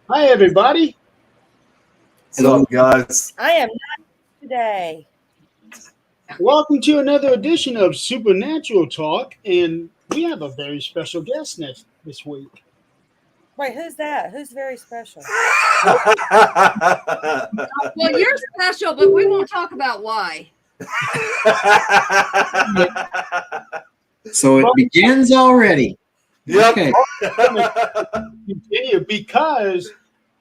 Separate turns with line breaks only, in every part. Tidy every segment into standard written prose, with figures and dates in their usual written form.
Hi, everybody.
What's up, guys?
I am not today.
Welcome to another edition of Supernatural Talk, and we have a very special guest this week.
Wait, who's that? Who's very special?
Well, you're special, but we won't talk about why.
So it begins already.
Yep.
Okay.
Continue because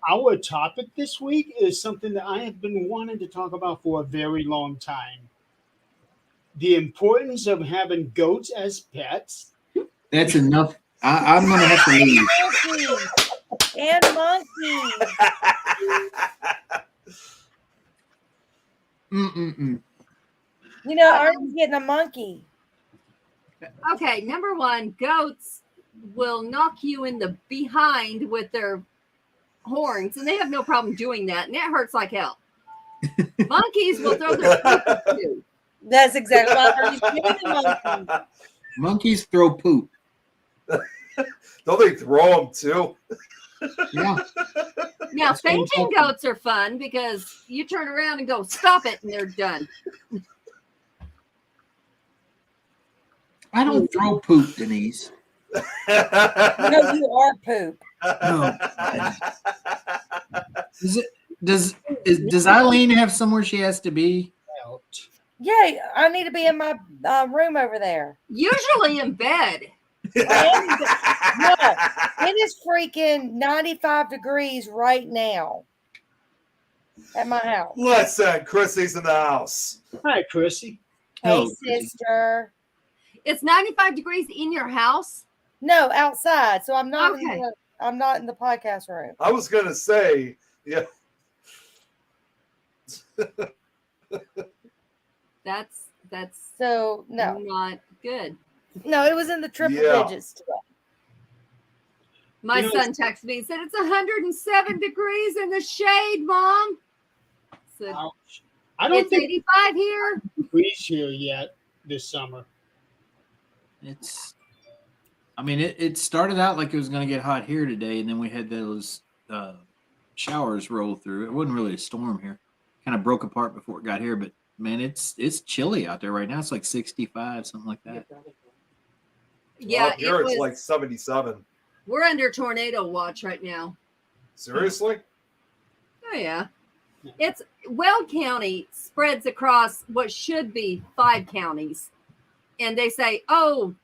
our topic this week is something that I have been wanting to talk about for a very long time. The importance of having goats as pets.
That's enough. I'm going to have to leave.
Monkeys and monkeys.
Mm-mm-mm.
You know, Artie's getting a monkey.
Okay, number one, goats will knock you in the behind with their horns, and they have no problem doing that, and it hurts like hell. Monkeys will throw their poop at you.
That's exactly what Artie's getting a monkey.
Monkeys throw poop.
Don't they throw them too?
Yeah.
Now, fainting goats are fun because you turn around and go, stop it, and they're done.
I don't throw poop, Denise.
No, you are poop.
No. Does Eileen have somewhere she has to be?
Yeah, I need to be in my room over there.
Usually in bed.
No, it is freaking 95 degrees right now at my house.
Listen, Chrissy's in the house.
Hi, Chrissy.
Hey,
Oh, Chrissy.
sister.
It's 95 degrees in your house.
No, outside. So I'm not.
Okay.
I'm not in the podcast room.
I was gonna say, yeah.
That's
So no,
not good.
no, it was in the triple
Yeah.
digits today.
My
You know,
son texted me and said, it's 107 degrees in the shade, Mom. I said,
Ouch. I don't
it's
think
85 here.
it's here yet this summer.
It started out like it was going to get hot here today, and then we had those showers roll through. It wasn't really a storm here. Kind of broke apart before it got here, but man, it's chilly out there right now. It's like 65, something like that.
Yeah,
Up here
it
it's
was,
like 77.
we're under tornado watch right now.
Seriously?
Oh, yeah. It's Weld County spreads across what should be 5 counties. And they say, oh,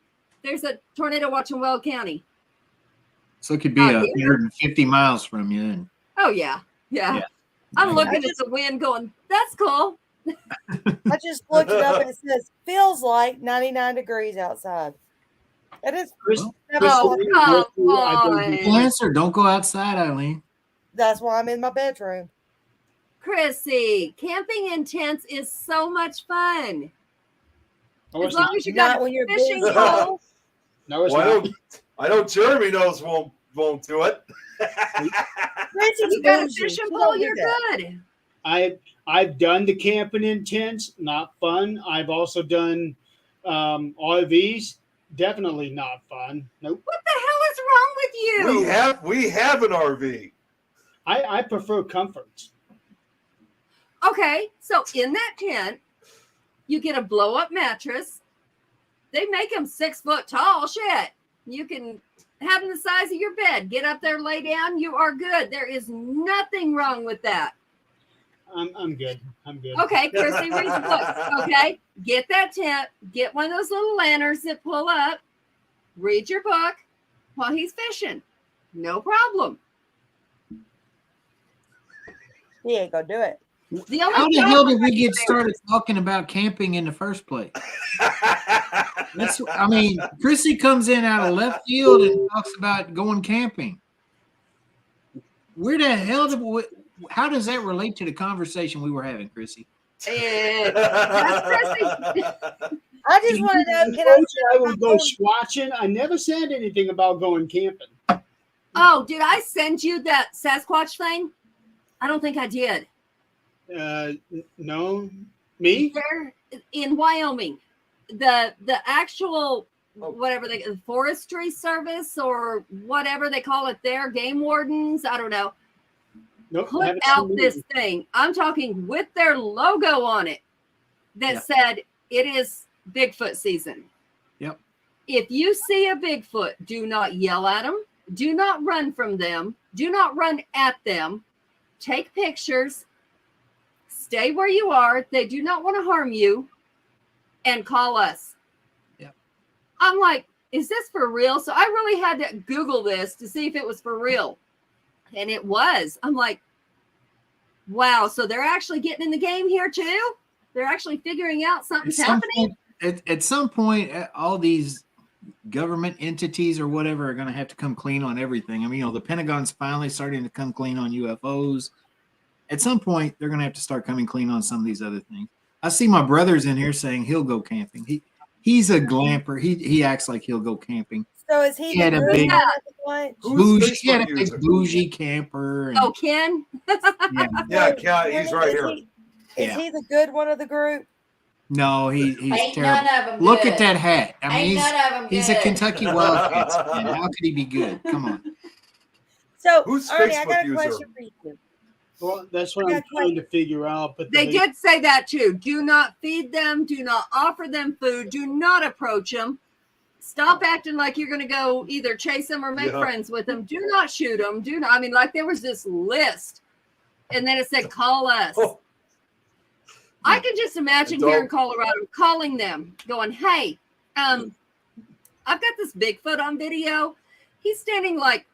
there's a tornado watch in Weld County.
So it could be 150 miles from you. And
Oh, yeah. Yeah.
Yeah.
I'm looking at the wind going, that's cool.
I just looked it up and it says feels like 99 degrees outside. It is.
Chrissy,
Oh, come
Simple
on.
answer: don't go outside, Eileen.
That's why I'm in my bedroom.
Chrissy, camping in tents is so much fun.
No,
As
it's
long
not.
as you
Not
got
when
a
you're
fishing
busy.
pole.
No, it's
Well,
not.
I know Jeremy knows won't do it.
Chrissy's
You got a
bougie.
fishing
She
pole,
don't do
you're
that.
good.
I've done the camping in tents, not fun. I've also done RVs, definitely not fun. Nope.
What the hell is wrong with you?
We have an RV.
I prefer comforts.
Okay, so in that tent, you get a blow-up mattress. They make them 6 foot tall. Shit, you can have them the size of your bed. Get up there, lay down. You are good. There is nothing wrong with that.
I'm good. I'm good.
Okay, Chrissy, read the book. Okay, get that tent. Get one of those little lanterns that pull up. Read your book while he's fishing. No problem.
He ain't gonna do it.
The only
How the
problem
hell did we
right
get
there-
started talking about camping in the first place? Chrissy comes in out of left field and talks about going camping. Where the hell how does that relate to the conversation we were having, Chrissy?
That's Chrissy.
I just want to know. Can I?
I will go swatching. I never said anything about going camping.
Oh, did I send you that Sasquatch thing? I don't think I did.
No, me.
There in Wyoming, the actual whatever the forestry service or whatever they call it there, game wardens, I don't know.
Nope,
put
haven't seen
out
the
this
movie.
thing. I'm talking with their logo on it that
Yeah.
said it is Bigfoot season.
Yep.
If you see a Bigfoot, do not yell at them. Do not run from them. Do not run at them. Take pictures. Stay where you are. They do not want to harm you. And call us.
Yep.
I'm like, is this for real? So I really had to Google this to see if it was for real. And it was. I'm like, wow. So they're actually getting in the game here too? They're actually figuring out something's happening?
At some point, all these government entities or whatever are going to have to come clean on everything. I mean, the Pentagon's finally starting to come clean on UFOs. At some point, they're going to have to start coming clean on some of these other things. I see my brother's in here saying he'll go camping. He's a glamper. He acts like he'll go camping.
So is he
He had
the
a
good
big-
one of the bunch?
Who's
He had a
Facebook
big
user?
bougie camper. And,
Oh, Ken?
yeah.
Yeah,
So,
Cat, he's right
is
here.
Is
Yeah.
he the good one of the group?
No, he's
Ain't
terrible.
none of them
Look
good.
at that hat. I mean,
Ain't none of them
he's a
good.
Kentucky Wildcats fan. How could he be good? Come on.
So,
Who's
Ernie, I
Facebook
got a
user?
question for you.
Well, that's what
Yeah,
I'm trying to figure out. But
They did say that too. Do not feed them. Do not offer them food. Do not approach them. Stop acting like you're going to go either chase them or make
Yeah.
friends with them. Do not shoot them. Do not. I mean, like there was this list, and then it said, "Call us."
Oh,
I can just imagine
Don't-
here in Colorado calling them, going, "Hey, I've got this Bigfoot on video. He's standing like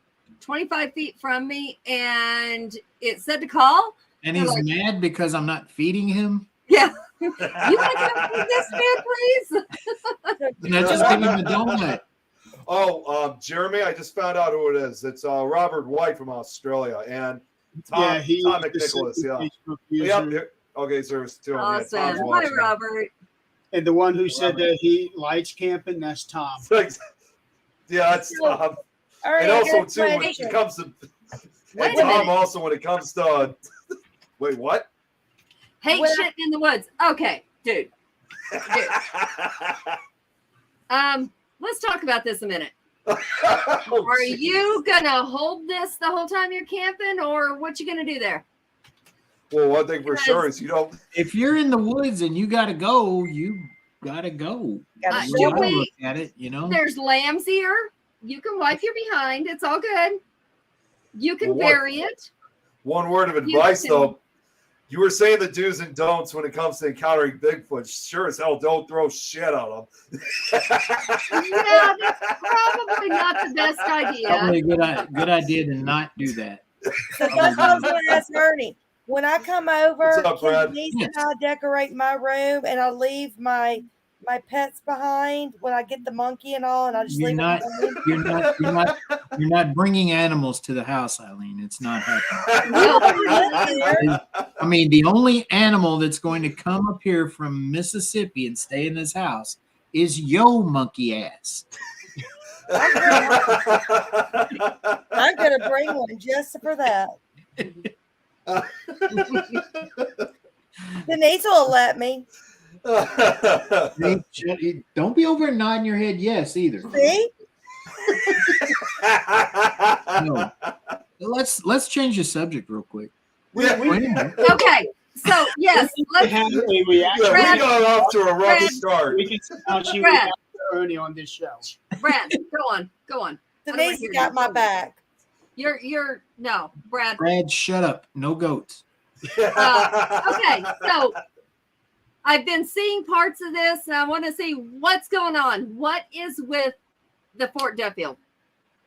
25 feet from me, and it said to call."
And he's mad because I'm not feeding him.
Yeah. You want to come feed this man, please?
And I just give him a donut.
Oh, Jeremy, I just found out who it is. It's Robert White from Australia and Tom,
yeah, he's
Tom
the
McNicholas.
second
Yeah.
Facebook user.
Yep. Here- Okay, so there's two. Yeah, Tom's
Awesome. Hi,
watching.
Robert.
And the one who said that he likes camping, that's Tom.
Yeah, that's Tom.
Ernie,
And
I
also
got a
too, when
question.
it comes to
Wait
and
a
Tom
minute.
also when it comes to wait, what?
Hate
Well-
shitting in the woods. Okay, dude. Let's talk about this a minute.
Oh,
Are
geez.
you gonna hold this the whole time you're camping, or what you gonna do there?
Well, one thing for sure is you don't.
If you're in the woods and you got to go, you got to go.
Got a
You
Should
gotta
we-
look at it, you know.
There's lambs here. You can wipe your behind. It's all good. You can
Well, what-
bury it.
One word of
You
advice
can-
though. You were saying the do's and don'ts when it comes to encountering Bigfoot. Sure as hell, don't throw shit at them.
Yeah, that's probably not the best idea.
Probably a good idea to not do that.
So that's what I was going to ask Ernie. When I come over,
What's up,
can
Brad?
Denise
Yes.
and I decorate my room, and I leave my pets behind when I get the monkey and all, and I just
You're
leave
not,
them behind?
you're not bringing animals to the house, Eileen. It's not happening. I mean, the only animal that's going to come up here from Mississippi and stay in this house is yo monkey ass.
I'm going to bring one just for that. Denise will let me.
Don't be over and nodding your head yes either.
See?
No. Let's change the subject real quick.
Yeah, we,
Okay, so yes,
We
let's.
have a reaction.
yeah,
Brad-
we got off to a rough
Brad-
start.
We can somehow she
Brad.
react to Ernie on this show.
Brad, go on. I don't wanna
Denise
hear
got
you.
my back.
You're no, Brad.
Brad, shut up. No goats.
Okay, so I've been seeing parts of this, and I want to see what's going on. What is with the Fort Duffield?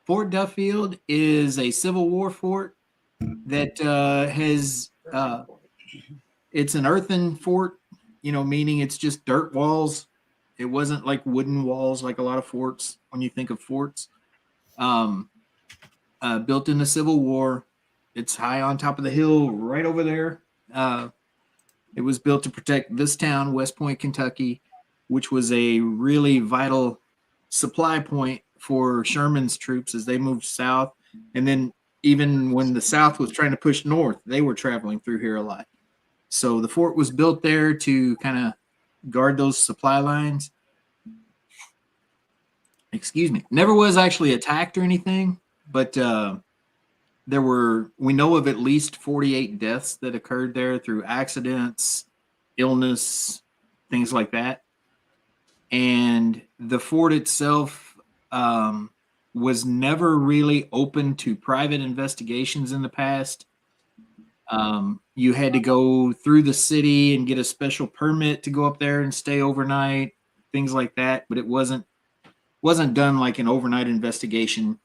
Fort Duffield is a Civil War fort that has it's an earthen fort, meaning it's just dirt walls. It wasn't like wooden walls like a lot of forts when you think of forts. Built in the Civil War. It's high on top of the hill right over there. It was built to protect this town, West Point, Kentucky, which was a really vital supply point for Sherman's troops as they moved south. And then even when the South was trying to push north, they were traveling through here a lot. So the fort was built there to kind of guard those supply lines. Excuse me. Never was actually attacked or anything, but we know of at least 48 deaths that occurred there through accidents, illness, things like that. And the fort itself was never really open to private investigations in the past. You had to go through the city and get a special permit to go up there and stay overnight, things like that. But it wasn't done like an overnight investigation,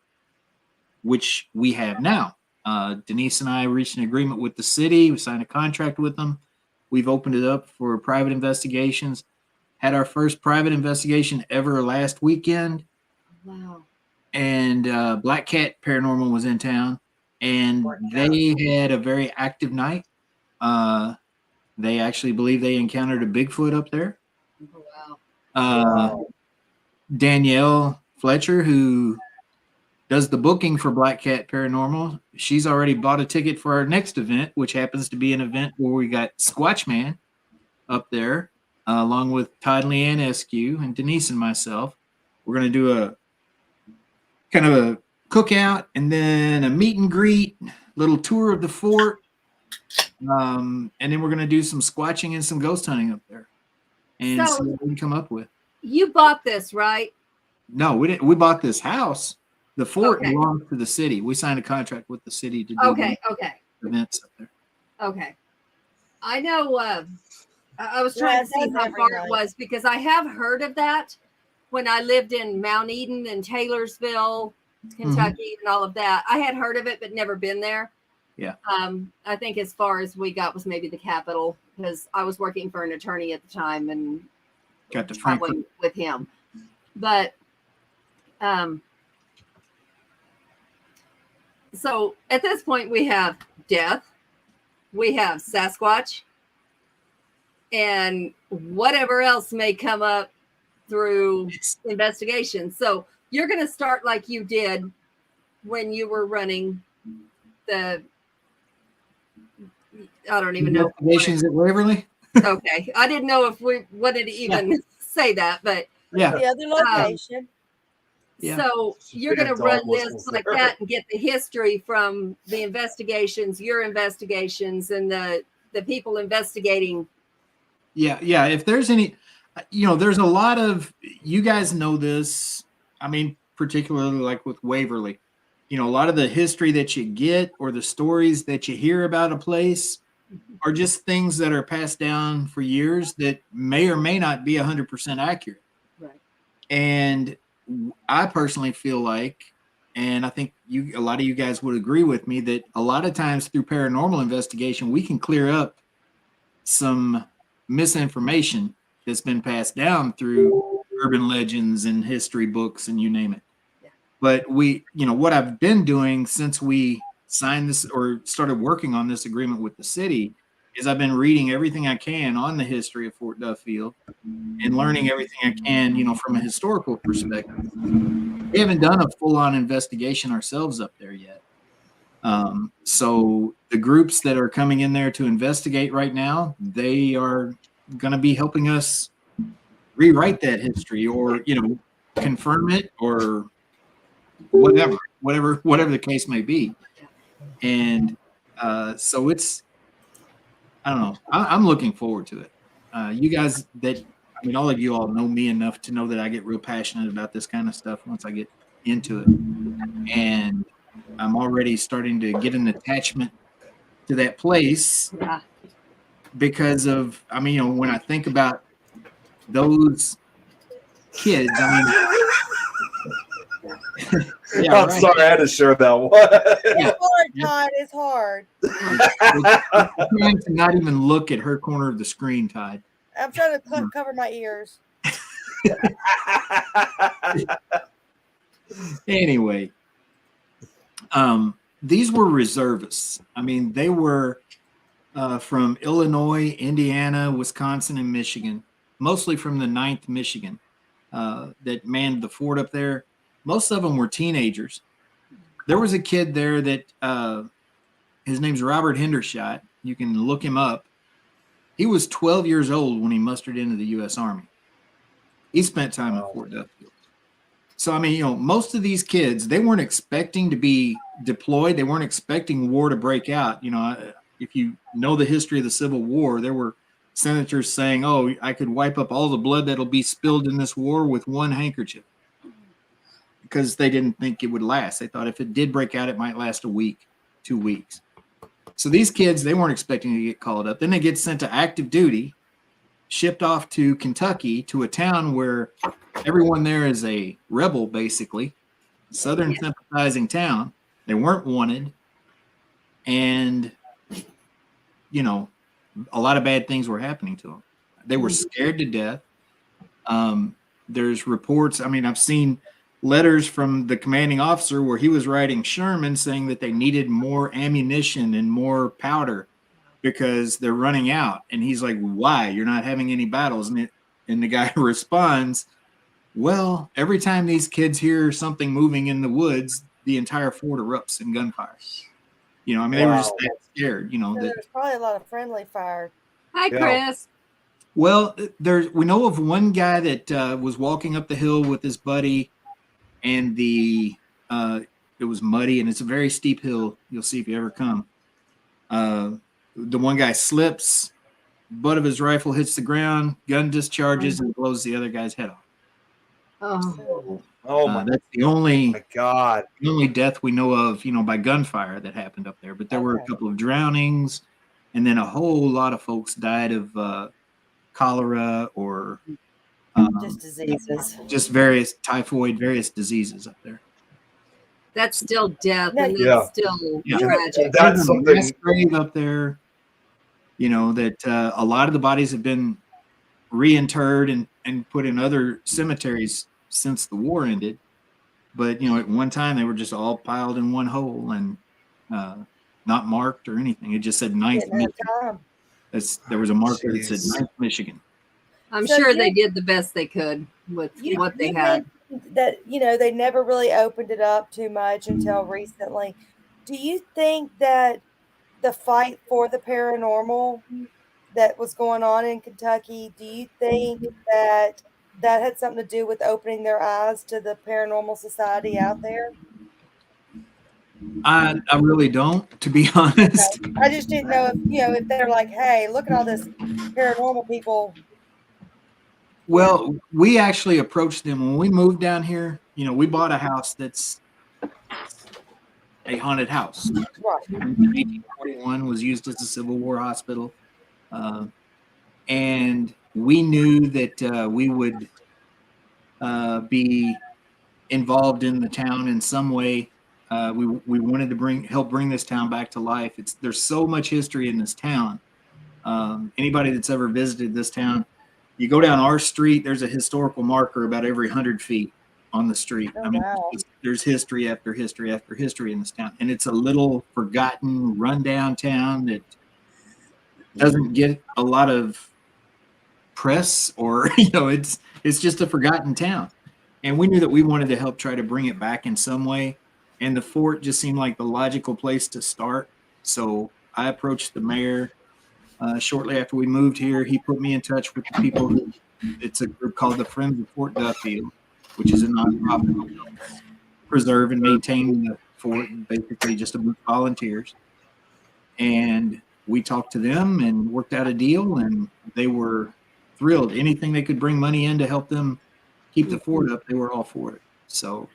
which we have now. Denise and I reached an agreement with the city. We signed a contract with them. We've opened it up for private investigations. Had our first private investigation ever last weekend.
Wow.
And Black Cat Paranormal was in town, and they had a very active night. They actually believe they encountered a Bigfoot up there.
Wow.
Danielle Fletcher, who does the booking for Black Cat Paranormal, she's already bought a ticket for our next event, which happens to be an event where we got Squatch Man up there, along with Todd and Leanne Eskew and Denise and myself. We're going to do a kind of a cookout and then a meet and greet, little tour of the fort. And then we're going to do some squatching and some ghost hunting up there and
So-
see what we can come up with.
You bought this, right?
No, we didn't. We bought this house. The fort
Okay.
belongs to the city. We signed a contract with the city to do
Okay.
the events up there.
Okay. I know. I was trying to see
that's
how
every
far
night.
it was because I have heard of that when I lived in Mount Eden and Taylorsville, Kentucky, and all of that. I had heard of it, but never been there.
Yeah.
I think as far as we got was maybe the capital because I was working for an attorney at the time and
Got the Franklin.
traveling with him. But so at this point we have death, we have Sasquatch, and whatever else may come up through investigation. So you're going to start like you did when you were running the, I don't even know.
Investigations at Waverly.
Okay. I didn't know if we wanted to even say that, but
Yeah.
The other location.
Yeah.
so you're going to
Big
run
dog whistles
this like
there.
that and get the history from the investigations, your investigations, and the people investigating.
Yeah. If there's any, there's a lot of, you guys know this. I mean, particularly like with Waverly, a lot of the history that you get or the stories that you hear about a place are just things that are passed down for years that may or may not be 100% accurate.
Right.
And I personally feel like, and I think a lot of you guys would agree with me, that a lot of times through paranormal investigation, we can clear up some misinformation that's been passed down through urban legends and history books and you name it.
Yeah.
But what I've been doing since we signed this or started working on this agreement with the city is I've been reading everything I can on the history of Fort Duffield and learning everything I can, from a historical perspective. We haven't done a full-on investigation ourselves up there yet. So the groups that are coming in there to investigate right now, they are going to be helping us rewrite that history or, confirm it or whatever the case may be. And so I don't know. I'm looking forward to it. You guys all of you all know me enough to know that I get real passionate about this kind of stuff once I get into it. And I'm already starting to get an attachment to that place
Yeah.
because of, when I think about those kids, yeah,
I'm
right.
sorry, I had to share that one.
It's hard, Todd. It's hard.
I'm trying to not even look at her corner of the screen, Todd.
I'm trying to cover my ears.
Anyway, these were reservists. They were from Illinois, Indiana, Wisconsin, and Michigan, mostly from the 9th Michigan that manned the fort up there. Most of them were teenagers. There was a kid there that his name's Robert Hendershot. You can look him up. He was 12 years old when he mustered into the U.S. Army. He spent time at Fort Duffield. So, I mean, most of these kids, they weren't expecting to be deployed. They weren't expecting war to break out. If you know the history of the Civil War, there were senators saying, oh, I could wipe up all the blood that'll be spilled in this war with one handkerchief, because they didn't think it would last. They thought if it did break out, it might last a week, 2 weeks. So these kids, they weren't expecting to get called up. Then they get sent to active duty, shipped off to Kentucky, to a town where everyone there is a rebel, basically, Southern sympathizing town. They weren't wanted. And, a lot of bad things were happening to them. They were scared to death. There's reports. I mean, I've seen letters from the commanding officer where he was writing Sherman saying that they needed more ammunition and more powder because they're running out. And he's like, why? You're not having any battles. And the guy responds, well, every time these kids hear something moving in the woods, the entire fort erupts in gunfire. They were just that scared,
So there's probably a lot of friendly fire.
Hi, Chris.
Well, we know of one guy that was walking up the hill with his buddy, and it was muddy, and it's a very steep hill. You'll see if you ever come. The one guy slips, butt of his rifle hits the ground, gun discharges, and blows the other guy's head off. That's the only
God.
The only death we know of, by gunfire that happened up there. But there were a couple of drownings, and then a whole lot of folks died of cholera or
just diseases,
just various typhoid, various diseases up there.
That's still death,
No,
and that's still tragic.
That's something.
Mass grave up there. That a lot of the bodies have been reinterred and put in other cemeteries since the war ended. But, at one time they were just all piled in one hole and not marked or anything. It just said 9th Michigan. There was a marker that said 9th Michigan.
I'm sure they did the best they could with what they had.
That, they never really opened it up too much until recently. Do you think that the fight for the paranormal that was going on in Kentucky, do you think that had something to do with opening their eyes to the paranormal society out there?
I really don't, to be honest.
Okay. I just didn't know if they're like, hey, look at all this paranormal people.
Well, we actually approached them when we moved down here. We bought a house that's a haunted house.
Right.
In 1841 was used as a Civil War hospital. And we knew that we would be involved in the town in some way. We wanted to help bring this town back to life. There's so much history in this town. Anybody that's ever visited this town, you go down our street, there's a historical marker about every 100 feet on the street.
Wow.
There's history after history after history in this town. And it's a little forgotten, rundown town that doesn't get a lot of press, or it's just a forgotten town. And we knew that we wanted to help try to bring it back in some way, and the fort just seemed like the logical place to start. So I approached the mayor shortly after we moved here. He put me in touch with the people it's a group called the Friends of Fort Duffield, which is a nonprofit that preserve and maintain the fort, basically just a bunch of volunteers. And we talked to them and worked out a deal, and they were thrilled. Anything they could bring money in to help them keep the fort up, they were all for it. So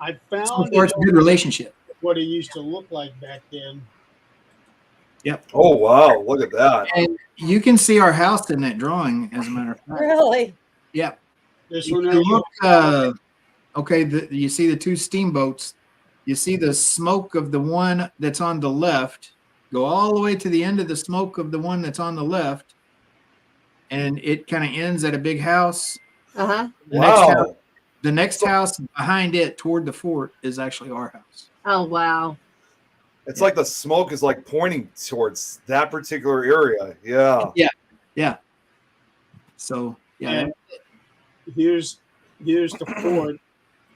I found
so far it's a good relationship.
What it used to look like back then.
Yep.
Oh, wow. Look at that.
And you can see our house in that drawing, as a matter of fact.
Really?
Yep.
This
If
one
you look, you see the two steamboats. You see the smoke of the one that's on the left. Go all the way to the end of the smoke of the one that's on the left, and it kind of ends at a big house.
Uh-huh.
The next house behind it toward the fort is actually our house.
Oh, wow.
It's like the smoke is like pointing towards that particular area. Yeah.
Yeah. So, yeah.
And here's the fort.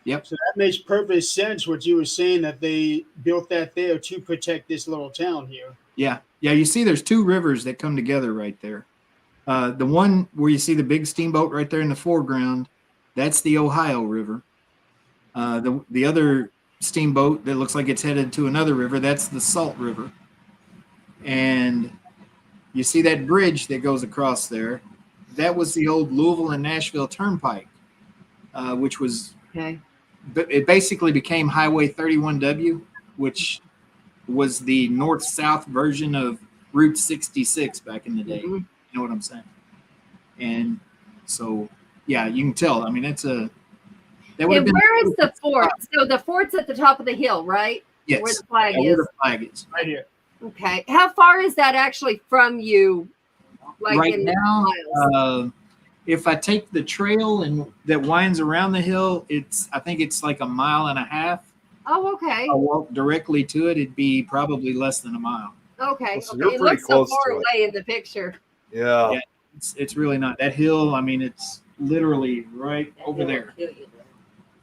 Yep.
So that makes perfect sense what you were saying, that they built that there to protect this little town here.
Yeah. You see there's two rivers that come together right there. The one where you see the big steamboat right there in the foreground, that's the Ohio River. The other steamboat that looks like it's headed to another river, that's the Salt River. And you see that bridge that goes across there? That was the old Louisville and Nashville Turnpike, which was, it basically became Highway 31W, which was the north-south version of Route 66 back in the day. You know what I'm saying? And so, yeah, you can tell. I mean, it's a.
And where is the fort? So the fort's at the top of the hill, right?
Yes.
Where the flag
Where
is.
the flag is.
Right here.
Okay. How far is that actually from you? Like
right
in
now,
miles?
if I take the trail and that winds around the hill, I think it's like 1.5 miles.
Oh, okay.
I walk directly to it. It'd be probably less than 1 mile.
Okay.
So
Okay.
you're
It
pretty
looks so
close
far
to it.
away in the picture.
Yeah.
Yeah. It's really not that hill. I mean, it's literally right over there.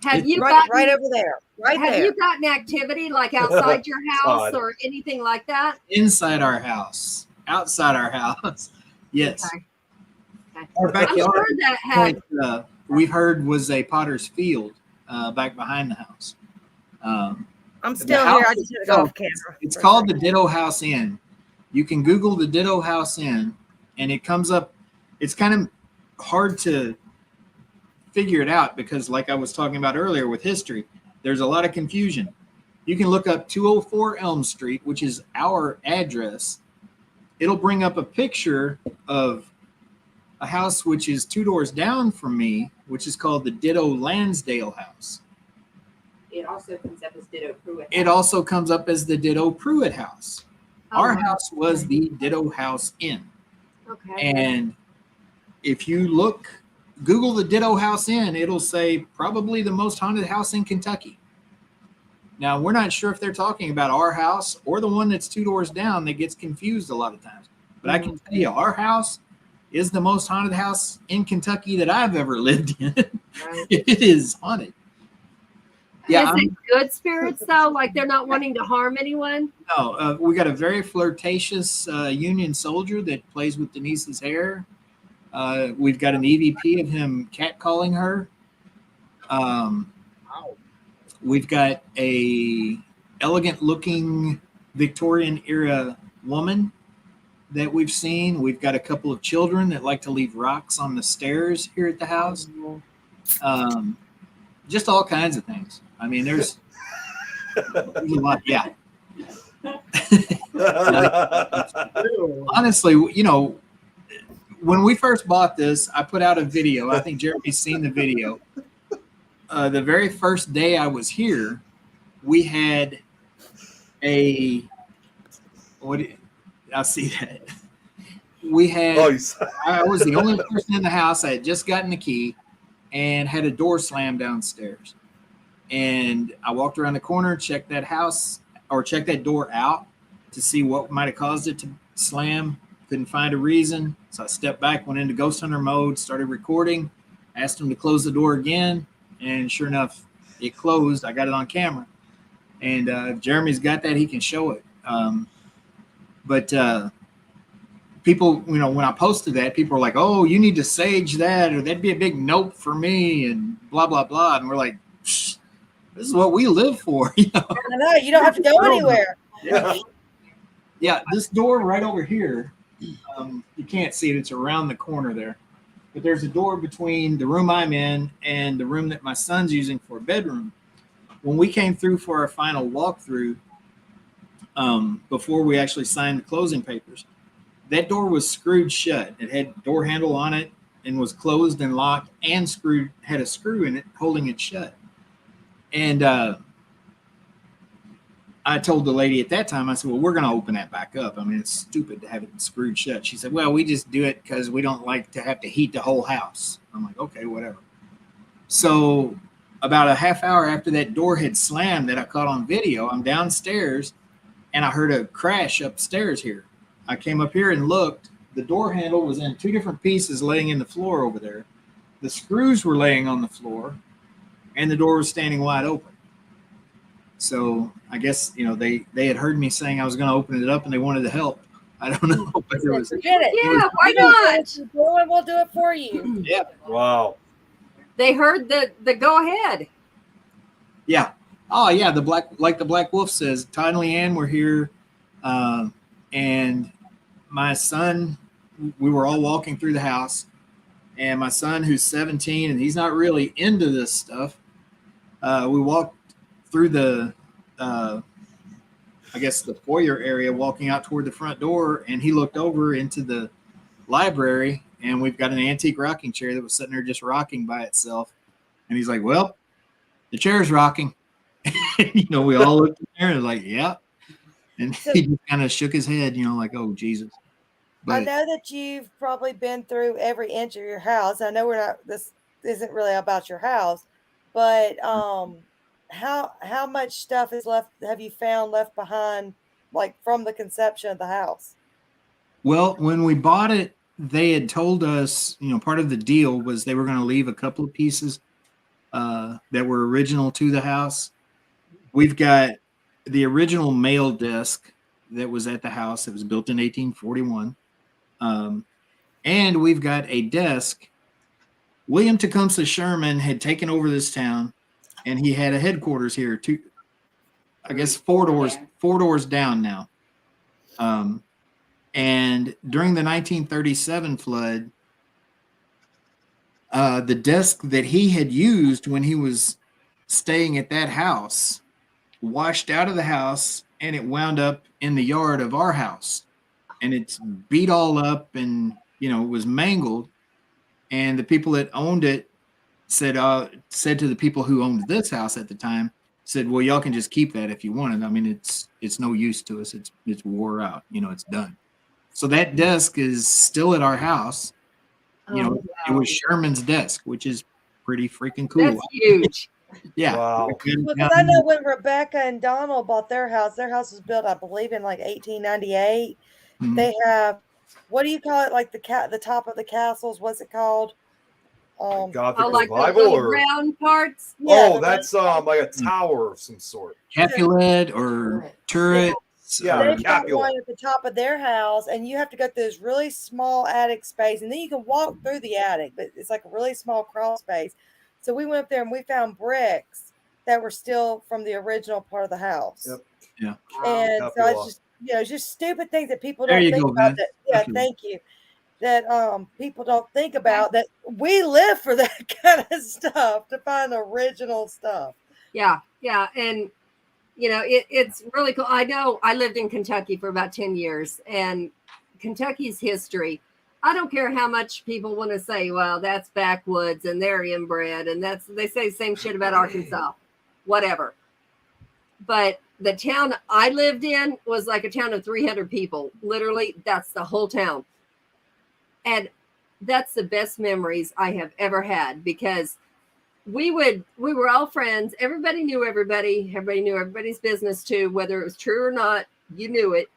Have you
Right,
gotten,
right over there. Right
have
there.
you gotten activity like outside your house
God.
or anything like that?
Inside our house, outside our house. Yes.
Okay. Okay.
Our
I'm
backyard
sure that had
we've heard was a potter's field back behind the house.
I'm still
house
here. I just took it off camera.
It's
for a
called the
second.
Ditto House Inn. You can Google the Ditto House Inn, and it comes up. It's kind of hard to figure it out because, like I was talking about earlier with history, there's a lot of confusion. You can look up 204 Elm Street, which is our address. It'll bring up a picture of a house which is 2 doors down from me, which is called the Ditto Lansdale House.
It also comes up as Ditto Pruitt.
It also comes up as the Ditto Pruitt House. Our
Oh,
house was the Ditto House Inn.
okay.
And if you Google the Ditto House Inn, it'll say probably the most haunted house in Kentucky. Now, we're not sure if they're talking about our house or the one that's 2 doors down that gets confused a lot of times. But I can tell you, our house is the most haunted house in Kentucky that I've ever lived in.
Right.
It is haunted. Yeah,
Is it good spirits though? Like they're not wanting to harm anyone?
no, we got a very flirtatious Union soldier that plays with Denise's hair. We've got an EVP of him catcalling her. We've got a elegant-looking Victorian era woman that we've seen. We've got a couple of children that like to leave rocks on the stairs here at the house. Just all kinds of things. I mean, there's a lot. Yeah. Honestly, you know, when we first bought this, I put out a video. I think Jeremy's seen the video. The very first day I was here, we had I see that. We had, I was the only person in the house. I had just gotten the key and had a door slammed downstairs. And I walked around the corner, checked that door out to see what might have caused it to slam. Couldn't find a reason. So I stepped back, went into ghost hunter mode, started recording, asked him to close the door again. And sure enough, it closed. I got it on camera. And if Jeremy's got that, he can show it. But people, you know, when I posted that, people were like, oh, you need to sage that, or that'd be a big nope for me, and blah, blah, blah. And we're like, this is what we live for. You know?
I know. You don't have to go anywhere.
Yeah, this door right over here, you can't see it. It's around the corner there. But there's a door between the room I'm in and the room that my son's using for a bedroom. When we came through for our final walkthrough, before we actually signed the closing papers, that door was screwed shut. It had a door handle on it and was closed and locked and had a screw in it holding it shut. And I told the lady at that time, I said, well, we're going to open that back up. I mean, it's stupid to have it screwed shut. She said, well, we just do it because we don't like to have to heat the whole house. I'm like, okay, whatever. So about a half hour after that door had slammed that I caught on video, I'm downstairs and I heard a crash upstairs here. I came up here and looked. The door handle was in 2 different pieces laying in the floor over there. The screws were laying on the floor and the door was standing wide open. So I guess, you know, they had heard me saying I was going to open it up and they wanted to help. I don't know. But there was,
Forget it.
Yeah, why not?
We'll do it for you.
yeah.
Wow.
They heard the go ahead.
Yeah. Oh yeah, the Black Wolf says, Todd and Leanne were here, and my son, we were all walking through the house, and my son, who's 17, and he's not really into this stuff, we walked through the, I guess the foyer area, walking out toward the front door, and he looked over into the library, and we've got an antique rocking chair that was sitting there just rocking by itself, and he's like, "Well, the chair's rocking." We all looked in there and was like, "Yeah," and
So-
he just kind of shook his head, like, "Oh Jesus."
I
But
know that you've probably been through every inch of your house. I know this isn't really about your house, but how much stuff is left have you found left behind, like from the conception of the house?
well, when we bought it, they had told us, part of the deal was they were going to leave a couple of pieces that were original to the house. We've got the original mail desk that was at the house. It was built in 1841. And we've got a desk. William Tecumseh Sherman had taken over this town, and he had a headquarters here, I guess four doors down now. And during the 1937 flood, the desk that he had used when he was staying at that house washed out of the house, and it wound up in the yard of our house, and it's beat all up, and it was mangled. And the people that owned it said to the people who owned this house at the time, said, "Well, y'all can just keep that if you want it. I mean, it's no use to us. It's wore out. It's done." So that desk is still at our house. It was Sherman's desk, which is pretty freaking cool.
That's huge.
Yeah.
Wow.
Because I know when Rebecca and Donald bought their house was built, I believe, in like 1898.
Mhm.
They have, what do you call it? Like the top of the castles. What's it called?
Gothic
Like the
revival,
little
or
round parts.
Yeah,
that's like a tower of some sort.
Capulet or turret.
Yeah,
They've got
Capulet.
one at the top of their house, and you have to go through this really small attic space, and then you can walk through the attic, but it's like a really small crawl space. So we went up there and we found bricks that were still from the original part of the house.
Yep.
Yeah.
And so
Capua.
it's just just stupid things that people
There
don't
you
think
go,
about.
man.
That yeah,
Absolutely.
thank you. That people don't think about, that we live for that kind of stuff, to find original stuff.
Yeah. And it's really cool. I know I lived in Kentucky for about 10 years, and Kentucky's history, I don't care how much people want to say, well, that's backwoods and they're inbred, and they say the same shit about Arkansas, whatever. But the town I lived in was like a town of 300 people. Literally, that's the whole town. And that's the best memories I have ever had, because we were all friends. Everybody knew everybody. Everybody knew everybody's business too, whether it was true or not. You knew it.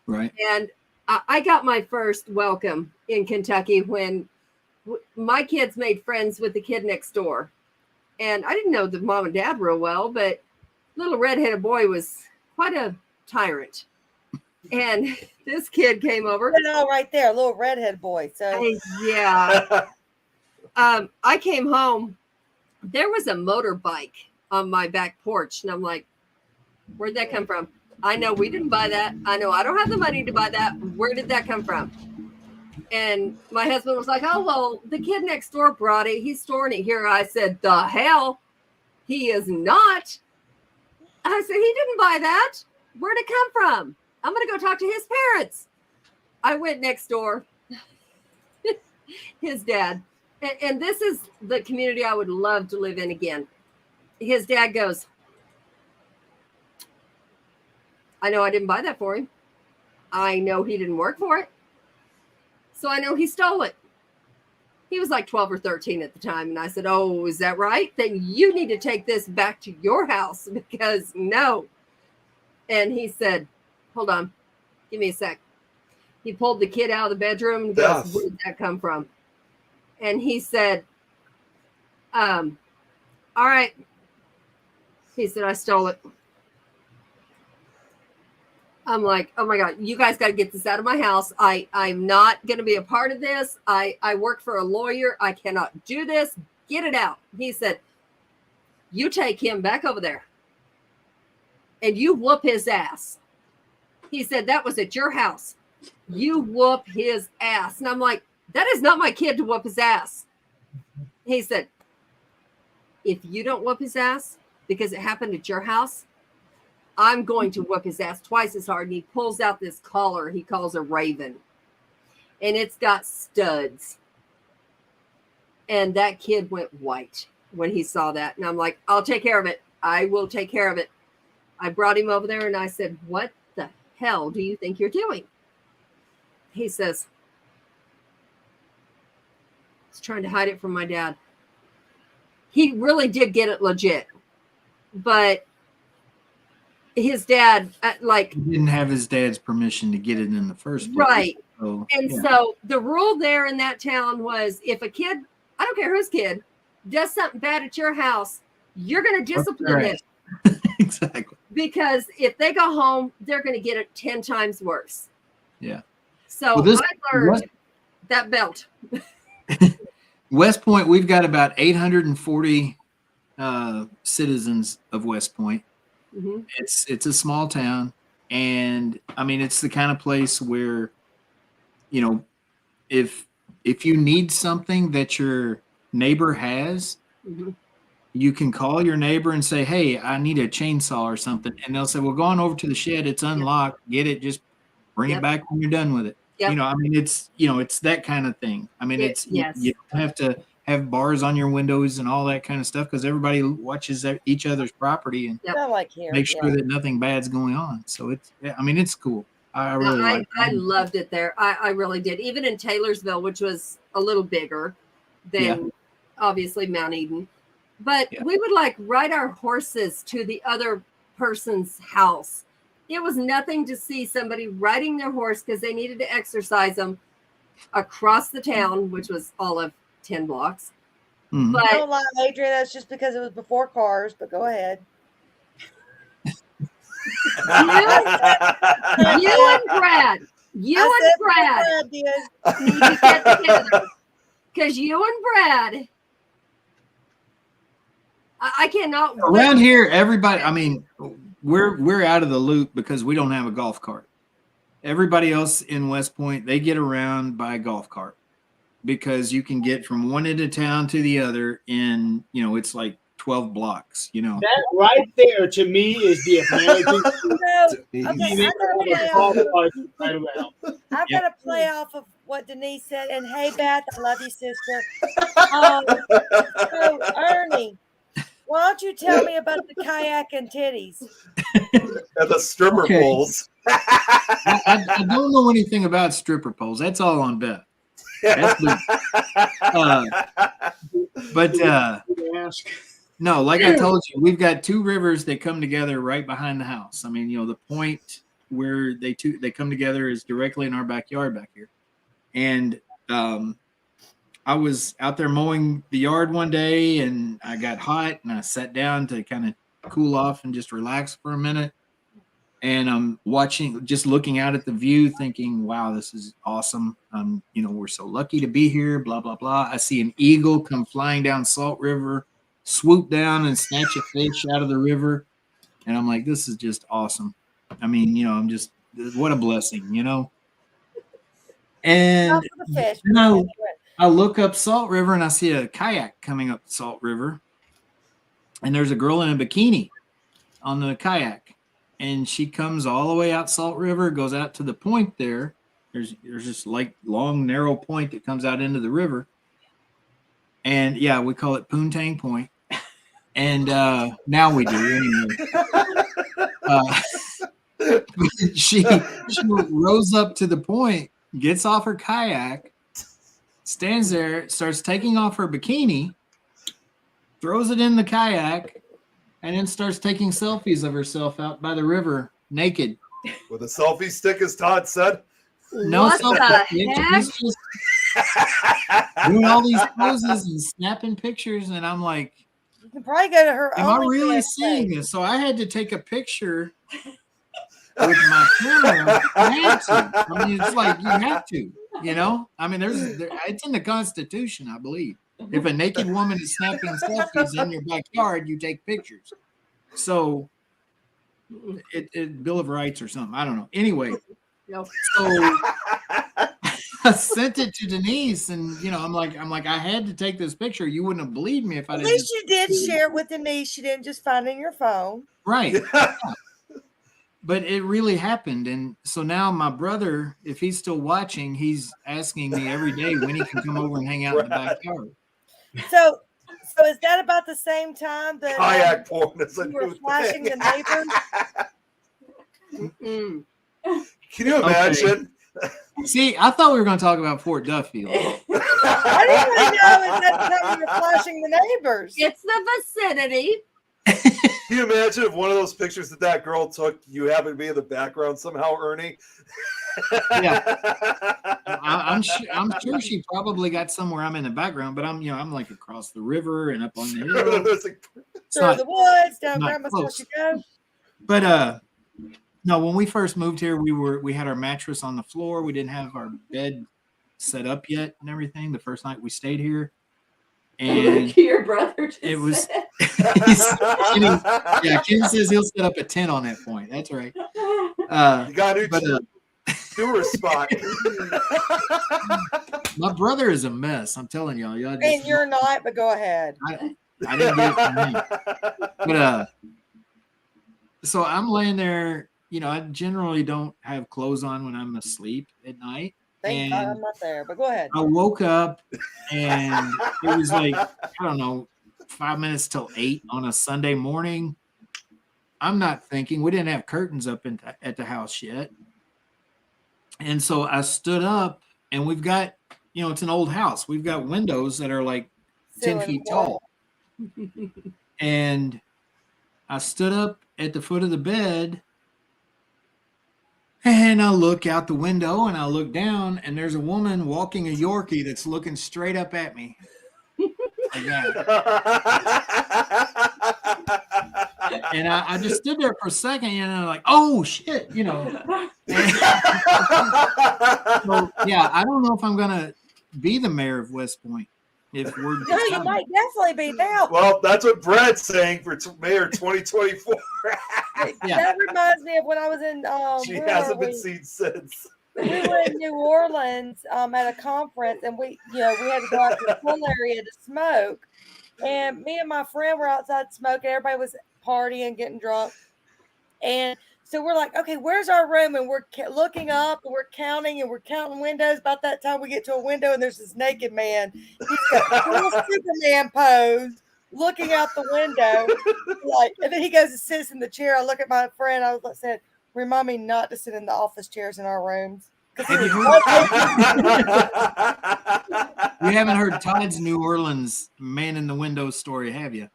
Right.
And I got my first welcome in Kentucky when my kids made friends with the kid next door. And I didn't know the mom and dad real well, but little redheaded boy was quite a tyrant. And this kid came over.
Right there, a little redhead boy. So
Yeah. I came home. There was a motorbike on my back porch, and I'm like, where'd that come from? I know we didn't buy that. I know I don't have the money to buy that. Where did that come from? And my husband was like, oh, well, the kid next door brought it. He's storing it here. I said, the hell? He is not. I said, he didn't buy that. Where'd it come from? I'm going to go talk to his parents. I went next door. His dad. And this is the community I would love to live in again. His dad goes, I know I didn't buy that for him. I know he didn't work for it. So I know he stole it. He was like 12 or 13 at the time. And I said, oh, is that right? Then you need to take this back to your house, because no. And he said, hold on, give me a sec. He pulled the kid out of the bedroom and goes, where did that come from? And he said, all right. He said, I stole it. I'm like, oh my God, you guys got to get this out of my house. I'm not going to be a part of this. I work for a lawyer. I cannot do this. Get it out. He said, you take him back over there and you whoop his ass. He said, that was at your house. You whoop his ass. And I'm like, that is not my kid to whoop his ass. He said, if you don't whoop his ass because it happened at your house, I'm going to whoop his ass twice as hard. And he pulls out this collar he calls a Raven. And it's got studs. And that kid went white when he saw that. And I'm like, I'll take care of it. I will take care of it. I brought him over there and I said, what the hell do you think you're doing? He says, he's trying to hide it from my dad. He really did get it legit. But his dad,
He didn't have his dad's permission to get it in the first place.
Right.
So,
And
yeah.
so the rule there in that town was if a kid, I don't care whose kid, does something bad at your house, you're going to discipline
their
him.
Exactly.
Because if they go home, they're going to get it 10 times worse.
Yeah.
So
Well,
I learned that belt.
West Point, we've got about 840 citizens of West Point.
Mm-hmm.
It's a small town, and I mean it's the kind of place where, you know, if you need something that your neighbor has,
Mm-hmm.
you can call your neighbor and say, hey, I need a chainsaw or something, and they'll say, well, go on over to the shed, it's unlocked, get it, just bring it back when you're done with it.
Yep.
You know, I mean, it's that kind of thing. I mean,
Yes.
you don't have to have bars on your windows and all that kind of stuff because everybody watches each other's property and
Not like here.
make sure that nothing bad's going on. So it's cool. I really like it.
I loved it there. I really did. Even in Taylorsville, which was a little bigger than obviously Mount Eden. But we would like ride our horses to the other person's house. It was nothing to see somebody riding their horse because they needed to exercise them across the town, which was all of 10 blocks.
Mhm.
But
Don't lie, Adrian. That's just because it was before cars. But go ahead.
you and Brad need to get together because you and Brad. I cannot
Around here, everybody, I mean, we're out of the loop because we don't have a golf cart. Everybody else in West Point, they get around by golf cart because you can get from one end of town to the other in, it's like 12 blocks,
That right there to me is the American.
I've got to play off of what Denise said. And hey, Beth, I love you, sister. So, Ernie, why don't you tell me about the kayak and titties?
And the stripper poles.
I don't know anything about stripper poles. That's all on Beth. No, like I told you, we've got two rivers that come together right behind the house. I mean, the point where they come together is directly in our backyard back here. And I was out there mowing the yard one day and I got hot and I sat down to kind of cool off and just relax for a minute. And I'm just looking out at the view thinking, wow, this is awesome. We're so lucky to be here, blah, blah, blah. I see an eagle come flying down Salt River, swoop down and snatch a fish out of the river. And I'm like, this is just awesome. I mean, what a blessing, And I look up Salt River and I see a kayak coming up Salt River. And there's a girl in a bikini on the kayak. And she comes all the way out Salt River, goes out to the point there. There's this like long, narrow point that comes out into the river. And yeah, we call it Poontang Point. And now we do anyway. She rows up to the point, gets off her kayak, stands there, starts taking off her bikini, throws it in the kayak, and then starts taking selfies of herself out by the river naked.
With a selfie stick, as Todd said.
No selfie stick. She's just doing all these poses and snapping pictures, and I'm like,
you can probably go to her.
Am I really seeing this? So I had to take a picture with my camera. I had to. I mean, it's like you have to. I mean, it's in the Constitution, I believe. If a naked woman is snapping selfies in your backyard, you take pictures. So it Bill of Rights or something. I don't know. Anyway,
No.
so I sent it to Denise, and I'm like, I had to take this picture. You wouldn't have believed me if I
At
didn't.
least you did share it with Denise. You didn't just find it in your phone.
Right. Yeah. But it really happened. And so now my brother, if he's still watching, he's asking me every day when he can come over and hang out in the backyard.
So is that about the same time that
Kayak porn is a
you were
new
flashing
thing.
the neighbors?
Mm.
Can you imagine?
See, I thought we were going to talk about Fort Duffield.
I didn't really know at that time you were flashing the neighbors.
It's the vicinity.
Can you imagine if one of those pictures that girl took, you happen to be in the background somehow, Ernie?
Yeah. I'm sure she probably got somewhere I'm in the background, but I'm like across the river and up on the hill.
There's like-
It's
Through
not-
the woods, down
not
Grandma's
close.
house you go.
But no, when we first moved here, we had our mattress on the floor. We didn't have our bed set up yet and everything the first night we stayed here. And
Your brother just
it was
said.
Ken says he'll set up a tent on that point. That's right.
You got a
But
new tourist spot.
my brother is a mess. I'm telling y'all.
And you're not, but go ahead.
I didn't get it from me. But so I'm laying there. I generally don't have clothes on when I'm asleep at night.
Thank God I'm not there, but go ahead.
I woke up and it was like, I don't know, 5 minutes till 8 on a Sunday morning. I'm not thinking, we didn't have curtains up at the house yet. And so I stood up, and we've got, it's an old house. We've got windows that are like 10
Ceiling
feet
wall.
tall. And I stood up at the foot of the bed, and I look out the window and I look down, and there's a woman walking a Yorkie that's looking straight up at me. Like that. And I just stood there for a second, and I'm like, oh shit, So, yeah, I don't know if I'm gonna be the mayor of West Point. If we're
No, you might definitely be now.
Well, that's what Brad's saying for Mayor 2024.
Yeah.
That reminds me of when I was in
She
where
hasn't
were
been
we?
seen since.
We were in New Orleans at a conference, and we had to go out to the pool area to smoke. And me and my friend were outside smoking. Everybody was partying, getting drunk. And so we're like, okay, where's our room? And we're looking up, and we're counting windows. About that time, we get to a window, and there's this naked man. He's got full Superman pose, looking out the window. And then he goes and sits in the chair. I look at my friend. I said, remind me not to sit in the office chairs in our rooms.
Have you haven't heard Todd's New Orleans man in the window story, have you?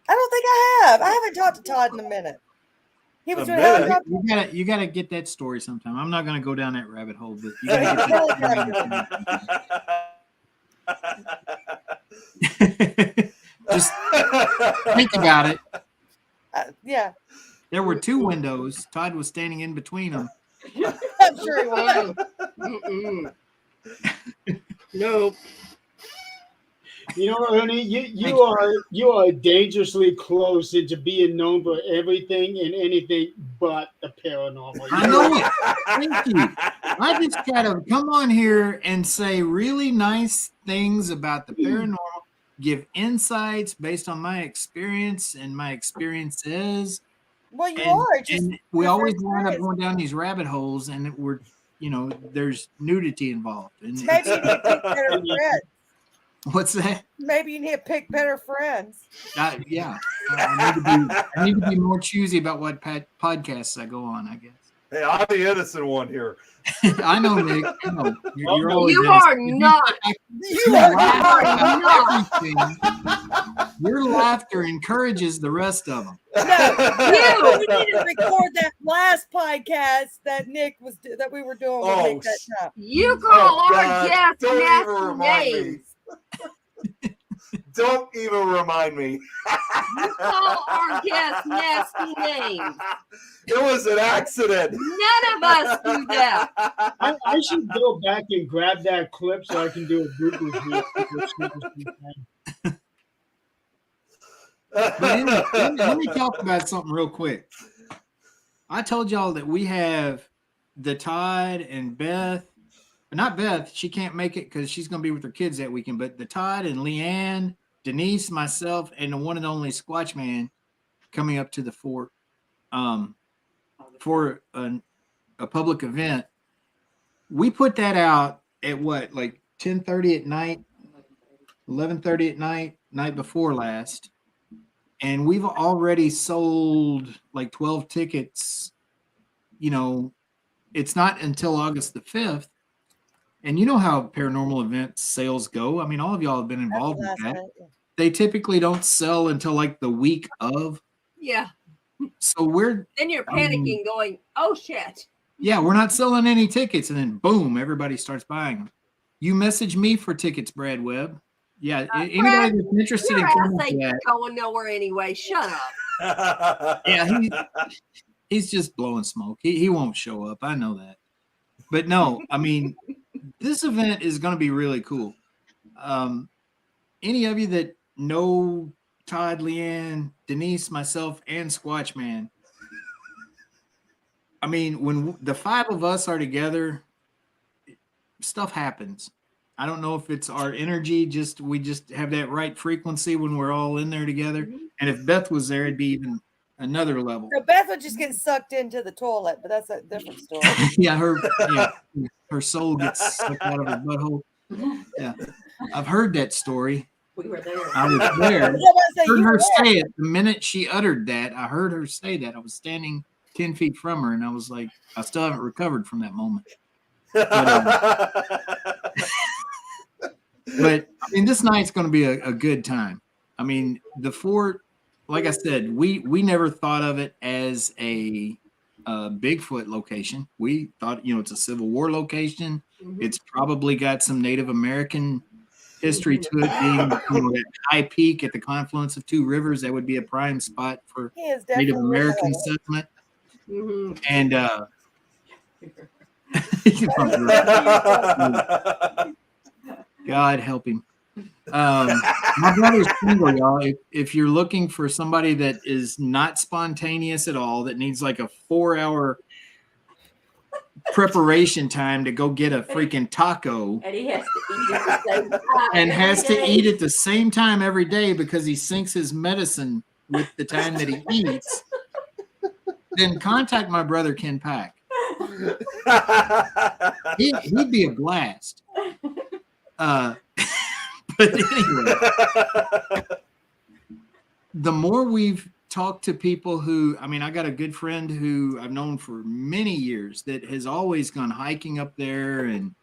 I don't think I have. I haven't talked to Todd in a minute. He was doing
You gotta get that story sometime. I'm not gonna go down that rabbit hole, but you gotta get that. Just think about it.
Yeah,
There were two windows. Todd was standing in between them.
I'm sure he was.
Mm-mm. Nope.
Ernie, you are dangerously close into being known for everything and anything but the paranormal.
I know it. Thank you. I just gotta come on here and say really nice things about the paranormal, give insights based on my experience and my experiences.
Well, you
And-
are. Just
and we always wind up
experience.
going down these rabbit holes, and there's nudity involved. And
Maybe you need to pick better friends.
what's that?
Maybe you need to pick better friends.
Yeah, I need to be more choosy about what podcasts I go on, I guess.
Hey, I'm the innocent one here.
I know, Nick. I know. You're always
You
innocent.
are not.
You are
Laugh about everything. Your laughter encourages the rest of them.
No, we need to record that last podcast that that we were doing with
Oh,
Nick that time.
You call our
God,
guests
don't even
nasty
remind me.
names.
Don't even remind me.
You call our guests nasty names.
It was an accident.
None of us do that.
I should go back and grab that clip so I can do a Google reel.
But anyway, let me talk about something real quick. I told y'all that we have the Todd and Beth. Not Beth, she can't make it because she's going to be with her kids that weekend. But the Todd and Leanne, Denise, myself, and the one and only Squatch Man coming up to the fort for a public event. We put that out at what, like 10:30 at night, 11:30 at night before last. And we've already sold like 12 tickets. You know, it's not until August the 5th. And you know how paranormal event sales go. I mean, all of y'all have been involved with that. They typically don't sell until like the week of.
Yeah.
So
then you're panicking, going, "Oh shit!"
Yeah, we're not selling any tickets, and then boom, everybody starts buying them. You message me for tickets, Brad Webb. Yeah, anybody
Brad,
that's interested in coming to that,
going nowhere anyway. Shut up.
Yeah, he's just blowing smoke. He won't show up. I know that. But no, I mean, this event is going to be really cool. Any of you that know Todd, Leanne, Denise, myself, and Squatch Man, I mean, when the five of us are together, stuff happens. I don't know if it's our energy, we just have that right frequency when we're all in there together. And if Beth was there, it'd be even another level.
So Beth would just get sucked into the toilet, but that's a different story.
Yeah, her soul gets sucked out of her butthole. Yeah, I've heard that story.
We were there.
I was there.
I
Heard her say it the minute she uttered that. I heard her say that. I was standing 10 feet from her, and I was like, I still haven't recovered from that moment. But I mean, this night's going to be a good time. I mean, the fort, like I said, we never thought of it as a Bigfoot location. We thought, it's a Civil War location. Mm-hmm. It's probably got some Native American history to it, being that high peak at the confluence of two rivers. That would be a prime spot for Native American settlement. Mm-hmm. And God help him. My brother's single, y'all. If you're looking for somebody that is not spontaneous at all, that needs like a 4-hour preparation time to go get a freaking taco,
and he has to eat at the same time,
and has to eat at the same time every day because he syncs his medicine with the time that he eats, then contact my brother Ken Pack. He'd be a blast. But anyway, the more we've talked to people who, I mean, I got a good friend who I've known for many years that has always gone hiking up there, and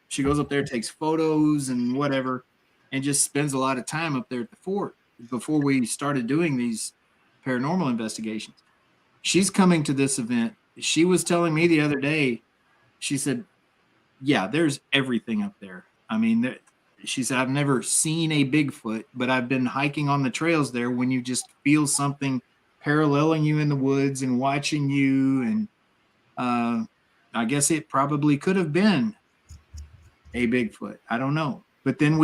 she goes up there, takes photos and whatever, and just spends a lot of time up there at the fort before we started doing these paranormal investigations. She's coming to this event. She was telling me the other day, she said, yeah, there's everything up there. I mean, she said, I've never seen a Bigfoot, but I've been hiking on the trails there when you just feel something paralleling you in the woods and watching you. And I guess it probably could have been a Bigfoot. I don't know. But then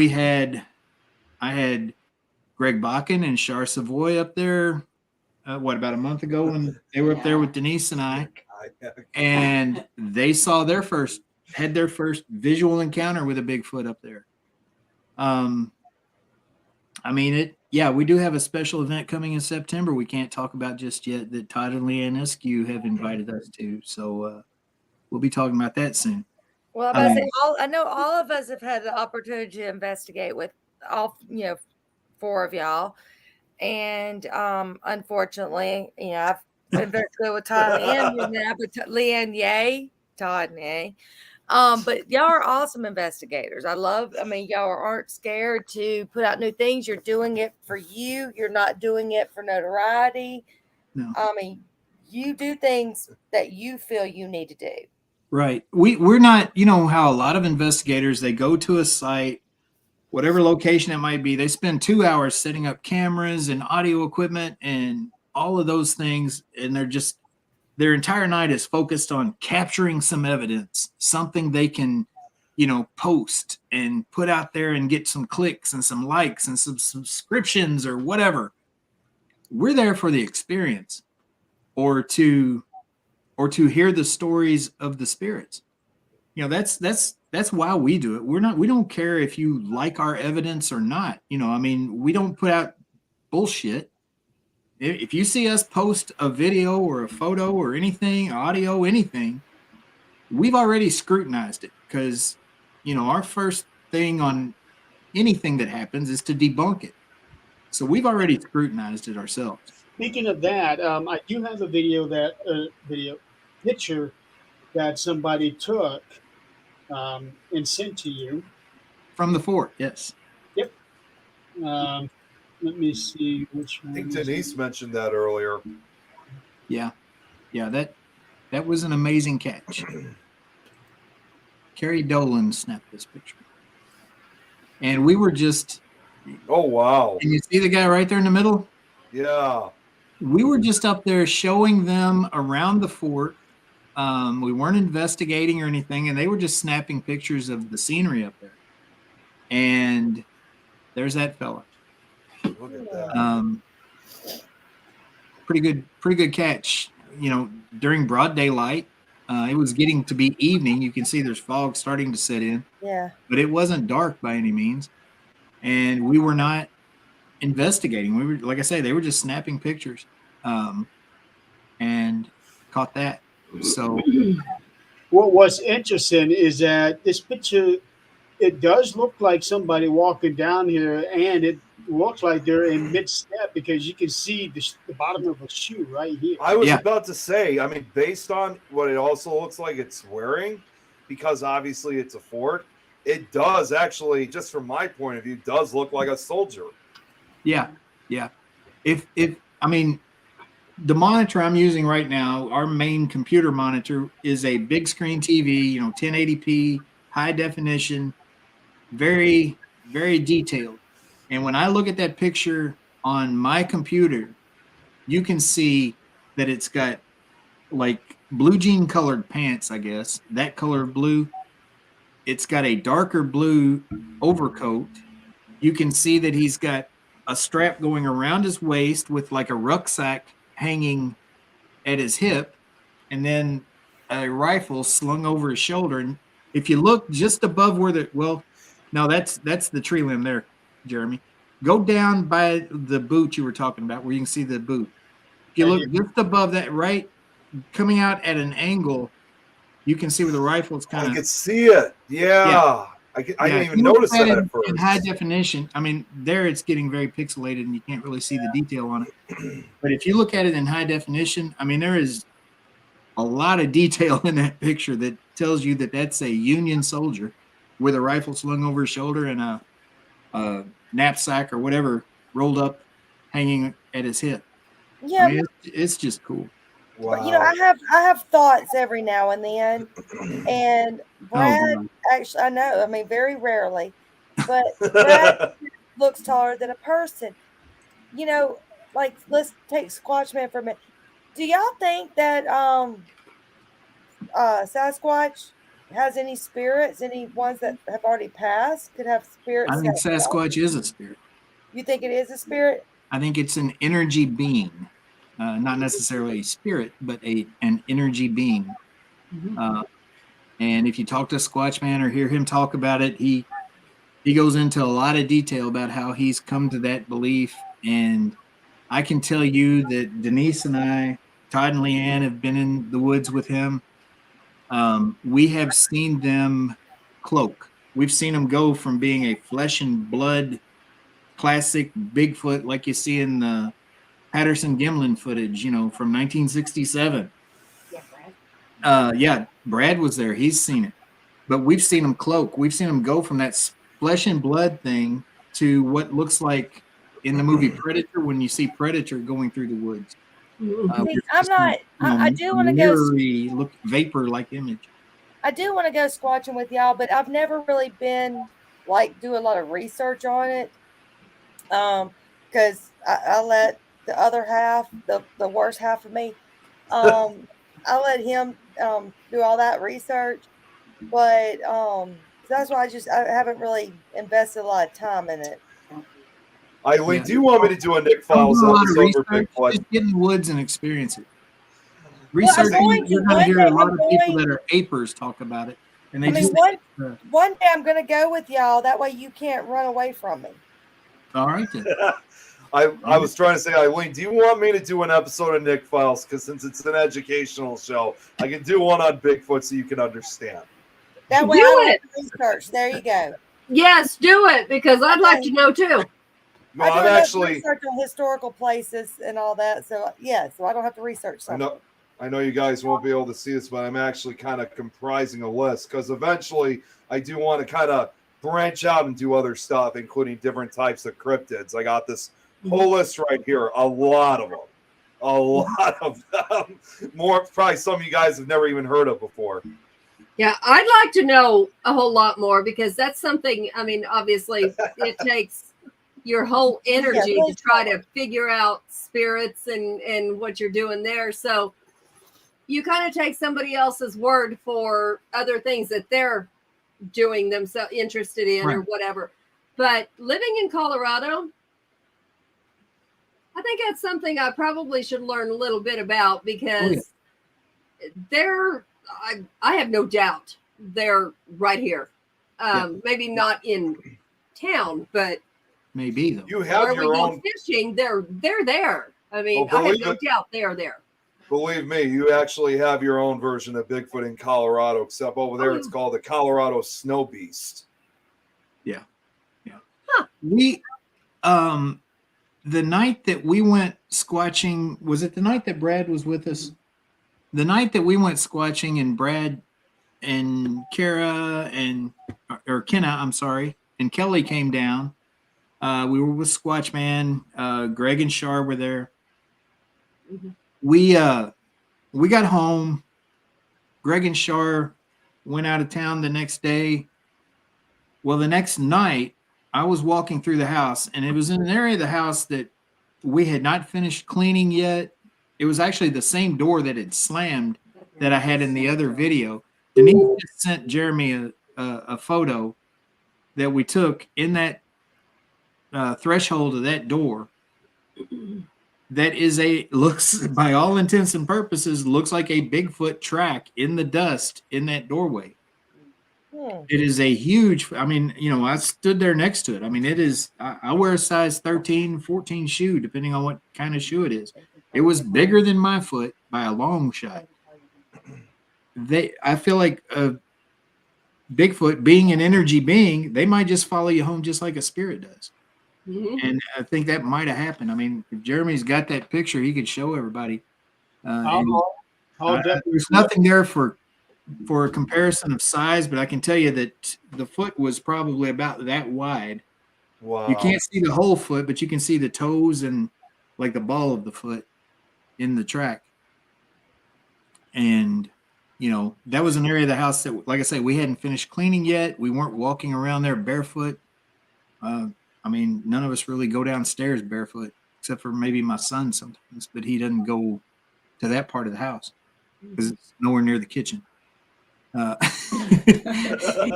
I had Greg Bakken and Char Savoy up there, about a month ago when they were up there with Denise and I, and they saw had their first visual encounter with a Bigfoot up there. I mean, we do have a special event coming in September. We can't talk about just yet that Todd and Leanne Eskew have invited us to. So we'll be talking about that soon.
Well, I know all of us have had the opportunity to investigate with all, 4 of y'all. And unfortunately, I've investigated with Todd and Leanne, yay, Todd, nay. But y'all are awesome investigators. Y'all aren't scared to put out new things. You're doing it for you. You're not doing it for notoriety.
No.
You do things that you feel you need to do.
Right. We're not, how a lot of investigators, they go to a site whatever location it might be. They spend 2 hours setting up cameras and audio equipment and all of those things. And their entire night is focused on capturing some evidence, something they can, post and put out there and get some clicks and some likes and some subscriptions or whatever. We're there for the experience or to hear the stories of the spirits. That's why we do it. We don't care if you like our evidence or not. We don't put out bullshit. If you see us post a video or a photo or anything, audio, anything, we've already scrutinized it because, our first thing on anything that happens is to debunk it. So we've already scrutinized it ourselves.
Speaking of that, I do have a picture that somebody took and sent to you.
From the fort, yes.
Yep. Let me see which one.
I think Denise mentioned that earlier.
Yeah, that was an amazing catch. Carrie Dolan snapped this picture, and we were just.
Oh wow!
Can you see the guy right there in the middle?
Yeah.
We were just up there showing them around the fort. We weren't investigating or anything, and they were just snapping pictures of the scenery up there. And there's that fella.
Look at that.
Pretty good catch. During broad daylight, it was getting to be evening. You can see there's fog starting to set in.
Yeah.
But it wasn't dark by any means, and we were not investigating. We were, like I say, they were just snapping pictures, and caught that. So,
what's interesting is that this picture, it does look like somebody walking down here, and it looks like they're in mid-step because you can see the bottom of a shoe right here.
I was about to say, based on what it also looks like it's wearing, because obviously it's a fort, it does actually, just from my point of view, does look like a soldier.
Yeah. If the monitor I'm using right now, our main computer monitor, is a big screen TV, 1080p, high definition, very, very detailed. And when I look at that picture on my computer, you can see that it's got like blue jean colored pants, I guess, that color of blue. It's got a darker blue overcoat. You can see that he's got a strap going around his waist with like a rucksack hanging at his hip, and then a rifle slung over his shoulder. And if you look just above where that's the tree limb there, Jeremy. Go down by the boot you were talking about, where you can see the boot. If you look just above that, right, coming out at an angle, you can see where the rifle's kind of.
I could see it. Yeah. I didn't even notice that at first.
In high definition, there it's getting very pixelated and you can't really see the detail on it. But if you look at it in high definition, there is a lot of detail in that picture that tells you that that's a Union soldier with a rifle slung over his shoulder and a knapsack or whatever rolled up, hanging at his hip.
Yeah,
it's just cool.
Wow.
I have thoughts every now and then, and Brad actually, I know, very rarely, but Brad looks taller than a person. Let's take Squatchman for a minute. Do y'all think that Sasquatch has any spirits? Any ones that have already passed could have spirits?
I think Sasquatch is a spirit.
You think it is a spirit?
I think it's an energy being. Not necessarily a spirit, but an energy being. Mm-hmm. And if you talk to Squatchman or hear him talk about it, he goes into a lot of detail about how he's come to that belief. And I can tell you that Denise and I, Todd and Leanne, have been in the woods with him. We have seen them cloak. We've seen them go from being a flesh and blood classic Bigfoot like you see in the Patterson Gimlin footage, from 1967. Yeah, Brad was there. He's seen it. But we've seen him cloak. We've seen him go from that flesh and blood thing to what looks like in the movie Predator when you see Predator going through the woods.
I do want to go.
Look vapor-like image.
I do want to go squatching with y'all, but I've never really been like do a lot of research on it. Because I let the other half, the worst half of me, I let him do all that research. But that's why I haven't really invested a lot of time in it.
Eileen,
Yeah.
do you want me to do a Nick
Don't
Files
do a lot of
episode for
research.
Bigfoot?
Just get in the woods and experience it.
Well, I'm
Researching,
going to
you're going
one
to hear
day.
a lot
I'm
of people
going.
that are apers talk about it, and they
I mean,
just
one day I'm going to go with y'all. That way you can't run away from me.
all right then.
I was trying to say, Eileen, do you want me to do an episode of Nick Files? Because since it's an educational show, I can do one on Bigfoot so you can understand.
That way
Do
I don't
it.
have to research. There you go.
Yes, do it because I'd like to know too.
No,
I do
I'm
enough
actually.
research on historical places and all that. So yeah, so I don't have to research
I
something.
know you guys won't be able to see this, but I'm actually kind of comprising a list because eventually I do want to kind of branch out and do other stuff, including different types of cryptids. I got this whole list right here, a lot of them. A lot of them. More, probably some of you guys have never even heard of before.
Yeah, I'd like to know a whole lot more because that's something, I mean, obviously it takes your whole energy to try to figure out spirits and what you're doing there. So you kind of take somebody else's word for other things that they're doing themselves interested in or whatever. But living in Colorado, I think that's something I probably should learn a little bit about because I have no doubt they're right here. Maybe not in town, but
Maybe though.
You have
where we
your
go
own.
fishing, they're there. I mean,
Well,
I have no
believe it.
doubt they're there.
Believe me, you actually have your own version of Bigfoot in Colorado, except over there it's called the Colorado Snow Beast.
Yeah. We the night that we went squatching, was it the night that Brad was with us? The night that we went squatching and Brad and Kara or Kenna, I'm sorry, and Kelly came down. We were with Squatch Man. Greg and Shar were there.
Mm-hmm.
We got home. Greg and Shar went out of town the next day. Well, the next night, I was walking through the house, and it was in an area of the house that we had not finished cleaning yet. It was actually the same door that had slammed that I had in the other video. Denise just sent Jeremy a photo that we took in that threshold of that door. That is looks by all intents and purposes looks like a Bigfoot track in the dust in that doorway. It is a huge, I mean, I stood there next to it. I mean, it is, I wear a size 13, 14 shoe, depending on what kind of shoe it is. It was bigger than my foot by a long shot. I feel like Bigfoot being an energy being, they might just follow you home just like a spirit does.
Mm-hmm.
And I think that might have happened. I mean, if Jeremy's got that picture, he could show everybody. There's nothing there for a comparison of size, but I can tell you that the foot was probably about that wide.
Wow.
You can't see the whole foot, but you can see the toes and like the ball of the foot in the track. And, that was an area of the house that, like I say, we hadn't finished cleaning yet. We weren't walking around there barefoot. I mean, none of us really go downstairs barefoot, except for maybe my son sometimes, but he doesn't go to that part of the house because it's nowhere near the kitchen.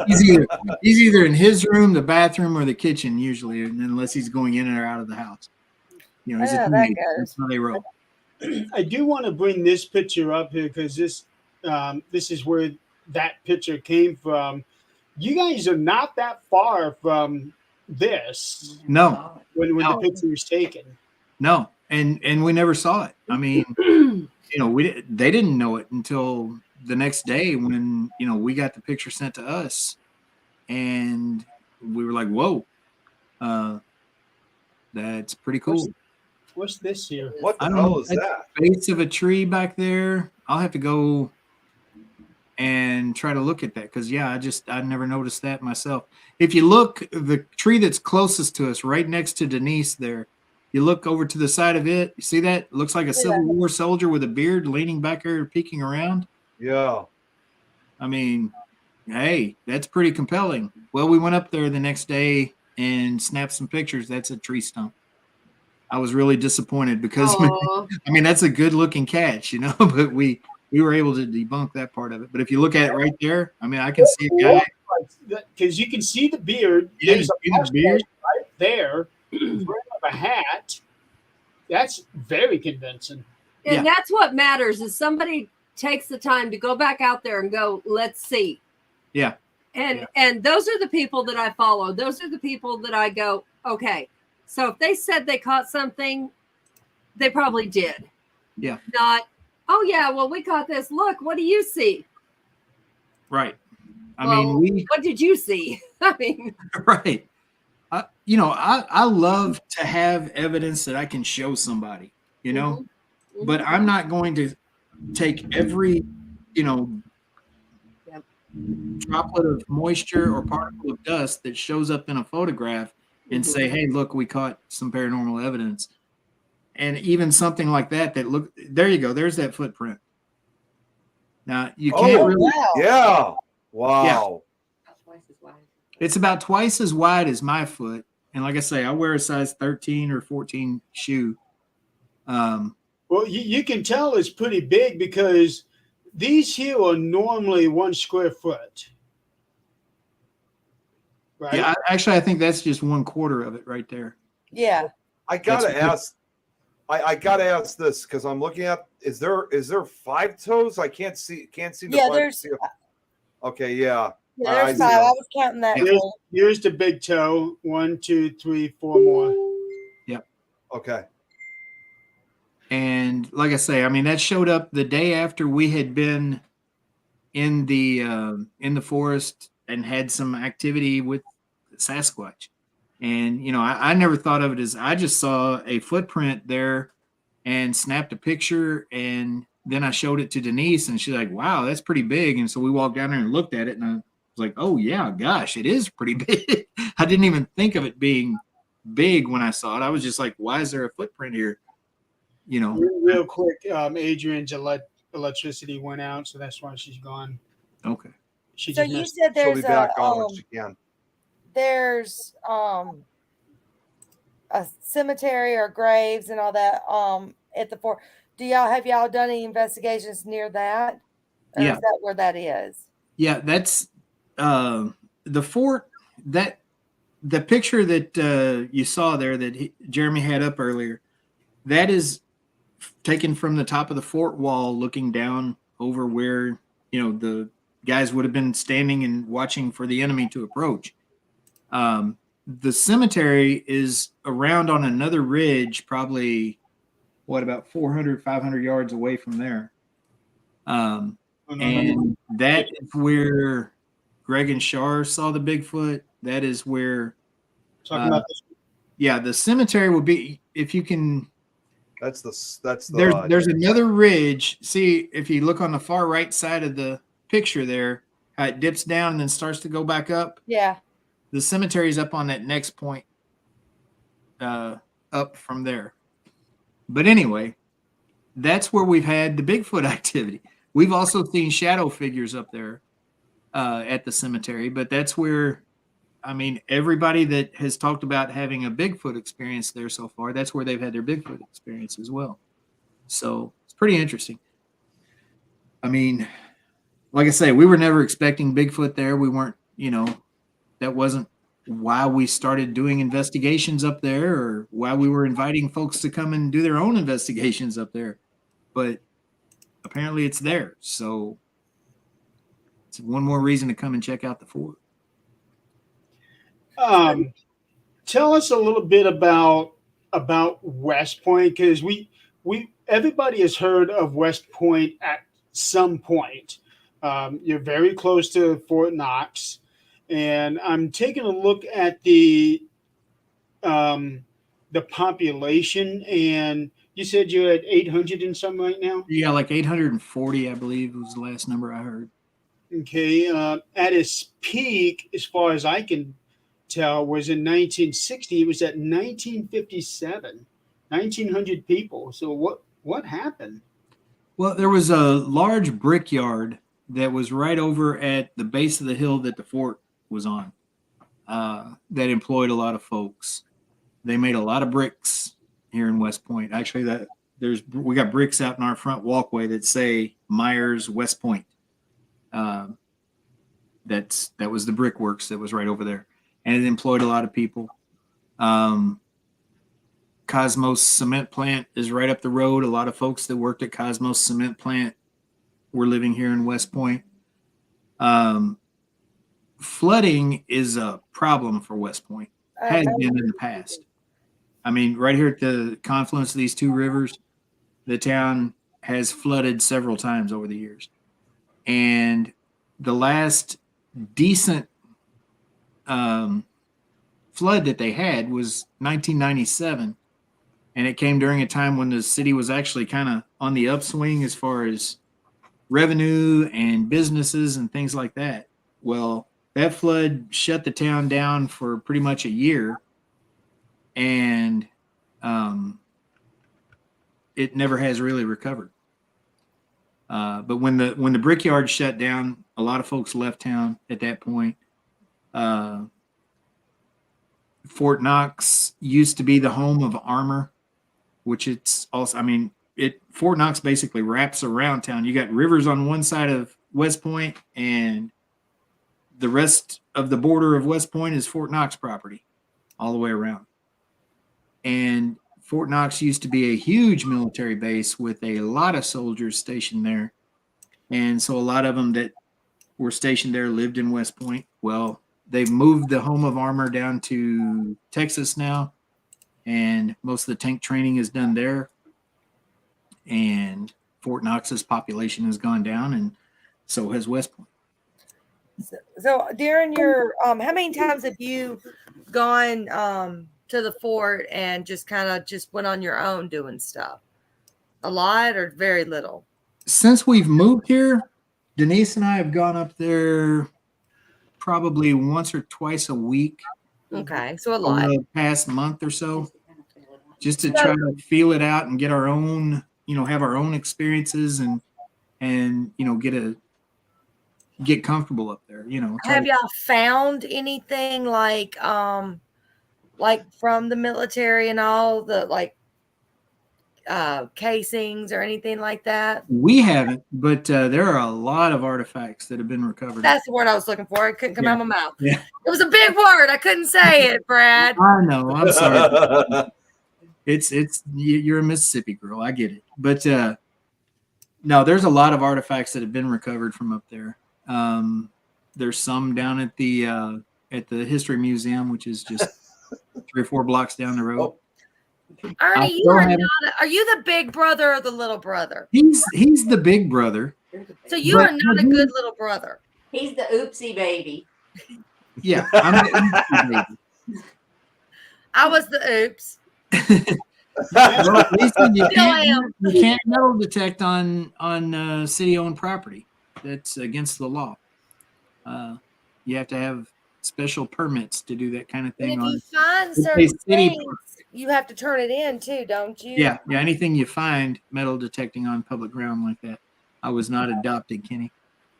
He's either in his room, the bathroom, or the kitchen usually, unless he's going in or out of the house. He's a teenager. That's how they roll.
I do want to bring this picture up here because this is where that picture came from. You guys are not that far from this.
No,
when the picture was taken.
No, and we never saw it. I mean, they didn't know it until the next day when we got the picture sent to us, and we were like, "Whoa, that's pretty cool."
What's this here?
What the hell is that?
Base of a tree back there. I'll have to go and try to look at that because I never noticed that myself. If you look, the tree that's closest to us, right next to Denise there, you look over to the side of it. You see that? It looks like a Civil War soldier with a beard leaning back there, peeking around.
Yeah.
I mean, hey, that's pretty compelling. Well, we went up there the next day and snapped some pictures. That's a tree stump. I was really disappointed because
Oh,
I mean that's a good looking catch, but we were able to debunk that part of it. But if you look at it right there, I mean I can see a guy.
Because you can see the beard.
Yeah,
There's a
you see the beard?
mustache right there. He's wearing a hat. That's very convincing.
and
Yeah.
that's what matters is somebody takes the time to go back out there and go, let's see.
Yeah.
And those are the people that I follow. Those are the people that I go, okay. So if they said they caught something, they probably did.
Yeah.
Not, oh yeah, well, we caught this. Look, what do you see?
Right. I
Well,
mean,
what did you see? I mean,
right. I love to have evidence that I can show somebody,
Mhm.
but I'm not going to take every,
Yep.
droplet of moisture or particle of dust that shows up in a photograph and
Mhm.
say, hey, look, we caught some paranormal evidence. And even something like that look, there you go. There's that footprint. Now you can't
Oh,
really,
Wow.
Yeah. Wow.
About twice as wide.
it's about twice as wide as my foot. And like I say, I wear a size 13 or 14 shoe.
Well, you can tell it's pretty big because these here are normally 1 square foot. Right?
Yeah, I think that's just 1/4 of it right there.
Yeah.
I gotta
That's-
ask. I gotta ask this because I'm looking at. Is there 5 toes? I can't see. Can't see the.
Yeah,
five-
there's-
see- Okay. Yeah.
Yeah,
I
there's
see
5.
it.
I was counting that.
Here's,
wrong.
here's the big toe. 1, 2, 3, 4 more.
Okay.
And like I say, I mean that showed up the day after we had been in the forest and had some activity with Sasquatch. And I never thought of it as I just saw a footprint there and snapped a picture, and then I showed it to Denise and she's like, wow, that's pretty big. And so we walked down there and looked at it and I was like, oh yeah, gosh, it is pretty big. I didn't even think of it being big when I saw it. I was just like, why is there a footprint here?
Real quick, Adrian's electricity went out, so that's why she's gone.
Okay.
She
So
just
you
missed-
said
She'll
there's
be back
a
on when she can.
there's a cemetery or graves and all that at the fort. Have y'all done any investigations near that? Or
Yeah.
is that where that is?
Yeah, that's the fort. That the picture that you saw there that Jeremy had up earlier, that is taken from the top of the fort wall, looking down over where the guys would have been standing and watching for the enemy to approach. The cemetery is around on another ridge, probably about 400, 500 yards away from there. And that is where Greg and Shar saw the Bigfoot. That is where,
talking about this.
yeah, the cemetery will be, if you can,
That's the.
there's another ridge. See, if you look on the far right side of the picture there, how it dips down and then starts to go back up.
Yeah.
The cemetery is up on that next point, up from there. But anyway, that's where we've had the Bigfoot activity. We've also seen shadow figures up there at the cemetery, but that's where, I mean, everybody that has talked about having a Bigfoot experience there so far, that's where they've had their Bigfoot experience as well. So it's pretty interesting. I mean, like I say, we were never expecting Bigfoot there. We weren't, that wasn't why we started doing investigations up there or why we were inviting folks to come and do their own investigations up there. But apparently it's there. So it's one more reason to come and check out the fort.
Tell us a little bit about West Point, because we everybody has heard of West Point at some point. You're very close to Fort Knox, and I'm taking a look at the population, and you said you're at 800 and some right now.
Yeah, like 840, I believe was the last number I heard.
Okay, at its peak, as far as I can tell, was in 1960. It was at 1957, 1,900 people. So what happened?
Well, there was a large brickyard that was right over at the base of the hill that the fort was on. That employed a lot of folks. They made a lot of bricks here in West Point. Actually, we got bricks out in our front walkway that say Myers West Point. That was the brickworks that was right over there, and it employed a lot of people. Cosmos Cement Plant is right up the road. A lot of folks that worked at Cosmos Cement Plant were living here in West Point. Flooding is a problem for West Point. Has been in the past. I mean, right here at the confluence of these two rivers, the town has flooded several times over the years. And the last decent flood that they had was 1997. And it came during a time when the city was actually kind of on the upswing as far as revenue and businesses and things like that. Well, that flood shut the town down for pretty much a year. And it never has really recovered. But when the brickyard shut down, a lot of folks left town at that point. Fort Knox used to be the home of armor, which it's also, I mean, Fort Knox basically wraps around town. You got rivers on one side of West Point, and the rest of the border of West Point is Fort Knox property all the way around. And Fort Knox used to be a huge military base with a lot of soldiers stationed there. And so a lot of them that were stationed there lived in West Point. Well, they've moved the home of armor down to Texas now, and most of the tank training is done there. And Fort Knox's population has gone down, and so has West Point.
So during your, how many times have you gone to the fort and just kind of just went on your own doing stuff? A lot or very little?
Since we've moved here, Denise and I have gone up there probably once or twice a week.
Okay, so a lot.
Over the past month or so, just to try to feel it out and get our own, have our own experiences and get comfortable up there.
Have y'all found anything like from the military and all the casings or anything like that?
We haven't, but there are a lot of artifacts that have been recovered.
That's the word I was looking for. It couldn't come out of my mouth.
Yeah.
It was a big word. I couldn't say it, Brad.
I know. I'm sorry. You're a Mississippi girl. I get it. But no, there's a lot of artifacts that have been recovered from up there. There's some down at the History Museum, which is just 3 or 4 blocks down the road.
Ernie, are you the big brother or the little brother?
He's the big brother.
So you are not a good little brother.
He's the oopsie baby.
Yeah, I'm the oopsie baby.
I was the oops.
Well, Lisa, you
Still
can't metal detect on city-owned property. That's against the law. You have to have special permits to do that kind of thing.
And if you find certain things, you have to turn it in too, don't you?
Yeah. Anything you find metal detecting on public ground like that. I was not adopted, Kenny.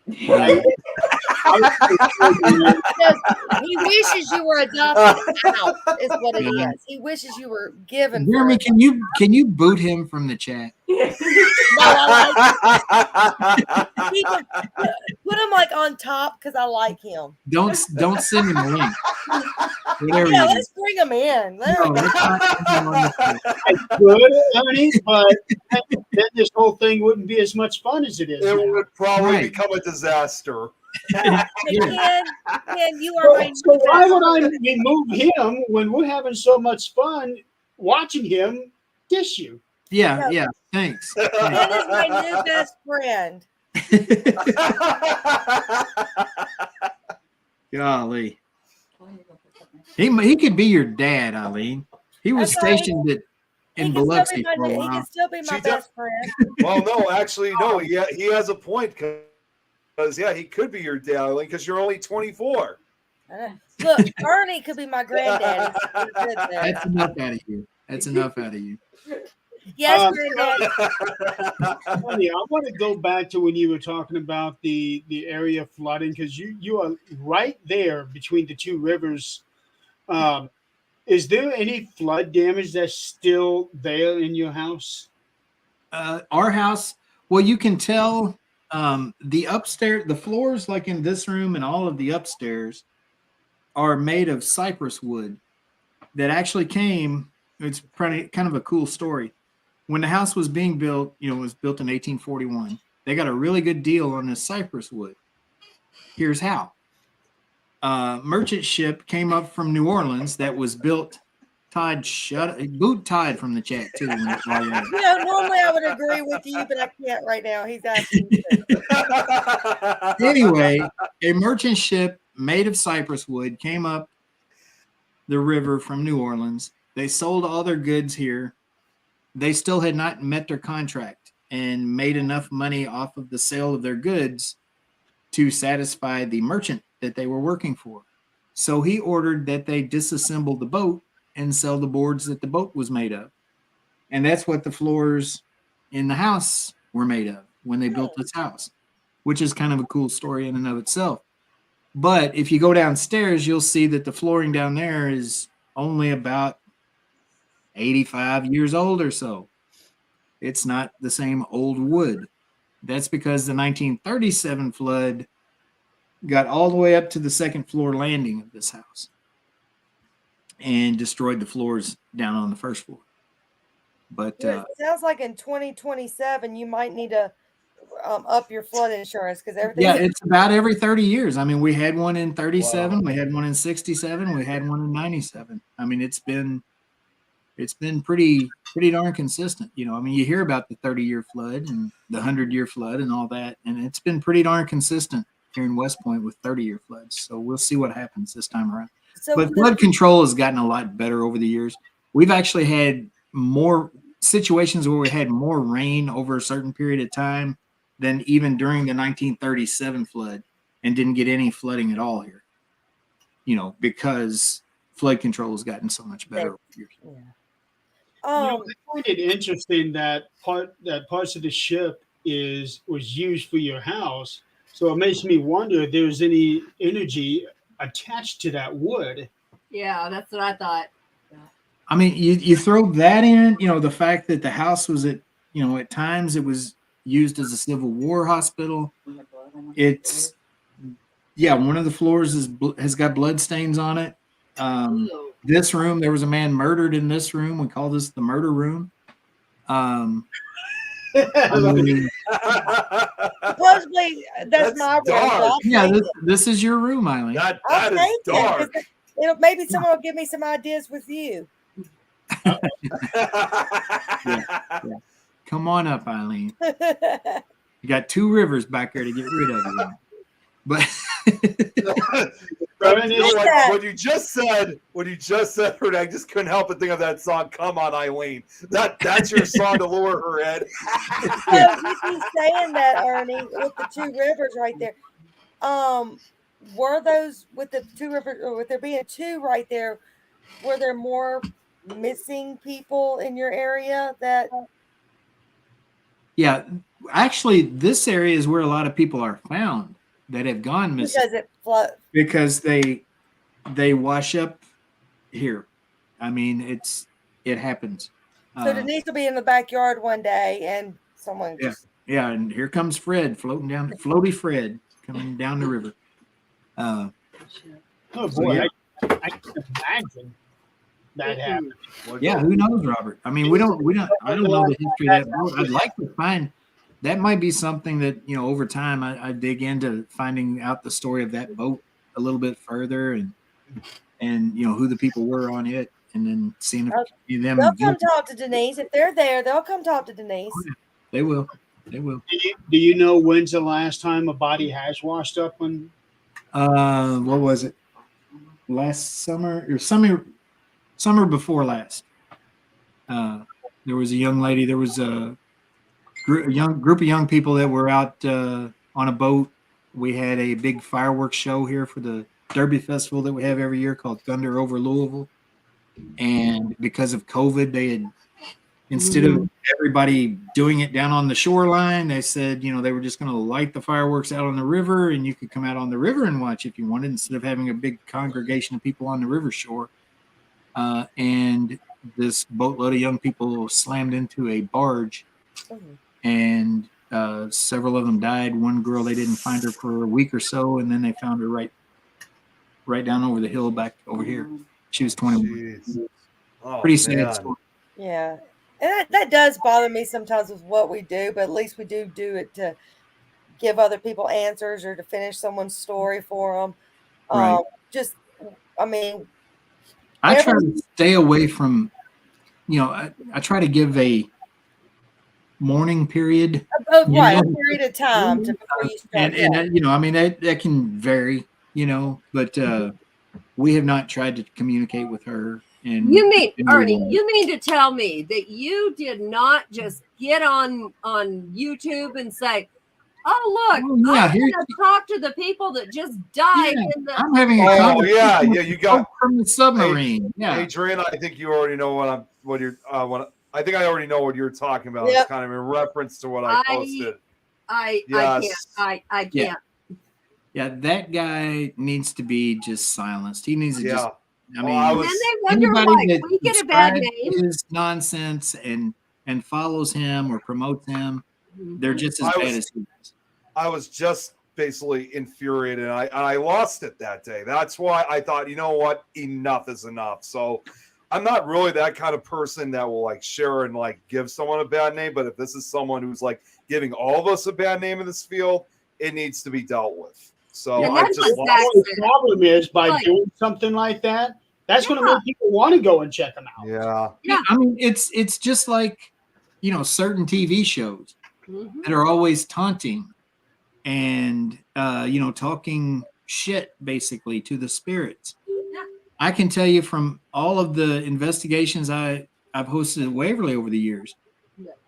He wishes you were adopted out, is what it is. He wishes you were given.
Jeremy, can you boot him from the chat?
No, I like him. Put him on top because I like him.
Don't send him a link. Whatever
Yeah, let's bring him in.
Good, Ernie, but then this whole thing wouldn't be as much fun as it is.
It
now.
would probably become a disaster.
Ken, you are my
So why would I remove him when we're having so much fun watching him dish you?
Yeah. Thanks.
Ken is my new best friend.
Golly. He could be your dad, Eileen. He was stationed in Biloxi for a while.
He can still be my best friend.
Well, no, actually, no. He has a point because he could be your dad, because you're only 24.
Look, Ernie could be my granddaddy.
That's enough out of you.
Yes,
Um,
Granddad.
Tony, I want to go back to when you were talking about the area flooding because you are right there between the two rivers. Um, is there any flood damage that's still there in your house?
Our house, well, you can tell the upstairs, the floors, like in this room and all of the upstairs, are made of cypress wood that actually came. It's pretty kind of a cool story. When the house was being built, it was built in 1841. They got a really good deal on this cypress wood. Here's how. Merchant ship came up from New Orleans that was built. Todd, boot Todd from the chat too.
Normally I would agree with you, but I can't right now. He's asking.
Anyway, a merchant ship made of cypress wood came up the river from New Orleans. They sold all their goods here. They still had not met their contract and made enough money off of the sale of their goods to satisfy the merchant that they were working for. So he ordered that they disassemble the boat and sell the boards that the boat was made of. And that's what the floors in the house were made of when they built this house, which is kind of a cool story in and of itself. But if you go downstairs, you'll see that the flooring down there is only about 85 years old or so. It's not the same old wood. That's because the 1937 flood got all the way up to the second floor landing of this house and destroyed the floors down on the first floor. But
It sounds like in 2027 you might need to up your flood insurance because everything.
yeah, it's about every 30 years. I mean, we had one in 37, we had one in 67, we had one in 97. I mean, it's been pretty darn consistent. I mean, you hear about the 30-year flood and the 100-year flood and all that, and it's been pretty darn consistent here in West Point with 30-year floods. So we'll see what happens this time around. But flood control has gotten a lot better over the years. We've actually had more situations where we had more rain over a certain period of time than even during the 1937 flood, and didn't get any flooding at all here. Because flood control has gotten so much better over the years.
Yeah.
I find it interesting that parts of the ship was used for your house. So it makes me wonder if there's any energy attached to that wood.
Yeah, that's what I thought.
I mean, you throw that in, the fact that the house was at times it was used as a Civil War hospital. It's, one of the floors has got blood stains on it. This room, there was a man murdered in this room. We call this the murder room.
Supposedly, that's my room.
Yeah, this is your room, Eileen.
That is dark.
Maybe someone will give me some ideas with you.
Yeah. Come on up, Eileen. You got two rivers back there to get rid of you. But
what you just said, I just couldn't help but think of that song. Come on, Eileen. That's your song to lure her in.
You keep saying that, Ernie, with the two rivers right there. Were those with the two rivers, or with there being two right there? Were there more missing people in your area that?
Yeah, actually, this area is where a lot of people are found that have gone missing
Because it floods.
Because they wash up here. I mean, it happens.
So Denise will be in the backyard one day, and someone.
Yeah, and here comes Fred floating down, floaty Fred coming down the river.
Oh boy, I can imagine that happening.
Yeah, who knows, Robert? I mean, I don't know the history of that boat. I'd like to find. That might be something that, over time I dig into finding out the story of that boat a little bit further and who the people were on it, and then seeing if them.
They'll come talk to Denise. If they're there, they'll come talk to Denise.
Oh, yeah. They will.
Do you know when's the last time a body has washed up on?
What was it? Last summer or summer before last. There was a young lady. There was a group of young people that were out on a boat. We had a big fireworks show here for the Derby Festival that we have every year called Thunder Over Louisville. And because of COVID, they had instead of everybody doing it down on the shoreline, they said, they were just going to light the fireworks out on the river, and you could come out on the river and watch if you wanted, instead of having a big congregation of people on the river shore. And this boatload of young people slammed into a barge, and several of them died. One girl, they didn't find her for a week or so, and then they found her right down over the hill back over here. She was 21.
Oh,
pretty sad story.
Yeah. And that does bother me sometimes with what we do, but at least we do it to give other people answers or to finish someone's story for them.
Right. I try to stay away from, I try to give a mourning period.
A period of time before you start.
That can vary, but we have not tried to communicate with her. And
Ernie, you mean to tell me that you did not just get on YouTube and say, "Oh, look, I'm going to talk to the people that just died in the."
I'm having a conversation.
You got
from the submarine.
Adrian, I think you already know I think I already know what you're talking about. Yep. It's kind of in reference to what I posted.
I can't.
Yeah, that guy needs to be just silenced. He needs to just.
And then they wonder why we get a bad name.
His nonsense and follows him or promotes him. They're just as bad as he is.
I was just basically infuriated, and I lost it that day. That's why I thought, you know what, enough is enough. So I'm not really that kind of person that will share and give someone a bad name. But if this is someone who's giving all of us a bad name in this field, it needs to be dealt with. So I just lost
it. The problem is by doing something like that, that's going to make people want to go and check them out.
Yeah.
I mean, it's just like, certain TV shows that are always taunting and, talking shit basically to the spirits.
Yeah.
I can tell you from all of the investigations I've hosted at Waverly over the years,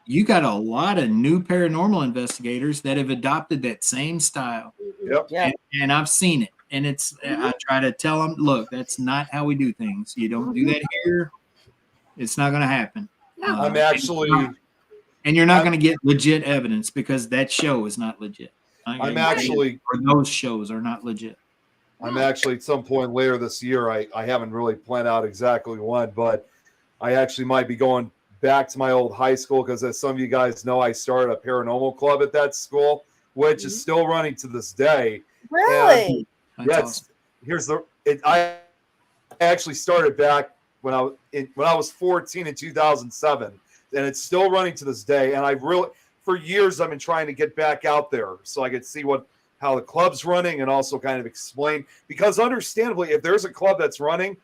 you got a lot of new paranormal investigators that have adopted that same style.
Yep.
Yeah.
And I've seen it. And I try to tell them, look, that's not how we do things. You don't do that here. It's not going to happen.
Yeah.
I'm actually.
And you're not going to get legit evidence because that show is not legit.
I'm actually.
Or those shows are not legit.
I'm actually at some point later this year. I haven't really planned out exactly when, but I actually might be going back to my old high school because, as some of you guys know, I started a paranormal club at that school, which is still running to this day.
Really?
That's
awesome. I actually started back when I was 14 in 2007, and it's still running to this day. And for years I've been trying to get back out there so I could see how the club's running and also kind of explain, because understandably, if there's a club that's running,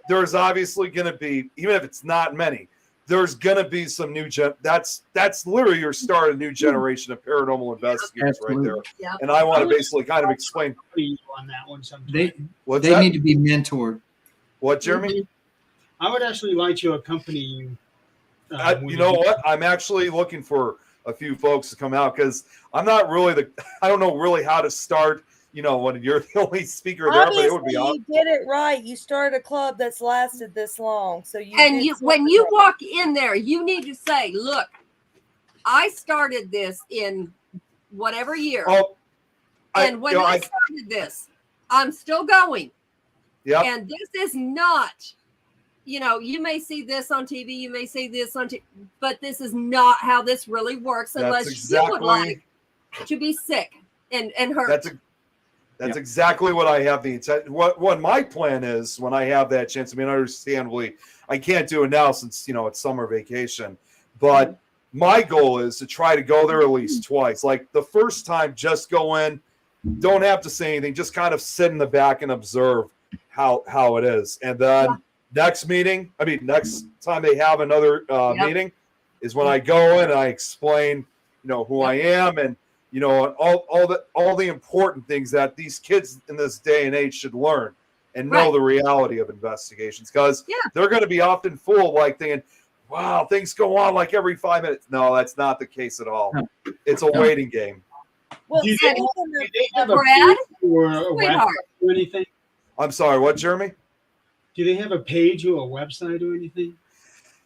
there's obviously going to be, even if it's not many, there's going to be some new that's literally your start of a new generation of paranormal investigators right there.
Yeah.
And I want to basically kind of explain
on that one sometime.
They need to be mentored.
What, Jeremy?
I would actually like to accompany you.
You know what? I'm actually looking for a few folks to come out because I'm not really I don't know really how to start, when you're the only speaker there, but it would be awesome.
You did it right. You started a club that's lasted this long. So
when you walk in there, you need to say, look, I started this in whatever year. And when I started this, I'm still going.
Yeah.
And this is not, you may see this on TV, you may see this on TV, but this is not how this really works unless you would like to be sick and hurt.
That's exactly what I have the intent. What my plan is when I have that chance. I mean, understandably, I can't do it now since it's summer vacation. But my goal is to try to go there at least twice. Like the first time, just go in, don't have to say anything, just kind of sit in the back and observe how it is. And then next time they have another meeting is when I go in and I explain, who I am and. All the important things that these kids in this day and age should learn and know the reality of investigations, because they're going to be often fooled thinking, wow, things go on every 5 minutes. No, that's not the case at all. It's a waiting game.
Well,
do they have a
Brad,
page or a website or anything?
I'm sorry, what, Jeremy?
Do they have a page or a website or anything?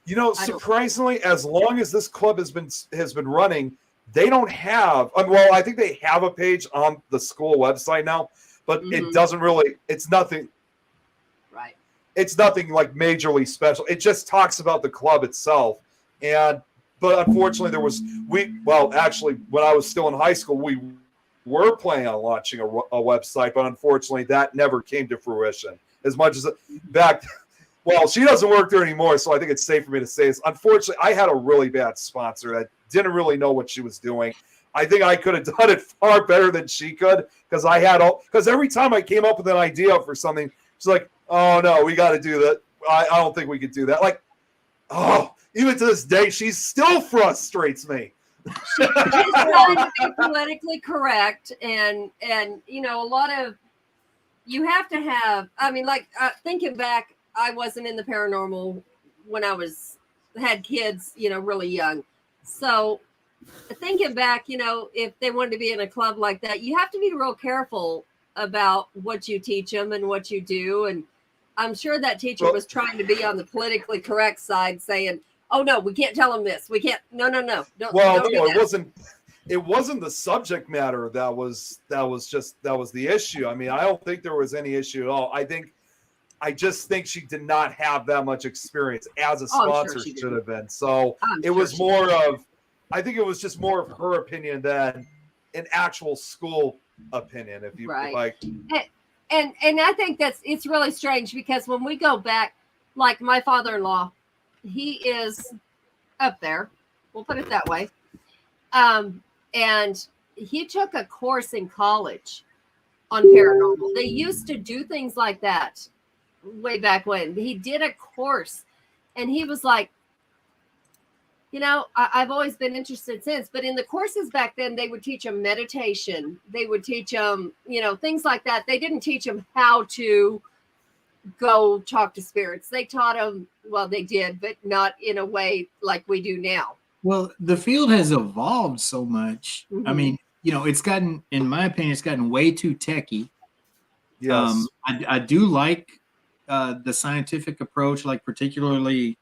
You know, surprisingly, as long as this club has been running, they don't have. Well, I think they have a page on the school website now, but it doesn't really. It's nothing.
Right.
It's nothing like majorly special. It just talks about the club itself, but unfortunately, actually, when I was still in high school, we were planning on launching a website, but unfortunately, that never came to fruition. As much as back. Well, she doesn't work there anymore, so I think it's safe for me to say this. Unfortunately, I had a really bad sponsor that didn't really know what she was doing. I think I could have done it far better than she could because every time I came up with an idea for something, she's like, "Oh no, we got to do that. I don't think we could do that." Like, even to this day, she still frustrates me.
She's trying to be politically correct, and you know, a lot of you have to have. I mean, like thinking back. I wasn't in the paranormal when I had kids, you know, really young. So thinking back, you know, if they wanted to be in a club like that, you have to be real careful about what you teach them and what you do. And I'm sure that teacher was trying to be on the politically correct side, saying, "Oh no, we can't tell them this. We can't. No. Don't
It wasn't the subject matter that was the issue. I mean, I don't think there was any issue at all. I just think she did not have that much experience as a sponsor should have been. So it was more of, I think it was just more of her opinion than an actual school opinion.
And I think it's really strange because when we go back, like my father-in-law, he is up there. We'll put it that way. And he took a course in college on paranormal. They used to do things like that. Way back when he did a course and he was like, you know, I've always been interested since, but in the courses back then, they would teach them meditation. They would teach them, you know, things like that. They didn't teach them how to go talk to spirits. They taught them, well, they did, but not in a way like we do now.
Well, the field has evolved so much. I mean, you know, it's gotten, in my opinion, it's gotten way too techy.
Yes.
I do like the scientific approach, like particularly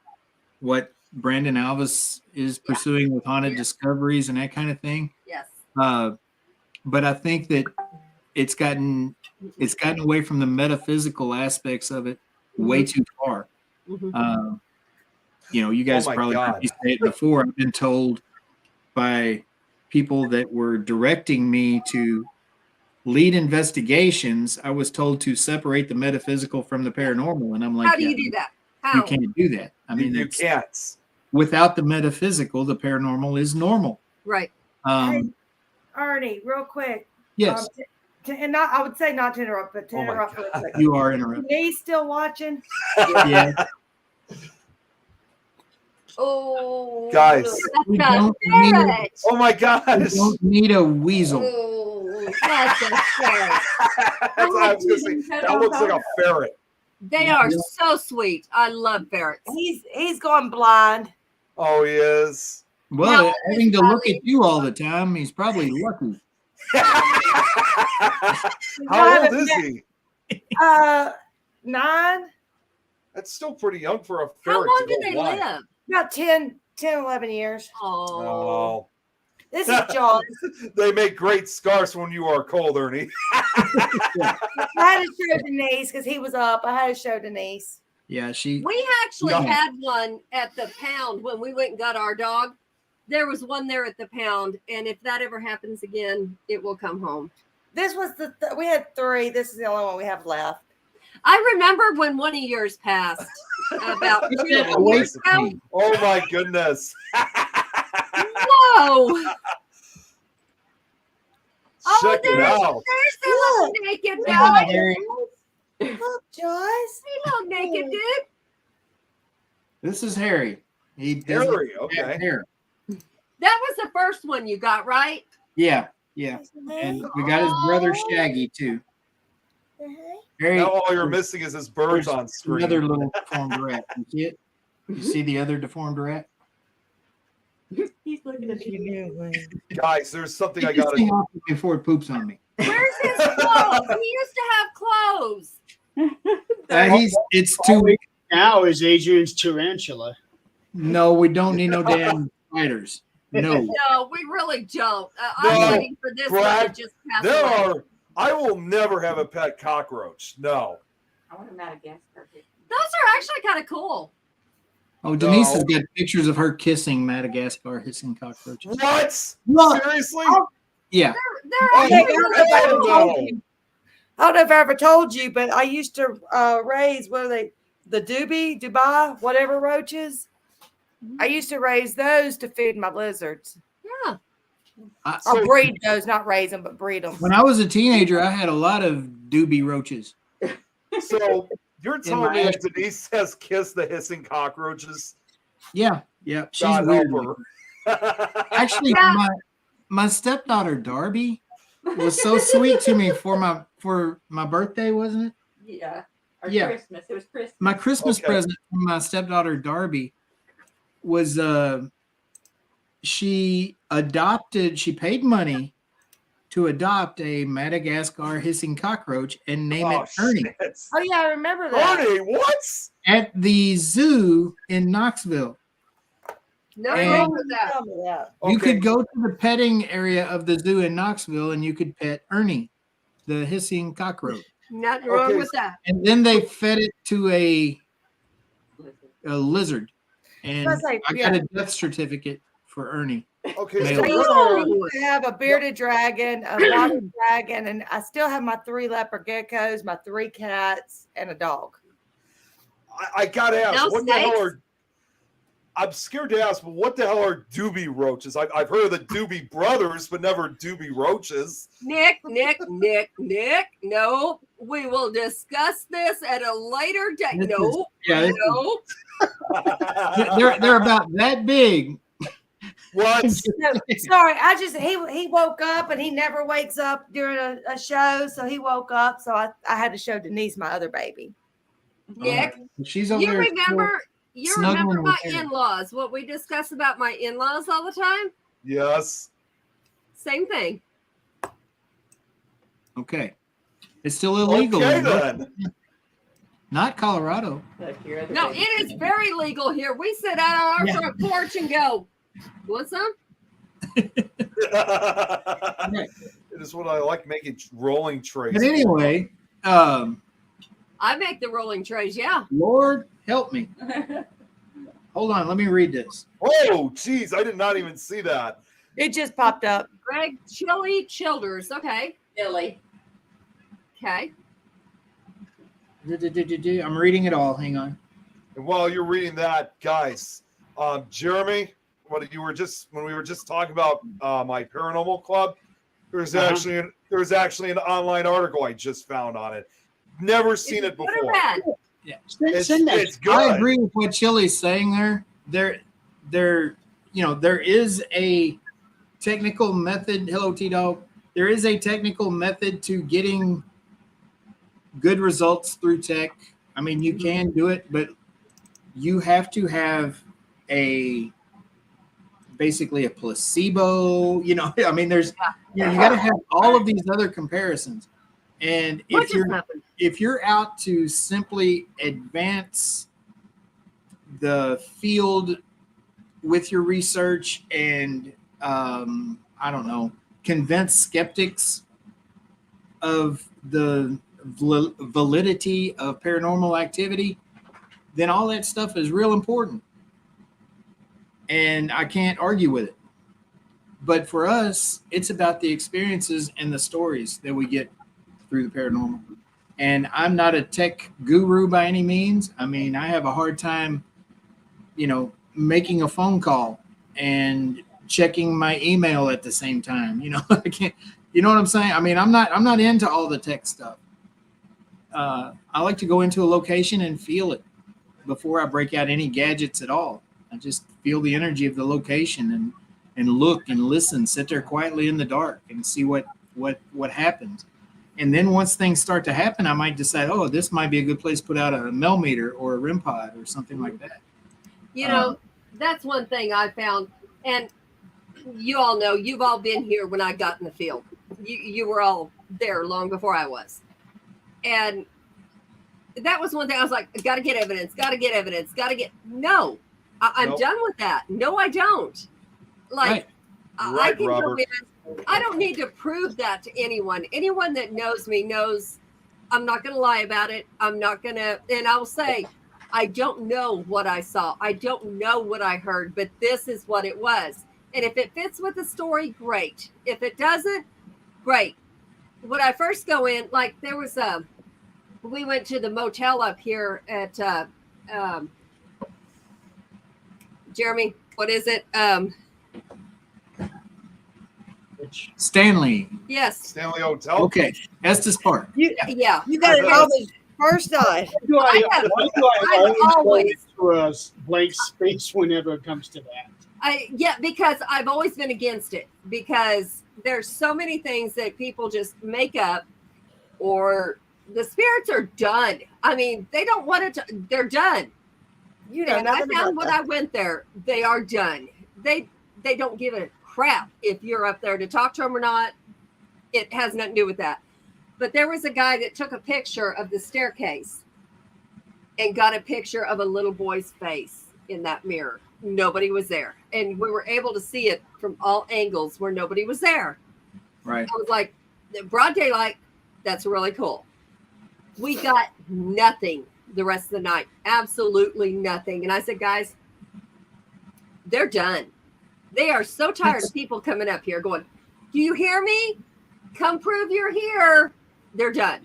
what Brandon Alvis is pursuing with haunted discoveries and that kind of thing.
Yes.
But I think that it's gotten away from the metaphysical aspects of it way too far. You know, you guys probably heard me say it before. I've been told by people that were directing me to lead investigations, I was told to separate the metaphysical from the paranormal, and I'm like,
how do you do that? How?
You can't do that. I mean,
you can't.
Without the metaphysical, the paranormal is normal.
Right.
Hey, Ernie, real quick.
Yes.
I would say not to interrupt, but to interrupt real quick.
You are interrupting.
He's still watching?
Yeah.
Oh, guys.
We don't need,
oh my gosh.
We don't need a weasel.
Oh, that's a ferret.
That's what I was going to say. That looks like a ferret.
They are so sweet. I love ferrets.
He's going blind.
Oh, he is.
Well, having to look at you all the time, he's probably lucky.
How old is he?
9.
That's still pretty young for a ferret.
How long do they live?
About 10, 11 years.
Oh.
This is John.
They make great scarves when you are cold, Ernie.
I had to show Denise because he was up. I had to show Denise.
Yeah,
we actually had one at the pound when we went and got our dog. There was one there at the pound, and if that ever happens again, it will come home.
This was we had 3. This is the only one we have left.
I remember when one of yours passed about 2 years ago.
Oh my goodness.
Whoa.
Check it out.
There's the little naked guy.
Look, Joyce.
Hey, little naked dude.
This is Harry.
Harry, okay.
That was the first one you got, right?
Yeah. And we got his brother Shaggy too. Harry,
now all you're missing is his birds on screen.
Another little deformed rat. You see it? You see the other deformed rat?
He's looking at you.
Guys, there's something I got
to before it poops on me.
Where's his clothes? He used to have clothes.
It's 2 weeks.
Now is Adrian's tarantula.
No, we don't need no damn spiders. No.
No, we really don't.
No,
I'm waiting for this one
Brad,
to just pass away.
I will never have a pet cockroach. No.
I want a Madagascar.
Those are actually kind of cool.
Oh, Denise has got pictures of her kissing Madagascar hissing cockroaches.
What? Seriously?
Yeah.
They're
Oh,
actually
hell no.
I don't know if I ever told you, but I used to raise, what are they? The Dubai, whatever roaches. I used to raise those to feed my lizards.
Yeah.
Or breed those, not raise them, but breed them.
When I was a teenager, I had a lot of doobie roaches.
So you're telling me that Denise has kissed the hissing cockroaches?
Yeah. She's
God
weird.
help her.
Actually, my stepdaughter Darby was so sweet to me for my birthday, wasn't it?
Yeah. Or
Yeah.
Christmas. It was Christmas.
My Christmas present from my stepdaughter Darby was she paid money to adopt a Madagascar hissing cockroach and name it Ernie.
Shit.
Oh, yeah, I remember that.
Ernie, what?
At the zoo in Knoxville.
Nothing
And-
wrong with that.
Tell me that.
You
Okay.
could go to the petting area of the zoo in Knoxville and you could pet Ernie, the hissing cockroach.
Nothing wrong
Okay.
with that.
And then they fed it to a lizard. And
That's like-
I got a death certificate for Ernie.
Okay,
Male.
so
I
what
used to have a bearded dragon, a water dragon, and I still have my 3 leopard geckos, my 3 cats, and a dog.
I gotta ask,
No
what the hell
snakes?
are? I'm scared to ask, but what the hell are doobie roaches? I've heard of the Doobie Brothers, but never doobie roaches.
Nick. No, we will discuss this at a later date.
This is-
No,
Yeah,
no.
they're about that big.
What?
No, sorry, he woke up and he never wakes up during a show, so he woke up, so I had to show Denise my other baby.
Nick,
She's over
you
there.
remember
snuggling
my
with her.
in-laws? What we discuss about my in-laws all the time?
Yes.
Same thing.
Okay. It's still illegal.
Okay
in most-
then.
Not Colorado.
Look, your other
No,
baby.
it is very legal here. We sit out on our
Yeah.
front porch and go, "You want some?"
It is what I like, making rolling trays.
But anyway,
I make the rolling trays. Yeah.
Lord help me. Hold on, let me read this.
Oh, geez, I did not even see that.
It just popped up.
Greg Childers. Okay.
Billy.
Okay.
I'm reading it all. Hang on.
And while you're reading that, guys, Jeremy, when we were just talking about my paranormal club, there's actually an online article I just found on it. Never seen it
Good or
before.
bad?
Yeah.
It's good.
I agree with what Chili's saying there. There is a technical method. Hello, T-Dog. There is a technical method to getting good results through tech. I mean, you can do it, but you have to have basically a placebo. I mean, you got to have all of these other comparisons. And
What just happened?
if you're out to simply advance the field with your research and I don't know, convince skeptics of the validity of paranormal activity, then all that stuff is real important. And I can't argue with it. But for us, it's about the experiences and the stories that we get through the paranormal. And I'm not a tech guru by any means. I mean, I have a hard time, making a phone call and checking my email at the same time. I can't, you know what I'm saying? I mean, I'm not into all the tech stuff. I like to go into a location and feel it before I break out any gadgets at all. I just feel the energy of the location and look and listen, sit there quietly in the dark and see what happens. And then once things start to happen, I might decide, oh, this might be a good place to put out a Melmeter or a REM pod or something like that.
That's one thing I found. And you all know, you've all been here when I got in the field. You were all there long before I was. And that was one thing I was like, got to get evidence. No, I'm
Nope.
done with that. No, I don't. Like,
Right.
I
Right,
can
Robert.
go in. I don't need to prove that to anyone. Anyone that knows me knows I'm not going to lie about it. I'm not going to, and I'll say, I don't know what I saw. I don't know what I heard, but this is what it was. And if it fits with the story, great. If it doesn't, great. When I first go in, like there was we went to the motel up here at um, Jeremy. What is it?
Which
Stanley.
Yes.
Stanley Hotel.
Okay. Estes Park.
Yeah.
You got it all the first night.
why
I have-
why do I
I've
always go
always-
into a blank space whenever it comes to that?
Because I've always been against it because there's so many things that people just make up, or the spirits are done. I mean, they don't want it to, they're done.
You know
And I
nothing
found
about
when
that.
I went there, they are done. They don't give a crap if you're up there to talk to them or not. It has nothing to do with that. But there was a guy that took a picture of the staircase and got a picture of a little boy's face in that mirror. Nobody was there. And we were able to see it from all angles where nobody was there.
Right.
I was like, broad daylight, that's really cool. We got nothing the rest of the night. Absolutely nothing. And I said, guys, they're done. They are so tired of people coming up here going, do you hear me? Come prove you're here. They're done.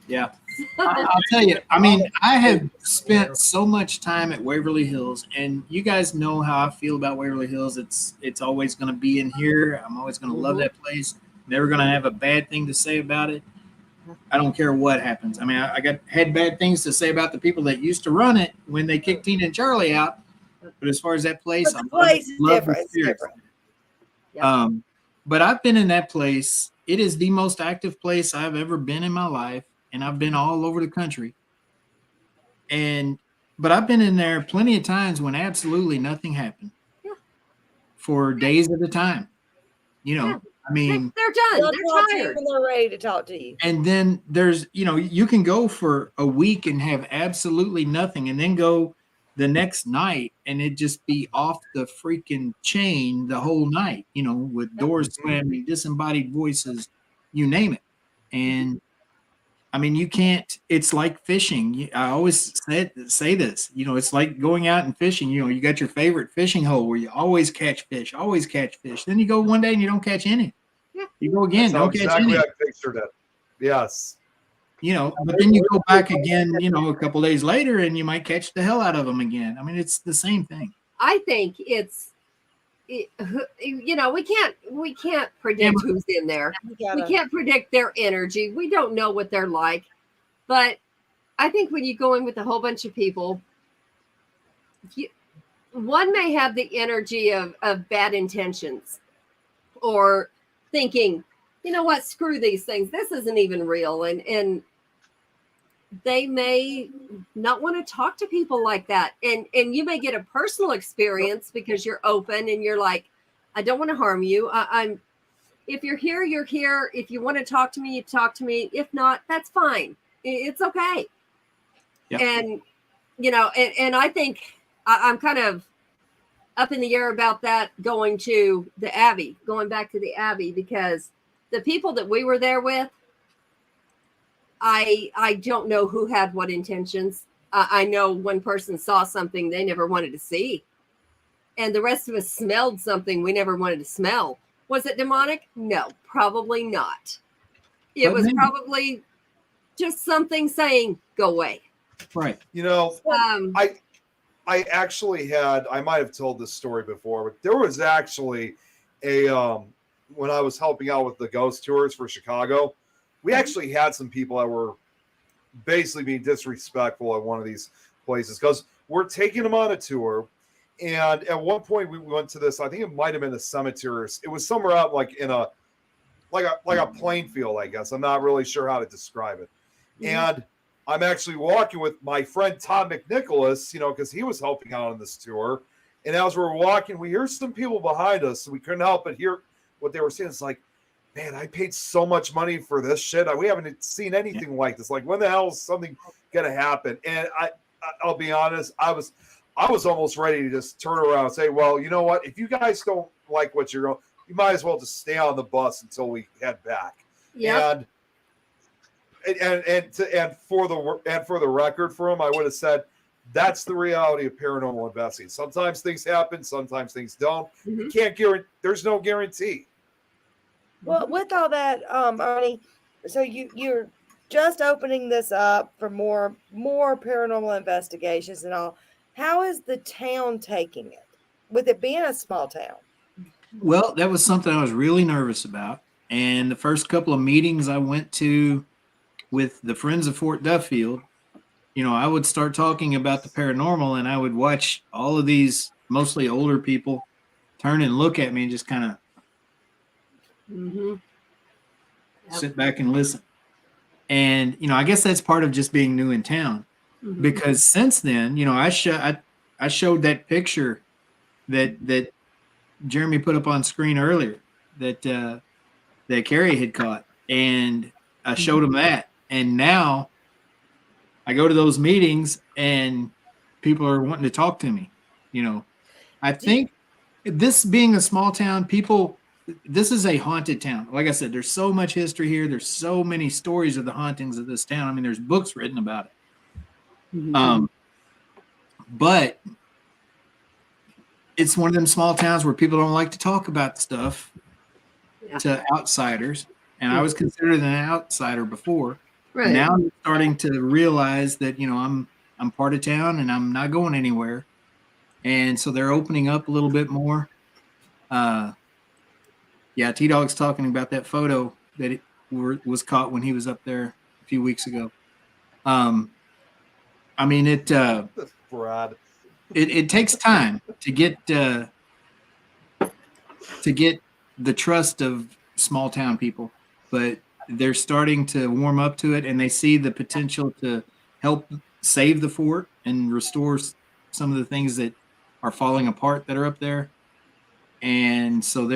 Yeah. I'll tell you, I mean, I have spent so much time at Waverly Hills, and you guys know how I feel about Waverly Hills. It's always going to be in here. I'm always going to love that place. Never going to have a bad thing to say about it. I don't care what happens. I mean, I had bad things to say about the people that used to run it when they kicked Tina and Charlie out. But as far as that place,
But the place is different. It's different.
Yeah.
But I've been in that place. It is the most active place I've ever been in my life, and I've been all over the country. But I've been in there plenty of times when absolutely nothing happened.
Yeah.
For days at a time. You know,
Yeah.
I mean,
They're done.
They'll
They're
talk to you
tired.
when they're ready to talk to you.
and then there's, you can go for a week and have absolutely nothing, and then go the next night and it just be off the freaking chain the whole night, with doors slamming, disembodied voices, you name it. And I mean, you can't, it's like fishing. I always say this, it's like going out and fishing. You got your favorite fishing hole where you always catch fish. Then you go one day and you don't catch any.
Yeah.
You go again,
That's how
don't catch
exactly
any.
I pictured it. Yes.
But then you go back again, a couple days later, and you might catch the hell out of them again. I mean, it's the same thing.
I think we can't predict who's in there. We can't predict their energy. We don't know what they're like. But I think when you go in with a whole bunch of people, one may have the energy of bad intentions, or thinking, you know what, screw these things. This isn't even real. And they may not want to talk to people like that. And you may get a personal experience because you're open and you're like, I don't want to harm you. If you're here, you're here. If you want to talk to me, you talk to me. If not, that's fine. It's okay.
Yep.
And, and I think I'm kind of up in the air about that going back to the Abbey, because the people that we were there with, I don't know who had what intentions. I know one person saw something they never wanted to see. And the rest of us smelled something we never wanted to smell. Was it demonic? No, probably not. It was probably just something saying, go away.
Right.
I actually had, I might have told this story before, but there was actually when I was helping out with the ghost tours for Chicago, we actually had some people that were basically being disrespectful at one of these places, because we're taking them on a tour. And at one point we went to this, I think it might've been a cemetery. It was somewhere out like in a plain field, I guess. I'm not really sure how to describe it. And I'm actually walking with my friend Tom McNicholas, because he was helping out on this tour. And as we're walking, we hear some people behind us, so we couldn't help but hear what they were saying. It's like, man, I paid so much money for this shit. We haven't seen anything like this. Like, when the hell is something gonna happen? And I'll be honest, I I was almost ready to just turn around and say, well, you know what? If you guys don't like what you're going, you might as well just stay on the bus until we head back.
Yep.
And for the record for him, I would have said that's the reality of paranormal investing. Sometimes things happen, sometimes things don't. You can't guarantee. There's no guarantee.
Well, with all that, Ernie, so you're just opening this up for more paranormal investigations and all. How is the town taking it? With it being a small town?
Well, that was something I was really nervous about. And the first couple of meetings I went to with the Friends of Fort Duffield, you know, I would start talking about the paranormal and I would watch all of these mostly older people turn and look at me and just kind of sit back and listen. And, you know, I guess that's part of just being new in town, because since then, you know, I showed that picture that Jeremy put up on screen earlier that Carrie had caught, and I showed him that. And now I go to those meetings and people are wanting to talk to me. You know, I think this being a small town, this is a haunted town. Like I said, there's so much history here. There's so many stories of the hauntings of this town. I mean, there's books written about it. But it's one of them small towns where people don't like to talk about stuff to outsiders. And I was considered an outsider before.
Right.
Now I'm starting to realize that, you know, I'm part of town and I'm not going anywhere. And so they're opening up a little bit more. Yeah, T-Dog's talking about that photo that was caught when he was up there a few weeks ago. I mean,
Brad.
It takes time to get the trust of small town people, but they're starting to warm up to it, and they see the potential to help save the fort and restore some of the things that are falling apart that are up there. And so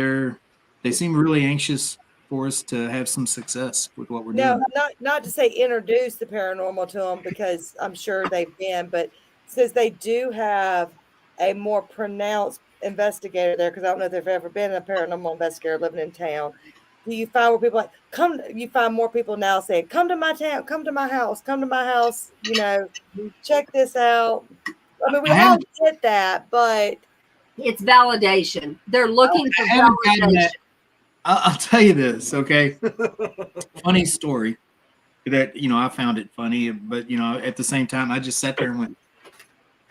they seem really anxious for us to have some success with what we're doing.
Not to say introduce the paranormal to them, because I'm sure they've been, but since they do have a more pronounced investigator there, because I don't know if there've ever been a paranormal investigator living in town. Do you find where people you find more people now saying, come to my town, come to my house, you know, check this out. I mean, we all get that, but
it's validation. They're looking for validation.
I'll tell you this, okay? Funny story that, you know, I found it funny, but, you know, at the same time, I just sat there and went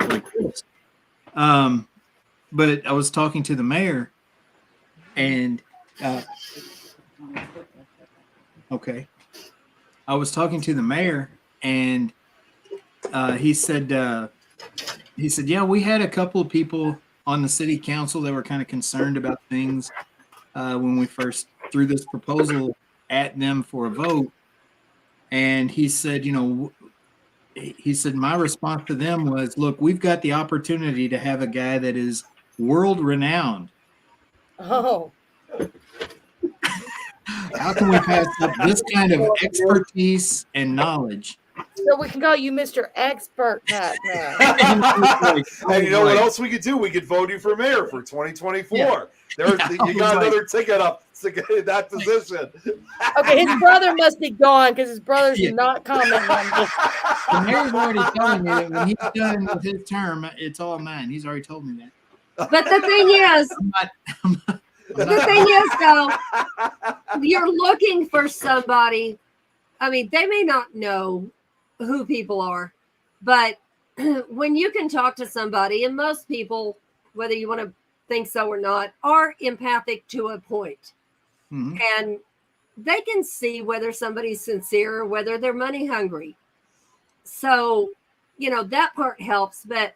like this. But I was talking to the mayor, and I was talking to the mayor, and he said, yeah, we had a couple of people on the city council that were kind of concerned about things when we first threw this proposal at them for a vote. And he said, you know, my response to them was, look, we've got the opportunity to have a guy that is world renowned.
oh,
How can we pass up this kind of expertise and knowledge?
so we can call you Mr. Expert Pack now.
And you know what else we could do? We could vote you for mayor for 2024. You got another ticket up to get in that position.
Okay, his brother must be gone because his brother's not commenting on this.
The mayor's already telling me that when he's done with his term, it's all mine. He's already told me that.
But the thing is, though, you're looking for somebody. I mean, they may not know who people are, but when you can talk to somebody, and most people, whether you want to think so or not, are empathic to a point. And they can see whether somebody's sincere or whether they're money hungry. So, you know, that part helps. But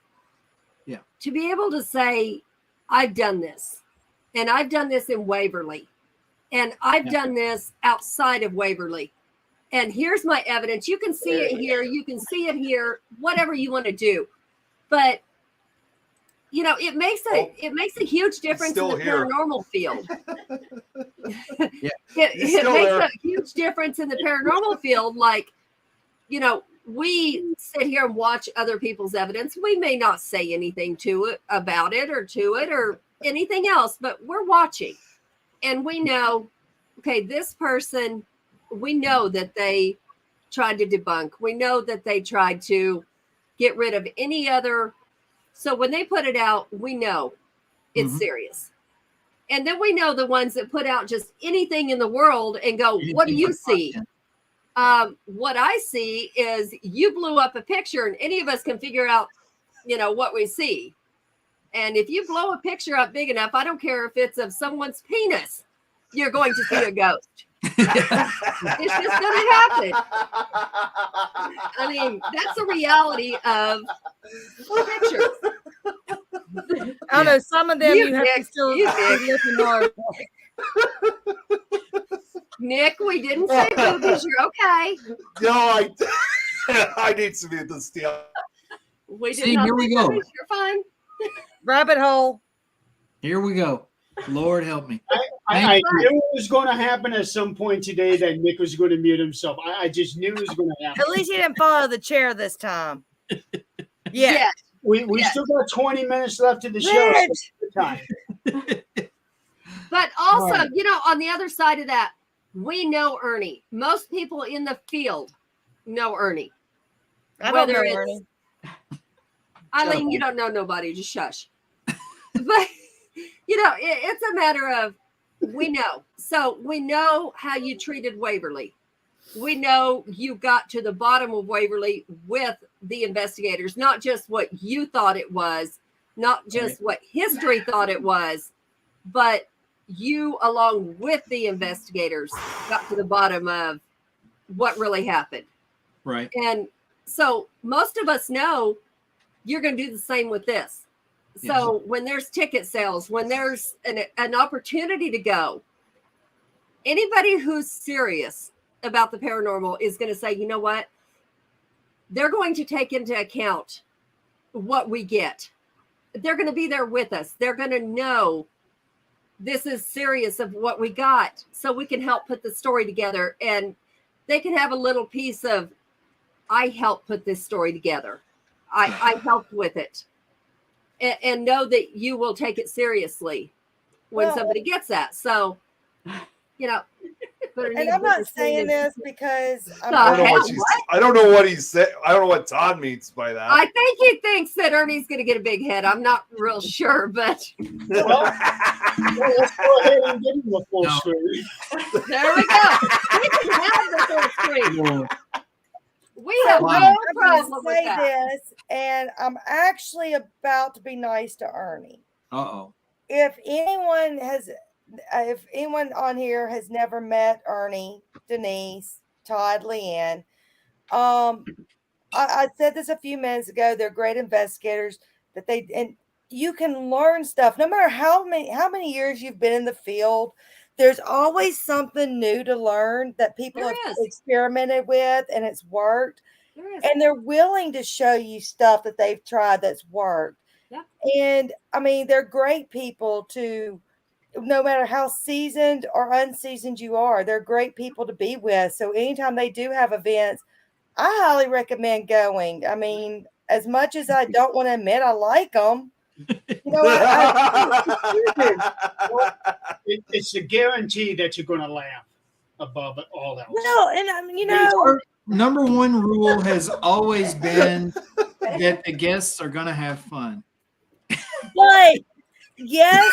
to be able to say, I've done this, and I've done this in Waverly, and I've done this outside of Waverly, and here's my evidence. You can see it here. You can see it here, whatever you want to do. But, you know, it makes a huge difference in the paranormal field. It makes a huge difference in the paranormal field. Like, you know, we sit here and watch other people's evidence. We may not say anything to it about it or anything else, but we're watching and we know, okay, this person, we know that they tried to debunk. We know that they tried to get rid of any other. So when they put it out, we know it's serious. And then we know the ones that put out just anything in the world and go, what do you see? What I see is you blew up a picture and any of us can figure out, what we see. And if you blow a picture up big enough, I don't care if it's of someone's penis, you're going to see a ghost. It's just going to happen. I mean, that's the reality of pictures.
I don't know. Some of them you have to
Nick,
still
you
be
Nick.
looking hard.
Nick, we didn't say boobies. You're okay.
No, I need to be the steel.
We did
See,
not
here we
say
go.
boobies. You're fine.
Rabbit hole.
Here we go. Lord help me.
I knew it was going to happen at some point today that Nick was going to mute himself. I just knew it was going to happen.
At least he didn't follow the chair this time. Yeah.
Yes.
We
Yes.
still got 20 minutes left of the show.
Yes.
So time.
But also,
Right.
on the other side of that, we know Ernie. Most people in the field know Ernie.
I don't know,
Whether it's-
Ernie.
Eileen, you don't know nobody. Just shush. But, it's a matter of we know. So we know how you treated Waverly. We know you got to the bottom of Waverly with the investigators, not just what you thought it was, not just what history thought it was, but you, along with the investigators, got to the bottom of what really happened.
Right.
And so most of us know you're going to do the same with this. So when there's ticket sales, when there's an opportunity to go, anybody who's serious about the paranormal is going to say, you know what? They're going to take into account what we get. They're going to be there with us. They're going to know this is serious of what we got, so we can help put the story together. And they can have a little piece of, I helped put this story together. I helped with it. And know that you will take it seriously when somebody gets that. So,
And I'm not saying this because I'm
I don't know
Hell,
what I don't know what he said. I don't know what Todd means by that.
I think he thinks that Ernie's going to get a big head. I'm not real sure, but
Well, let's go ahead and give him a full
No.
screen.
there we go. We can have the full screen.
Lord.
We have
Wow.
no
I'm
problem
going to
with
say
that.
this, and I'm actually about to be nice to Ernie.
Uh-oh.
If anyone on here has never met Ernie, Denise, Todd, Leanne, I said this a few minutes ago. They're great investigators. And you can learn stuff no matter how many years you've been in the field. There's always something new to learn that people
There
have
is.
experimented with and it's worked.
There is.
And they're willing to show you stuff that they've tried that's worked.
Yeah.
And I mean, they're great people to, no matter how seasoned or unseasoned you are, they're great people to be with. So anytime they do have events, I highly recommend going. I mean, as much as I don't want to admit I like them,
It's a guarantee that you're going to laugh above all else.
well, and I mean,
Our number one rule has always been that the guests are going to have fun.
but yes,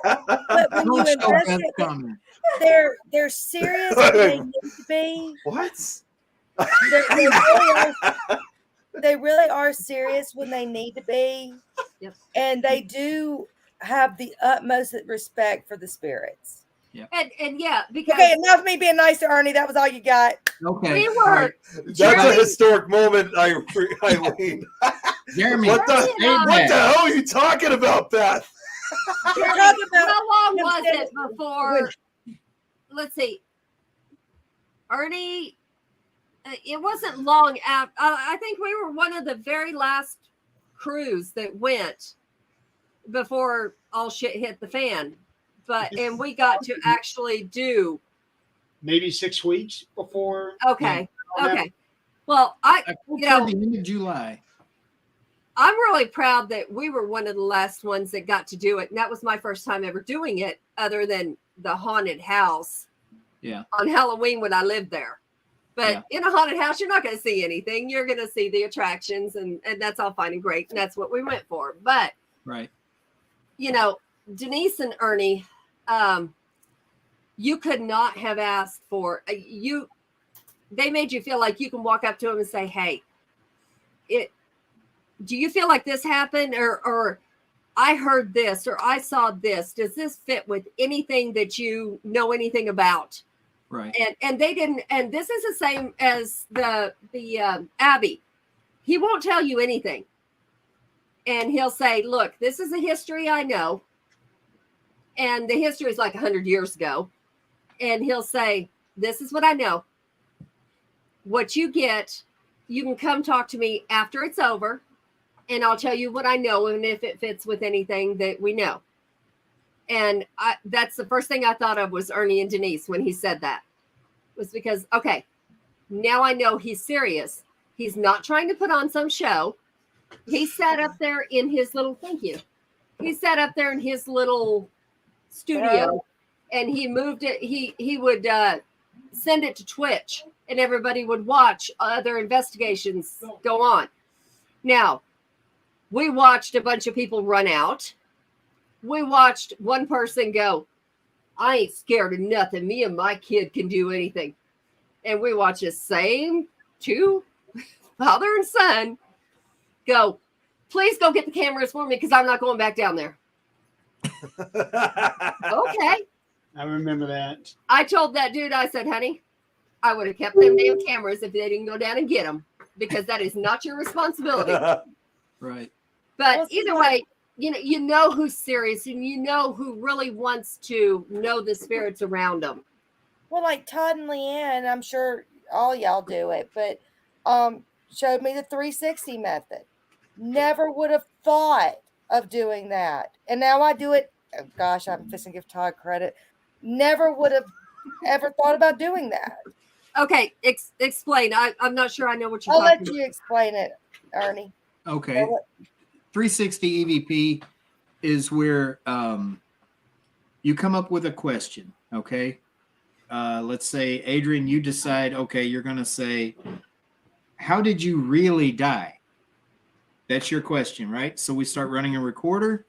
but when you
Don't show Beth
investigate,
comment.
they're serious when they need to be.
What?
They really are serious when they need to be.
Yep.
And they do have the utmost respect for the spirits.
And yeah, because
Okay, enough of me being nice to Ernie. That was all you got.
Okay.
we
all
were
right.
That's
Jeremy-
a historic moment, Eileen.
Jeremy,
What the-
say
What
that.
the hell are you talking about, Beth?
We're talking about
how long
him
was
saying-
it before? Let's see. Ernie, it wasn't long after. I think we were one of the very last crews that went before all shit hit the fan. And we got to actually do.
Maybe 6 weeks before.
Okay. Okay. Well,
Toward
you know,
the end of July.
I'm really proud that we were one of the last ones that got to do it. And that was my first time ever doing it, other than the haunted house on Halloween when I lived there. But in a haunted house, you're not going to see anything. You're going to see the attractions, and that's all fine and great. And that's what we went for. But, you know, Denise and Ernie, you could not have asked for they made you feel like you can walk up to them and say, hey, do you feel like this happened, or I heard this, or I saw this? Does this fit with anything that you know anything about?
Right.
And they didn't. And this is the same as the Abbey. He won't tell you anything, and he'll say, "Look, this is a history I know, and the history is like 100 years ago." And he'll say, "This is what I know. What you get, you can come talk to me after it's over, and I'll tell you what I know, and if it fits with anything that we know." And that's the first thing I thought of was Ernie and Denise when he said that, was because, okay, now I know he's serious. He's not trying to put on some show. He sat up there in his little, he sat up there in his little studio, and he moved it. He would send it to Twitch, and everybody would watch other investigations go on. Now, we watched a bunch of people run out. We watched one person go, I ain't scared of nothing. Me and my kid can do anything. And we watched the same two, father and son, go, please go get the cameras for me because I'm not going back down there. Okay.
I remember that.
I told that dude, I said, honey, I would have kept them damn cameras if they didn't go down and get them, because that is not your responsibility.
Right.
But either way, you know who's serious, and you know who really wants to know the spirits around them.
Well, like Todd and Leanne, I'm sure all y'all do it, but showed me the 360 method. Never would have thought of doing that. And now I do it. Oh, gosh, I'm fixing to give Todd credit. Never would have ever thought about doing that.
Okay, explain. I'm not sure I know what you're
I'll
talking
let
about.
you explain it, Ernie.
Okay. 360 EVP is where you come up with a question. Okay. Let's say, Adrian, you decide, okay, you're going to say, how did you really die? That's your question, right? So we start running a recorder.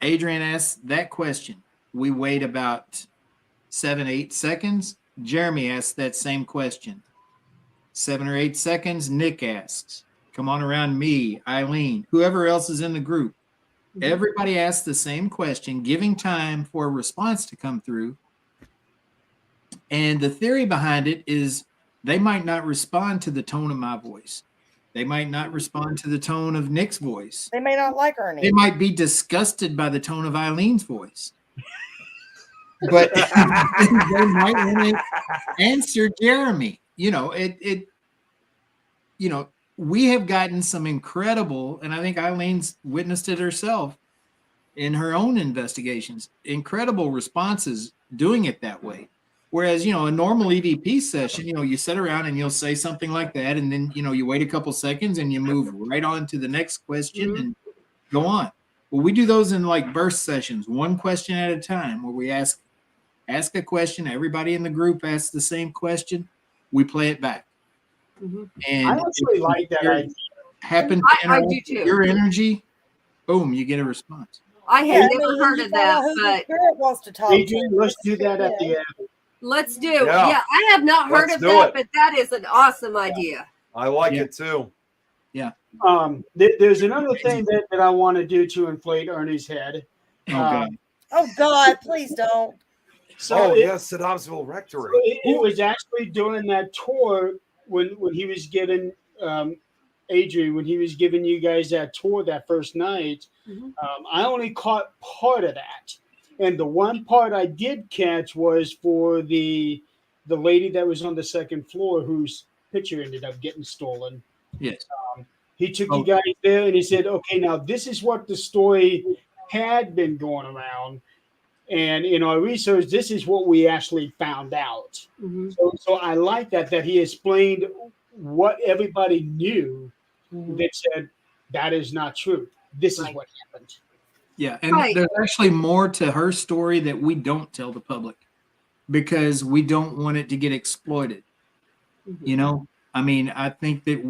Adrian asks that question. We wait about 7-8 seconds. Jeremy asks that same question. 7 or 8 seconds, Nick asks. Come on around, me, Eileen, whoever else is in the group. Everybody asks the same question, giving time for a response to come through. And the theory behind it is they might not respond to the tone of my voice. They might not respond to the tone of Nick's voice.
They may not like Ernie.
They might be disgusted by the tone of Eileen's voice. But they might want to answer Jeremy. We have gotten some incredible, and I think Eileen's witnessed it herself in her own investigations, incredible responses doing it that way. Whereas, a normal EVP session, you sit around and you'll say something like that, and then, you wait a couple seconds and you move right on to the next question and go on. Well, we do those in like burst sessions, one question at a time, where we ask a question, everybody in the group asks the same question, we play it back. And
I actually like that idea.
Happen to interact with your energy, boom, you get a response.
I had never heard of that, but
Spirit wants to talk.
Adrian, let's do that at the end.
let's do. Yeah, I have not heard of that, but that is an awesome idea.
I like it too.
Yeah.
There's another thing that I want to do to inflate Ernie's head.
Oh God, please don't.
Yes, Adamsville Rectory.
So it was actually during that tour when he was giving Adrian, when he was giving you guys that tour that first night. I only caught part of that, and the one part I did catch was for the lady that was on the second floor whose picture ended up getting stolen.
Yes.
He took you guys there and he said, okay, now this is what the story had been going around. And in our research, this is what we actually found out. So I like that he explained what everybody knew that said that is not true. This is
Right.
what happened.
Yeah, and
Right.
there's actually more to her story that we don't tell the public because we don't want it to get exploited. You know, I mean, I think that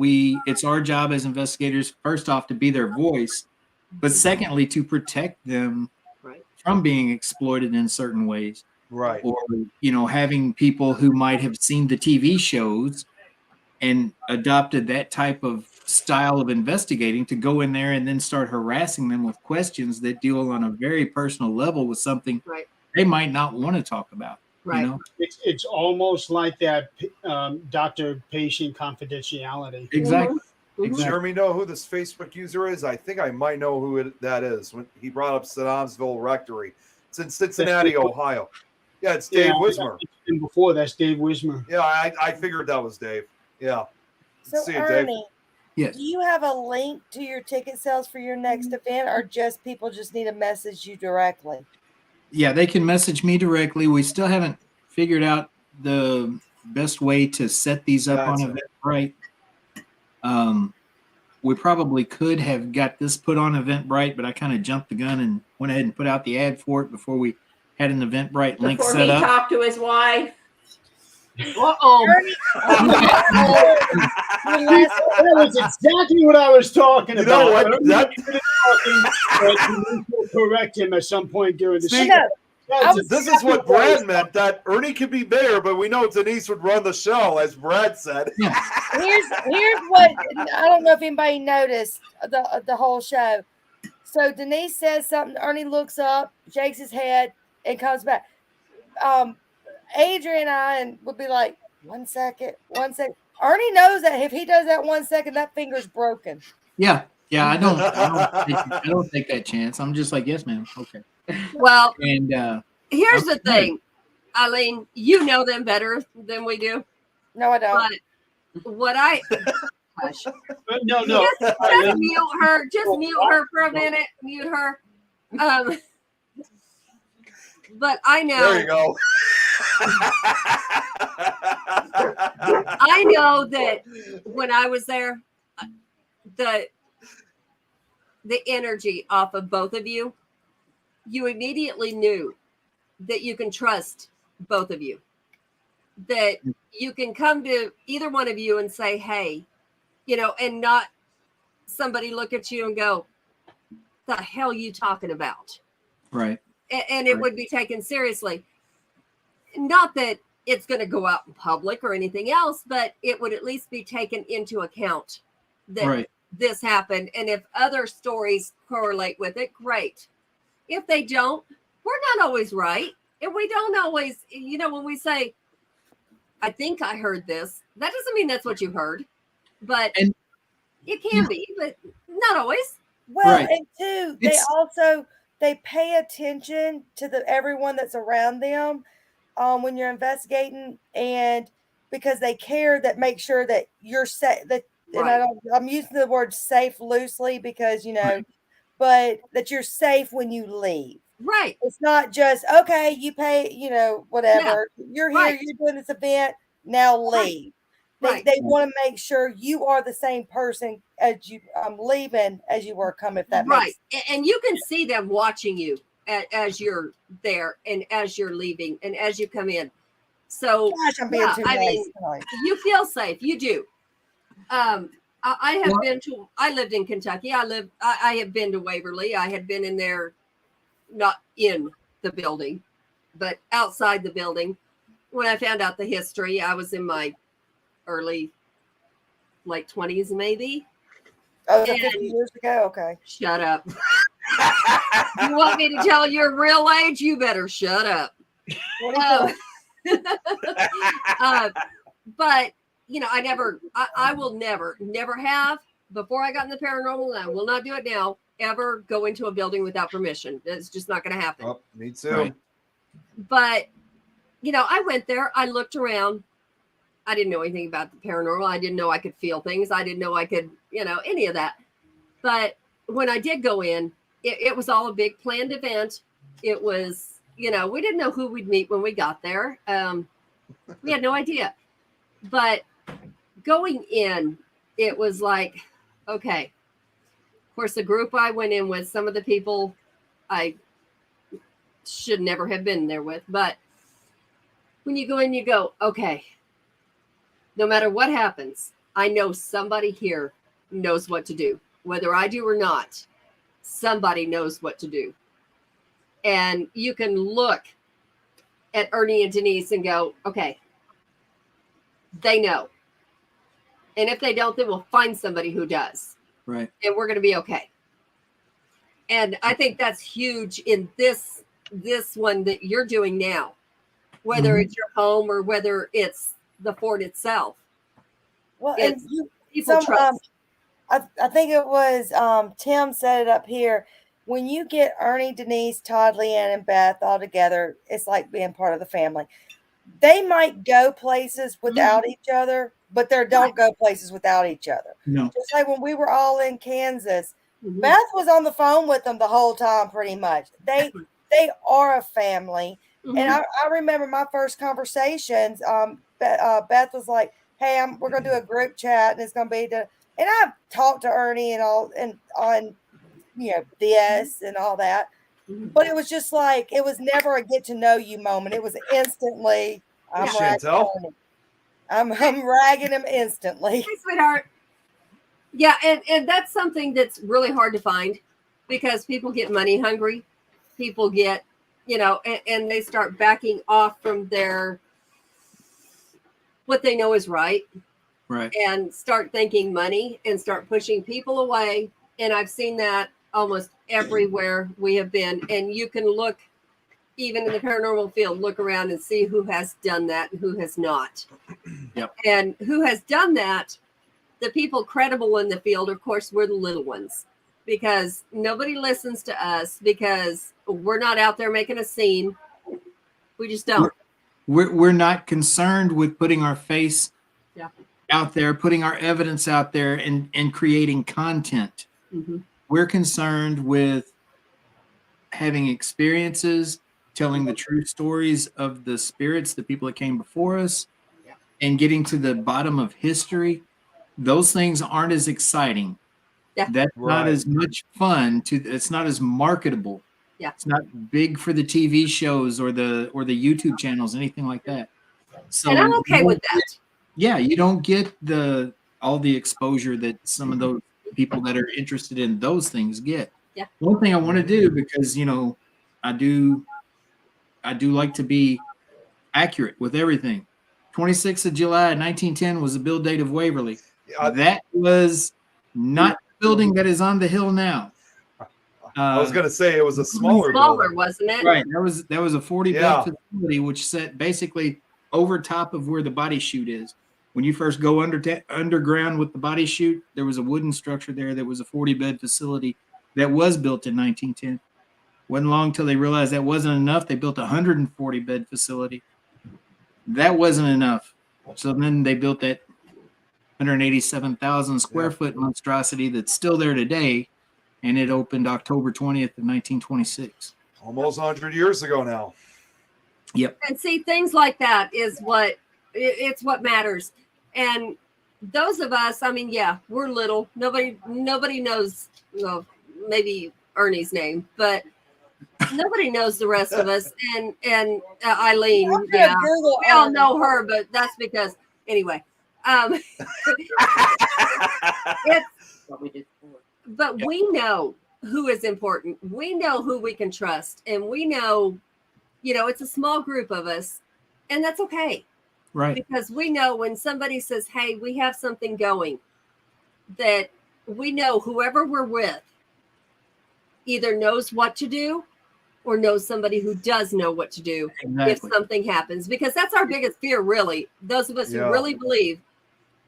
it's our job as investigators, first off, to be their voice, but secondly, to protect them
Right.
from being exploited in certain ways.
Right.
Or, having people who might have seen the TV shows and adopted that type of style of investigating to go in there and then start harassing them with questions that deal on a very personal level with something
Right.
they might not want to talk about.
Right.
It's almost like that doctor-patient confidentiality.
Exactly.
Mhm.
Exactly.
Jeremy, know who this Facebook user is? I think I might know who that is. When he brought up Saddamsville Rectory, it's in Cincinnati, Ohio. Yeah, it's Dave Wismer.
And before that's Dave Wismer.
Yeah, I figured that was Dave. Yeah.
So
See you, Dave.
Ernie,
Yes.
do you have a link to your ticket sales for your next event, or just people just need to message you directly?
Yeah, they can message me directly. We still haven't figured out the best way to set these up on
Gotcha.
Eventbrite. We probably could have got this put on Eventbrite, but I kind of jumped the gun and went ahead and put out the ad for it before we had an Eventbrite link
Before
set
he
up.
talked to his wife.
Uh-oh.
That was exactly what I was talking
You
about.
know what?
Ernie
That-
was talking, we'll correct him at some point during the
See,
show.
No,
That's
This is what
exactly I was
Brad meant, that Ernie could be there, but we know Denise would run the show, as Brad said.
here's what I don't know if anybody noticed the whole show. So Denise says something. Ernie looks up, shakes his head, and comes back. Adrian and I would be like, 1 second, 1 second. Ernie knows that if he does that 1 second, that finger's broken.
Yeah. I don't take that chance. I'm just like, yes, ma'am. Okay.
Well,
And
here's
I'm
the thing, Eileen, you know them better than we do.
No, I don't.
But what I hush.
No.
Just mute her. Just mute her for a minute. Mute her. But I know.
There you go.
I know that when I was there, the energy off of both of you, you immediately knew that you can trust both of you. That you can come to either one of you and say, hey, and not somebody look at you and go, the hell you talking about?
right.
And it would be taken seriously. Not that it's going to go out in public or anything else, but it would at least be taken into account that this happened. And if other stories correlate with it, great. If they don't, we're not always right. And we don't always, when we say, I think I heard this, that doesn't mean that's what you heard, but it can be, but not always.
Well,
Right.
and two, they pay attention to everyone that's around them when you're investigating, and because they care, that make sure that you're safe. And I'm using the word safe loosely because but that you're safe when you leave.
Right.
It's not just okay. You pay, whatever. You're here. You're doing this event. Now leave. They want to make sure you are the same person as you leaving as you were coming. If that makes sense.
And you can see them watching you as you're there and as you're leaving and as you come in. So
Gosh, I'm being too nice tonight.
You feel safe. You do. I lived in Kentucky. I have been to Waverly. I had been in there, not in the building, but outside the building. When I found out the history, I was in my late 20s, maybe.
Oh, 50 years ago? Okay.
Shut up. You want me to tell your real age? You better shut up. But, I will never have, before I got in the paranormal, and I will not do it now, ever go into a building without permission. It's just not going to happen.
Oh, me too.
Right.
But, I went there. I looked around. I didn't know anything about the paranormal. I didn't know I could feel things. I didn't know I could, any of that. But when I did go in, it was all a big planned event. It was, we didn't know who we'd meet when we got there. We had no idea. But going in, it was like, okay. Of course, the group I went in with, some of the people I should never have been there with. But when you go in, you go, okay, no matter what happens, I know somebody here knows what to do. Whether I do or not, somebody knows what to do. And you can look at Ernie and Denise and go, okay, they know. And if they don't, then we'll find somebody who does.
Right.
And we're going to be okay. And I think that's huge in this one that you're doing now, whether it's your home or whether it's the fort itself.
Well, and
It's people trust.
I think it was Tim said it up here. When you get Ernie, Denise, Todd, Leanne, and Beth all together, it's like being part of the family. They might go places without each other, but they don't go places without each other.
No.
Just like when we were all in Kansas,
Mhm.
Beth was on the phone with them the whole time, pretty much. They are a family.
Mhm.
And I remember my first conversations. Beth was like, "Hey, we're gonna do a group chat, and it's gonna be and I talked to Ernie and all and on this and all that,
Mhm.
but it was just like it was never a get to know you moment. It was instantly I'm
Yeah.
ragging
Chantel?
Ernie. I'm ragging him instantly.
Hey, sweetheart. Yeah, and that's something that's really hard to find because people get money hungry. People get, and they start backing off from what they know is right
Right.
and start thinking money and start pushing people away. And I've seen that almost everywhere we have been. And you can look, even in the paranormal field, look around and see who has done that and who has not.
Yep.
And who has done that, the people credible in the field, of course, we're the little ones because nobody listens to us because we're not out there making a scene. We just don't.
We're not concerned with putting our face out there, putting our evidence out there and creating content.
Mhm.
We're concerned with having experiences, telling the true stories of the spirits, the people that came before us, and getting to the bottom of history. Those things aren't as exciting.
Yeah.
That's not
Right.
as much fun it's not as marketable.
Yeah.
It's not big for the TV shows or the YouTube channels, anything like that. So
And I'm okay with that.
Yeah, you don't get all the exposure that some of those people that are interested in those things get.
Yeah.
One thing I want to do, because I do like to be accurate with everything. 26th of July 1910 was the build date of Waverly. That was not the building that is on the hill now.
I was gonna say it was a smaller building.
wasn't it?
Right. That was a 40
Yeah.
bed facility, which sat basically over top of where the body chute is. When you first go underground with the body chute, there was a wooden structure there that was a 40 bed facility that was built in 1910. Wasn't long till they realized that wasn't enough. They built a 140 bed facility. That wasn't enough. So then they built that 187,000 square foot monstrosity that's still there today. And it opened October 20th of 1926.
Almost 100 years ago now.
Yep.
And see, things like that is it's what matters. And those of us, I mean, yeah, we're little. Nobody knows, well, maybe Ernie's name, but nobody knows the rest of us. And Eileen,
I'm gonna
yeah,
Google
we all
Ernie.
know her, but that's because anyway. It's,
What we did before.
but we know who is important. We know who we can trust, and we know, it's a small group of us, and that's okay.
Right.
Because we know when somebody says, hey, we have something going, that we know whoever we're with either knows what to do or knows somebody who does know what to do
Exactly.
if something happens. Because that's our biggest fear, really. Those of us who
Yeah.
really believe,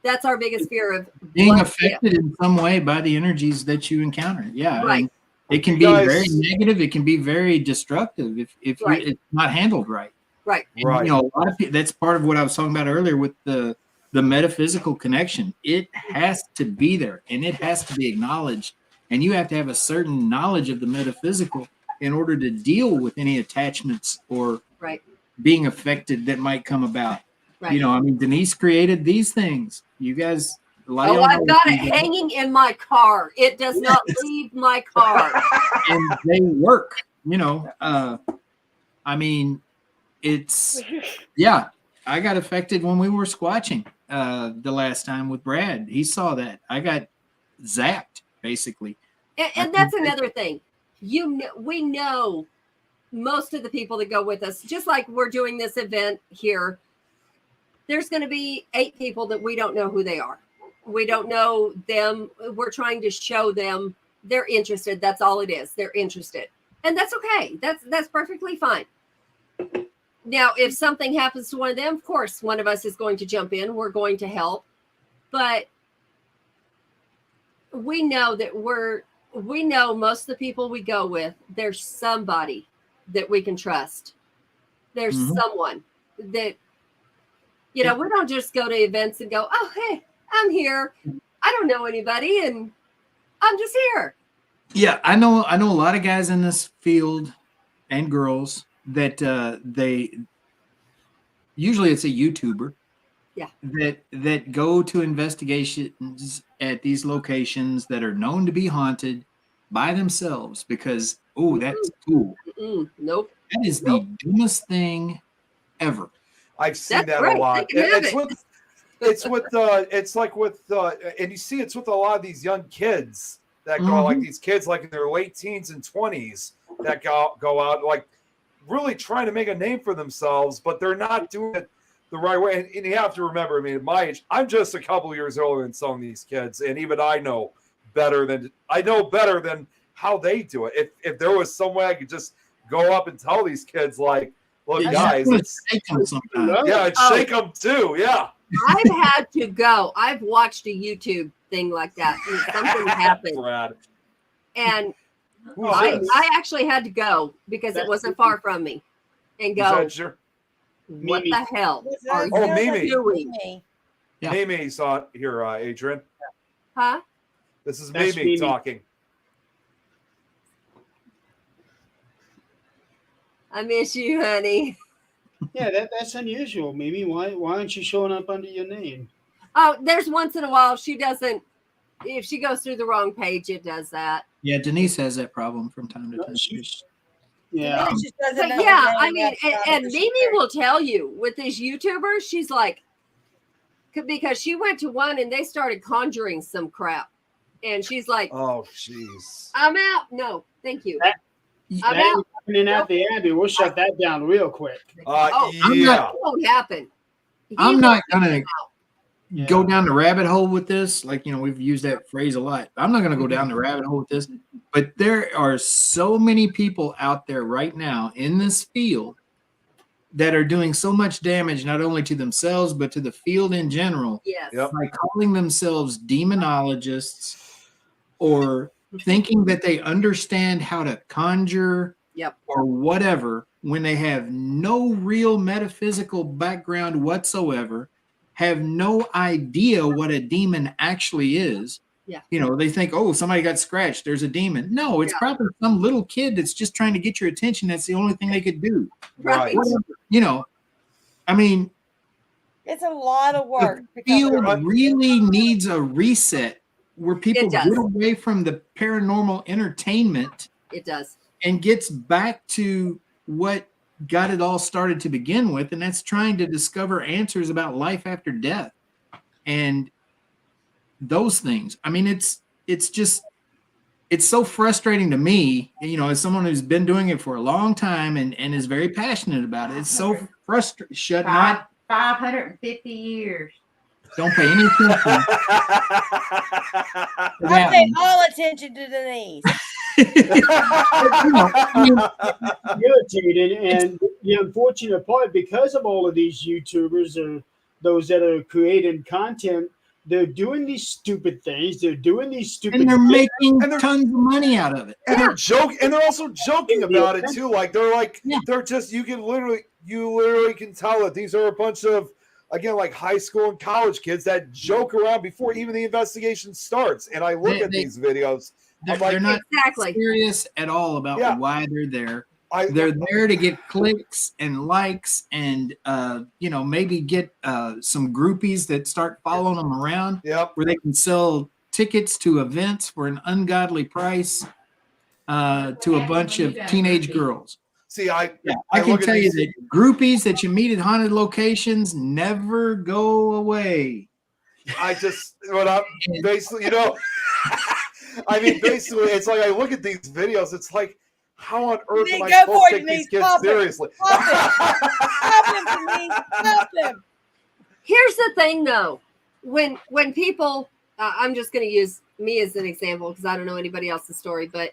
that's our biggest fear of
Being
what
affected in some way by the energies that you encounter. Yeah.
Right.
And it can
You
be
guys-
very negative. It can be very destructive if
Right.
it's not handled right.
Right.
And,
Right.
a lot of people, that's part of what I was talking about earlier with the metaphysical connection. It has to be there and it has to be acknowledged. And you have to have a certain knowledge of the metaphysical in order to deal with any attachments or
Right.
being affected that might come about.
Right.
You know, I mean, Denise created these things. You guys, a lot of
Oh,
y'all
I've
know
got it
these things,
hanging in my car. It does not leave my car.
and they work. You know, I mean, it's yeah. I got affected when we were squatching the last time with Brad. He saw that. I got zapped basically.
And that's another thing. We know most of the people that go with us, just like we're doing this event here. There's going to be 8 people that we don't know who they are. We don't know them. We're trying to show them they're interested. That's all it is. They're interested. And that's okay. That's perfectly fine. Now, if something happens to one of them, of course, one of us is going to jump in. We're going to help. But we know that we know most of the people we go with, there's somebody that we can trust. There's someone that, we don't just go to events and go, oh, hey, I'm here. I don't know anybody and I'm just here.
Yeah, I know a lot of guys in this field and girls that they usually it's a YouTuber.
Yeah.
That go to investigations at these locations that are known to be haunted by themselves because that's cool.
Nope.
That is the dumbest thing ever.
I've seen
That's
that
right.
a lot.
They can have
It's like with and you see it's with a lot of these young kids that go like these kids like in their late teens and 20s that go out like really trying to make a name for themselves, but they're not doing it the right way. And you have to remember, I mean, at my age, I'm just a couple years older than some of these kids, and even I know better than how they do it. If there was some way I could just go up and tell these kids, like, look, guys,
shake them sometimes.
yeah, and shake them too, yeah.
I've had to go. I've watched a YouTube thing like that. And something happened.
Brad.
And
Who's
I
this?
actually had to go because it wasn't far from me and
Is
go,
that your
what the hell are you
Oh, Mimi.
doing?
Yeah.
Mimi's on here, Adrian?
Huh?
This is
That's
Mimi
Mimi.
talking.
I miss you, honey.
Yeah, that's unusual, Mimi. Why aren't you showing up under your name?
Oh, there's once in a while she doesn't, if she goes through the wrong page, it does that.
Yeah, Denise has that problem from time to time.
Yeah.
Denise just doesn't
But
know
yeah,
her
I
name,
mean,
that's not
and
her
Mimi
secret.
will tell you with these YouTubers, she's like, because she went to one and they started conjuring some crap. And she's like,
Oh, jeez.
I'm out. No, thank you. I'm
That
out.
ain't happening at the Abbey. We'll shut that down real quick.
Oh,
Yeah.
It won't happen.
I'm not gonna
Yeah.
go down the rabbit hole with this. Like, we've used that phrase a lot. I'm not gonna go down the rabbit hole with this. But there are so many people out there right now in this field that are doing so much damage, not only to themselves, but to the field in general,
Yes.
Yep.
by calling themselves demonologists or thinking that they understand how to conjure
Yep.
or whatever when they have no real metaphysical background whatsoever, have no idea what a demon actually is.
Yeah.
They think, oh, somebody got scratched, there's a demon. No, it's probably some little kid that's just trying to get your attention. That's the only thing they could do.
Right.
I mean,
It's a lot of work.
the field really needs a reset where people
It does.
get away from the paranormal entertainment
It does.
and gets back to what got it all started to begin with, and that's trying to discover answers about life after death and those things. I mean, it's so frustrating to me, as someone who's been doing it for a long time and is very passionate about it. It's so frustrating. Shut up.
550 years.
Don't pay any attention to
I
that
pay
one.
all attention to Denise.
Irritated, and the unfortunate part, because of all of these YouTubers or those that are creating content, they're doing these stupid things. They're doing these stupid
And they're
things.
making
And they're-
tons of money out of it.
And they're joking, and they're also joking about it too. Like
Yeah.
they're just you literally can tell that these are a bunch of, again, like high school and college kids that joke around before even the investigation starts. And I look at these videos, I'm like,
They're not
Exactly.
serious at all about
Yeah.
why they're there. They're there to get clicks and likes and, maybe get some groupies that start following them around
Yep.
where they can sell tickets to events for an ungodly price to a bunch of teenage girls.
See, I
can
look at
tell you
these-
that groupies that you meet at haunted locations never go away.
I just what I'm basically, I mean, basically, it's like I look at these videos. It's like, how on earth am I supposed to take these kids seriously?
Stop him for me. Stop him.
Here's the thing, though. When people, I'm just going to use me as an example because I don't know anybody else's story, but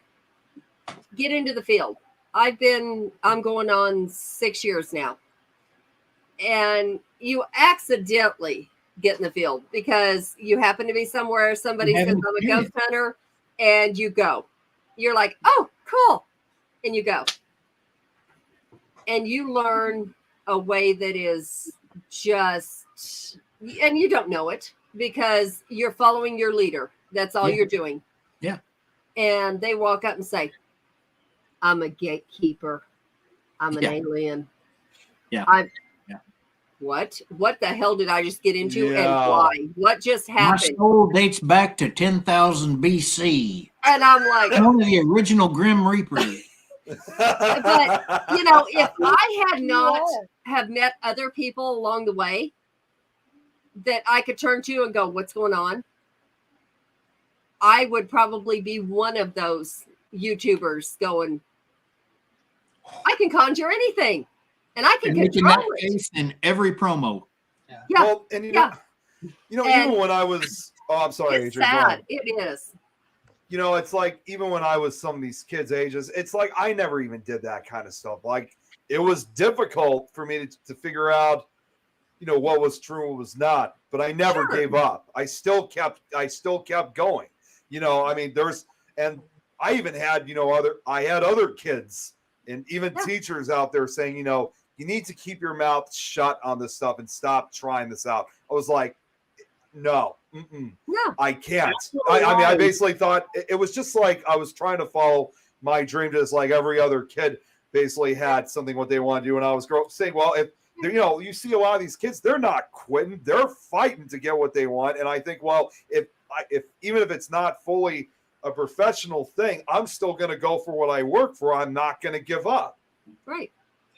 get into the field. I'm going on 6 years now. And you accidentally get in the field because you happen to be somewhere, somebody says, I'm a ghost hunter, and you go. You're like, oh, cool. And you go. And you learn a way that is just, and you don't know it because you're following your leader. That's all you're doing.
Yeah.
And they walk up and say, I'm a gatekeeper. I'm an alien.
Yeah.
What the hell did I just get into and
Yeah.
why? What just
My
happened?
soul dates back to 10,000 BC.
And I'm like,
One of the original Grim Reapers.
but if I had not have met other people along the way that I could turn to and go, what's going on? I would probably be one of those YouTubers going, I can conjure anything and I can
And making
control
that
it.
face in every promo.
Yeah.
Well, and
And
even when I was, I'm sorry,
It's
Adrian. go on.
sad. It is.
It's like even when I was some of these kids' ages, it's like I never even did that kind of stuff. Like it was difficult for me to figure out, what was true and what was not. But I never gave up. I still kept going. I mean, and I even had, I had other kids and even teachers out there saying, you need to keep your mouth shut on this stuff and stop trying this out. I was like, no, I can't. I mean, I basically thought it was just like I was trying to follow my dream, just like every other kid basically had something what they want to do. And I was saying, well, if you see a lot of these kids, they're not quitting, they're fighting to get what they want. And I think, well, if even if it's not fully a professional thing, I'm still going to go for what I work for. I'm not going to give up.
Right.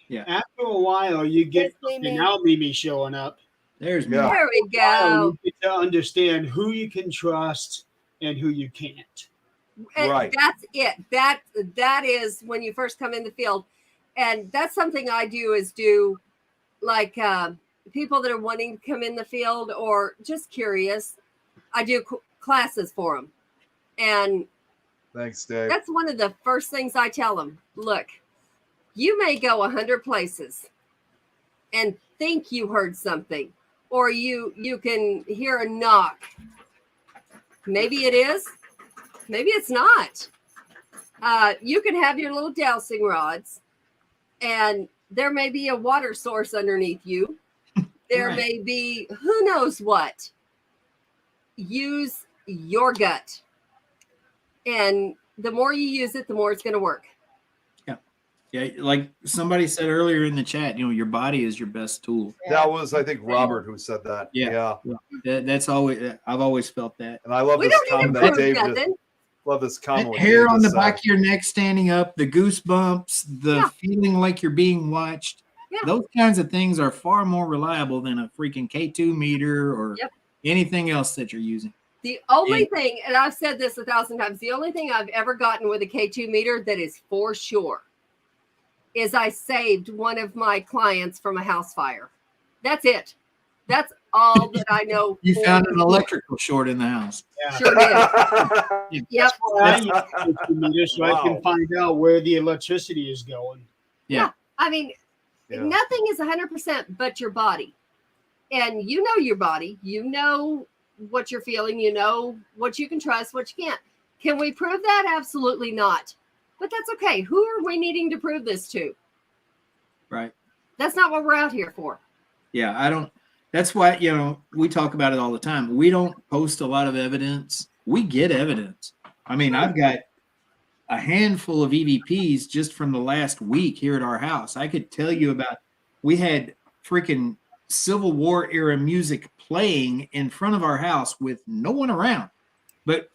Yeah.
After a while, you get now Mimi showing up.
There's me.
Yeah.
There we go.
You get to understand who you can trust and who you can't.
And
Right.
that's it. That is when you first come in the field. And that's something I do like people that are wanting to come in the field or just curious. I do classes for them. And
Thanks, Dave.
that's one of the first things I tell them. Look, you may go 100 places and think you heard something, or you can hear a knock. Maybe it is, maybe it's not. You can have your little dowsing rods, and there may be a water source underneath you. There
Right.
may be who knows what. Use your gut. And the more you use it, the more it's going to work.
Yeah, like somebody said earlier in the chat, your body is your best tool.
That was, I think, Robert who said that.
Yeah. That's always, I've always felt that.
And I love
We
this
don't need
comment
to
that
prove
Dave
nothing.
love this comment. what
Hair
Dave
on the
just said.
back of your neck standing up, the goosebumps, the feeling like you're being watched.
Yeah.
Those kinds of things are far more reliable than a freaking K2 meter or anything else that you're using.
The only thing, and I've said this 1,000 times, the only thing I've ever gotten with a K2 meter that is for sure is I saved one of my clients from a house fire. That's it. That's all that I know.
You
for
found an
sure.
electrical short in the house.
Sure did. Yep.
I use the meter so I
Wow.
can find out where the electricity is going.
Yeah.
I mean,
Yeah.
nothing is 100% but your body. And you know your body. You know what you're feeling. You know what you can trust, what you can't. Can we prove that? Absolutely not. But that's okay. Who are we needing to prove this to?
Right.
That's not what we're out here for.
Yeah, that's why, we talk about it all the time. We don't post a lot of evidence. We get evidence. I mean, I've got a handful of EVPs just from the last week here at our house. I could tell you about, we had freaking Civil War era music playing in front of our house with no one around, but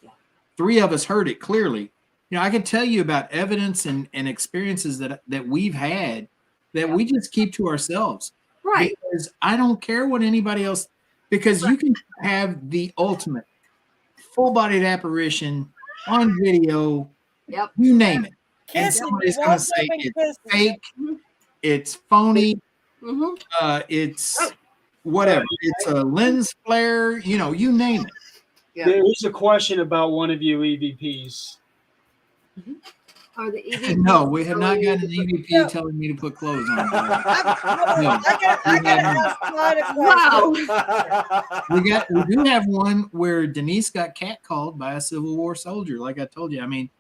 3 of us heard it clearly. You know, I could tell you about evidence and experiences that we've had that we just keep to ourselves.
Right.
Because I don't care what anybody else, because you can have the ultimate full-bodied apparition on video,
Yep.
you name it. And
Kissing,
somebody's going
wall
to say
jumping,
it's
kissing.
fake, it's phony,
Mm-hmm.
it's whatever. It's a lens flare, you know, you name it.
Yeah.
There is a question about one of you EVPs.
Are the EVPs
No, we have not
going-
gotten an EVP
No.
telling me to put clothes on.
I got to ask Scott a question.
Wow.
We do have one where Denise got catcalled by a Civil War soldier. Like I told you, I mean,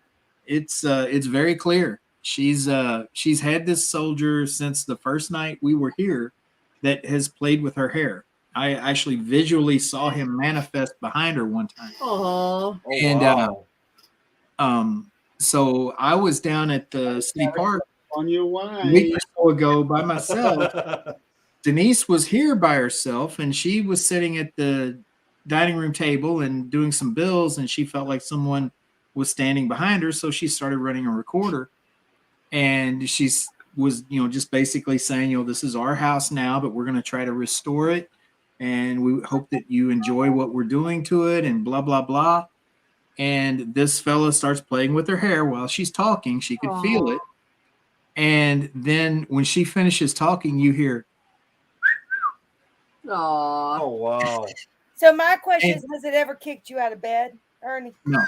it's very clear. She's had this soldier since the first night we were here that has played with her hair. I actually visually saw him manifest behind her one time.
Oh.
And so I was down at the city park
On your
a week
way.
or so ago by myself. Denise was here by herself, and she was sitting at the dining room table and doing some bills, and she felt like someone was standing behind her, so she started running a recorder, and was just basically saying, this is our house now, but we're going to try to restore it, and we hope that you enjoy what we're doing to it, and blah blah blah. And this fella starts playing with her hair while she's talking. She could feel it. And then when she finishes talking, you hear,
Aw.
Oh wow.
So my question is, has it ever kicked you out of bed, Ernie?
no.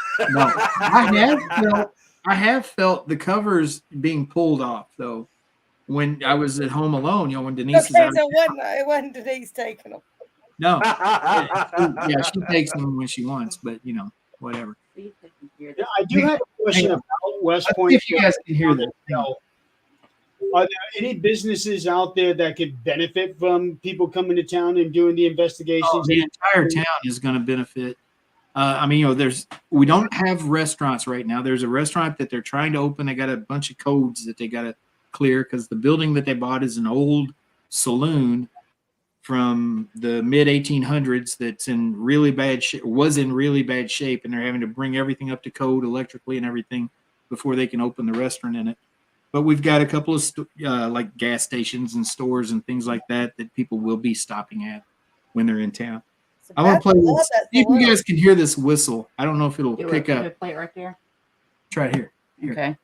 I have felt the covers being pulled off, though, when I was at home alone, when Denise is
Okay,
out.
so it wasn't Denise taking them.
No. She takes them when she wants, but, whatever.
Yeah, I do have a question about West
I
Point.
think if you guys can hear this.
Are there any businesses out there that could benefit from people coming to town and doing the investigations?
Oh, the entire town is going to benefit. We don't have restaurants right now. There's a restaurant that they're trying to open. They got a bunch of codes that they got to clear because the building that they bought is an old saloon from the mid 1800s that's in really bad shape, was in really bad shape, and they're having to bring everything up to code electrically and everything before they can open the restaurant in it. But we've got a couple of like gas stations and stores and things like that people will be stopping at when they're in town. I'm gonna play this. See if you guys can hear this whistle. I don't know if it'll pick up.
Play it right there.
Try it here.
Okay.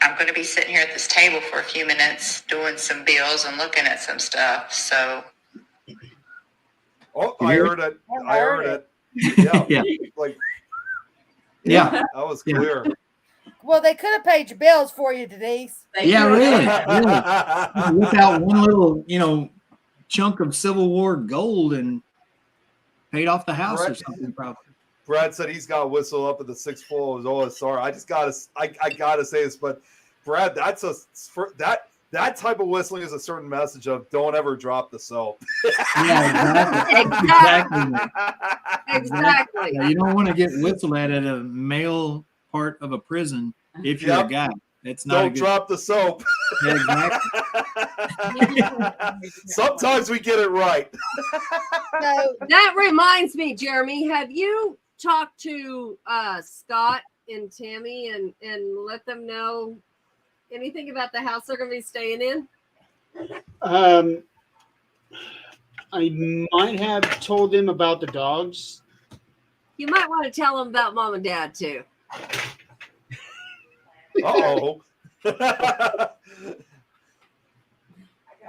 I'm going to be sitting here at this table for a few minutes doing some bills and looking at some stuff. So.
Oh, I heard it. I heard it. Yeah.
Yeah.
Like.
Yeah.
That was clear.
Well, they could have paid your bills for you, Denise.
Yeah, really. Without one little, chunk of Civil War gold and paid off the house or something, probably.
Brad said he's got a whistle up at the 6th floor of his OSR. I just gotta say this, but Brad, that type of whistling is a certain message of don't ever drop the soap.
Yeah,
Exactly.
Yeah, you don't want to get whistled at a male part of a prison if you're a guy. That's not
don't drop the soap.
Yeah, exactly.
Sometimes we get it right.
No,
That reminds me, Jeremy, have you talked to Scott and Tammy and let them know anything about the house they're going to be staying in?
I might have told them about the dogs.
You might want to tell them about mom and dad too.
Uh-oh.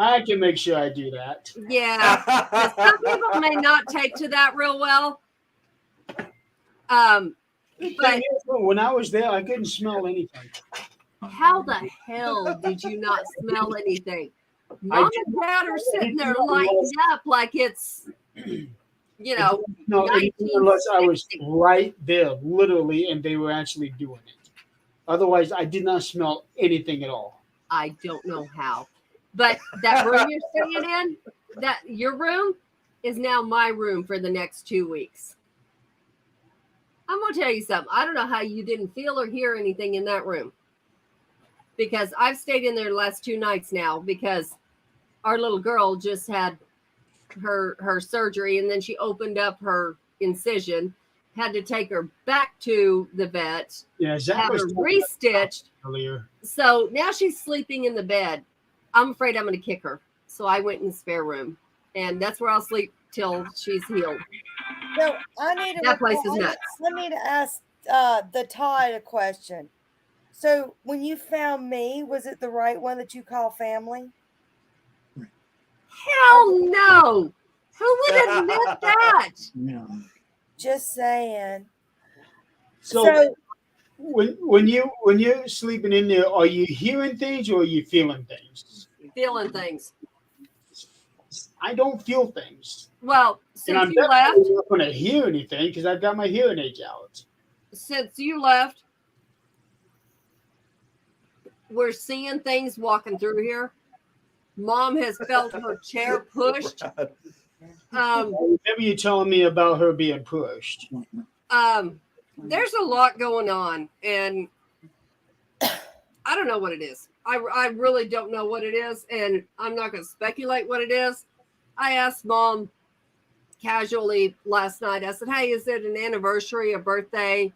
I can make sure I do that.
Yeah. 'Cause some people may not take to that real well. But
When I was there, I couldn't smell anything.
how the hell did you not smell anything? Mom and dad are sitting there lighting up like it's,
No, unless I was right there, literally, and they were actually doing it. Otherwise, I did not smell anything at all.
I don't know how. But that room you're staying in, your room is now my room for the next 2 weeks. I'm going to tell you something. I don't know how you didn't feel or hear anything in that room, because I've stayed in there the last 2 nights now, because our little girl just had her surgery, and then she opened up her incision, had to take her back to the vet,
Yeah, Zach
have
was
her
talking
restitched.
earlier.
So now she's sleeping in the bed. I'm afraid I'm going to kick her. So I went in the spare room, and that's where I'll sleep till she's healed.
So I need to
That place is nuts.
I need to ask the Todd a question. So when you found me, was it the right one that you call family?
Hell no. Who would admit that?
Yeah.
Just saying.
So when you're sleeping in there, are you hearing things or are you feeling things?
Feeling things.
I don't feel things.
Well,
And
since
I'm
you left,
definitely not going to hear anything because I've got my hearing aids out.
we're seeing things walking through here. Mom has felt her chair pushed.
Remember you telling me about her being pushed.
There's a lot going on, and I don't know what it is. I really don't know what it is, and I'm not going to speculate what it is. I asked Mom casually last night. I said, hey, is it an anniversary, a birthday,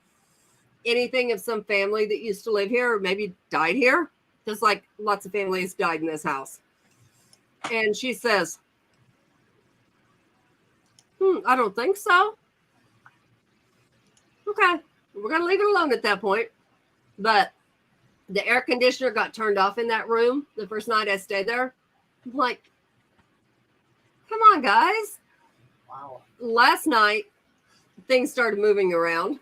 anything of some family that used to live here or maybe died here? Just like lots of families died in this house. And she says, I don't think so. Okay, we're going to leave it alone at that point. But the air conditioner got turned off in that room the first night I stayed there. I'm like, come on, guys.
Wow.
Last night, things started moving around.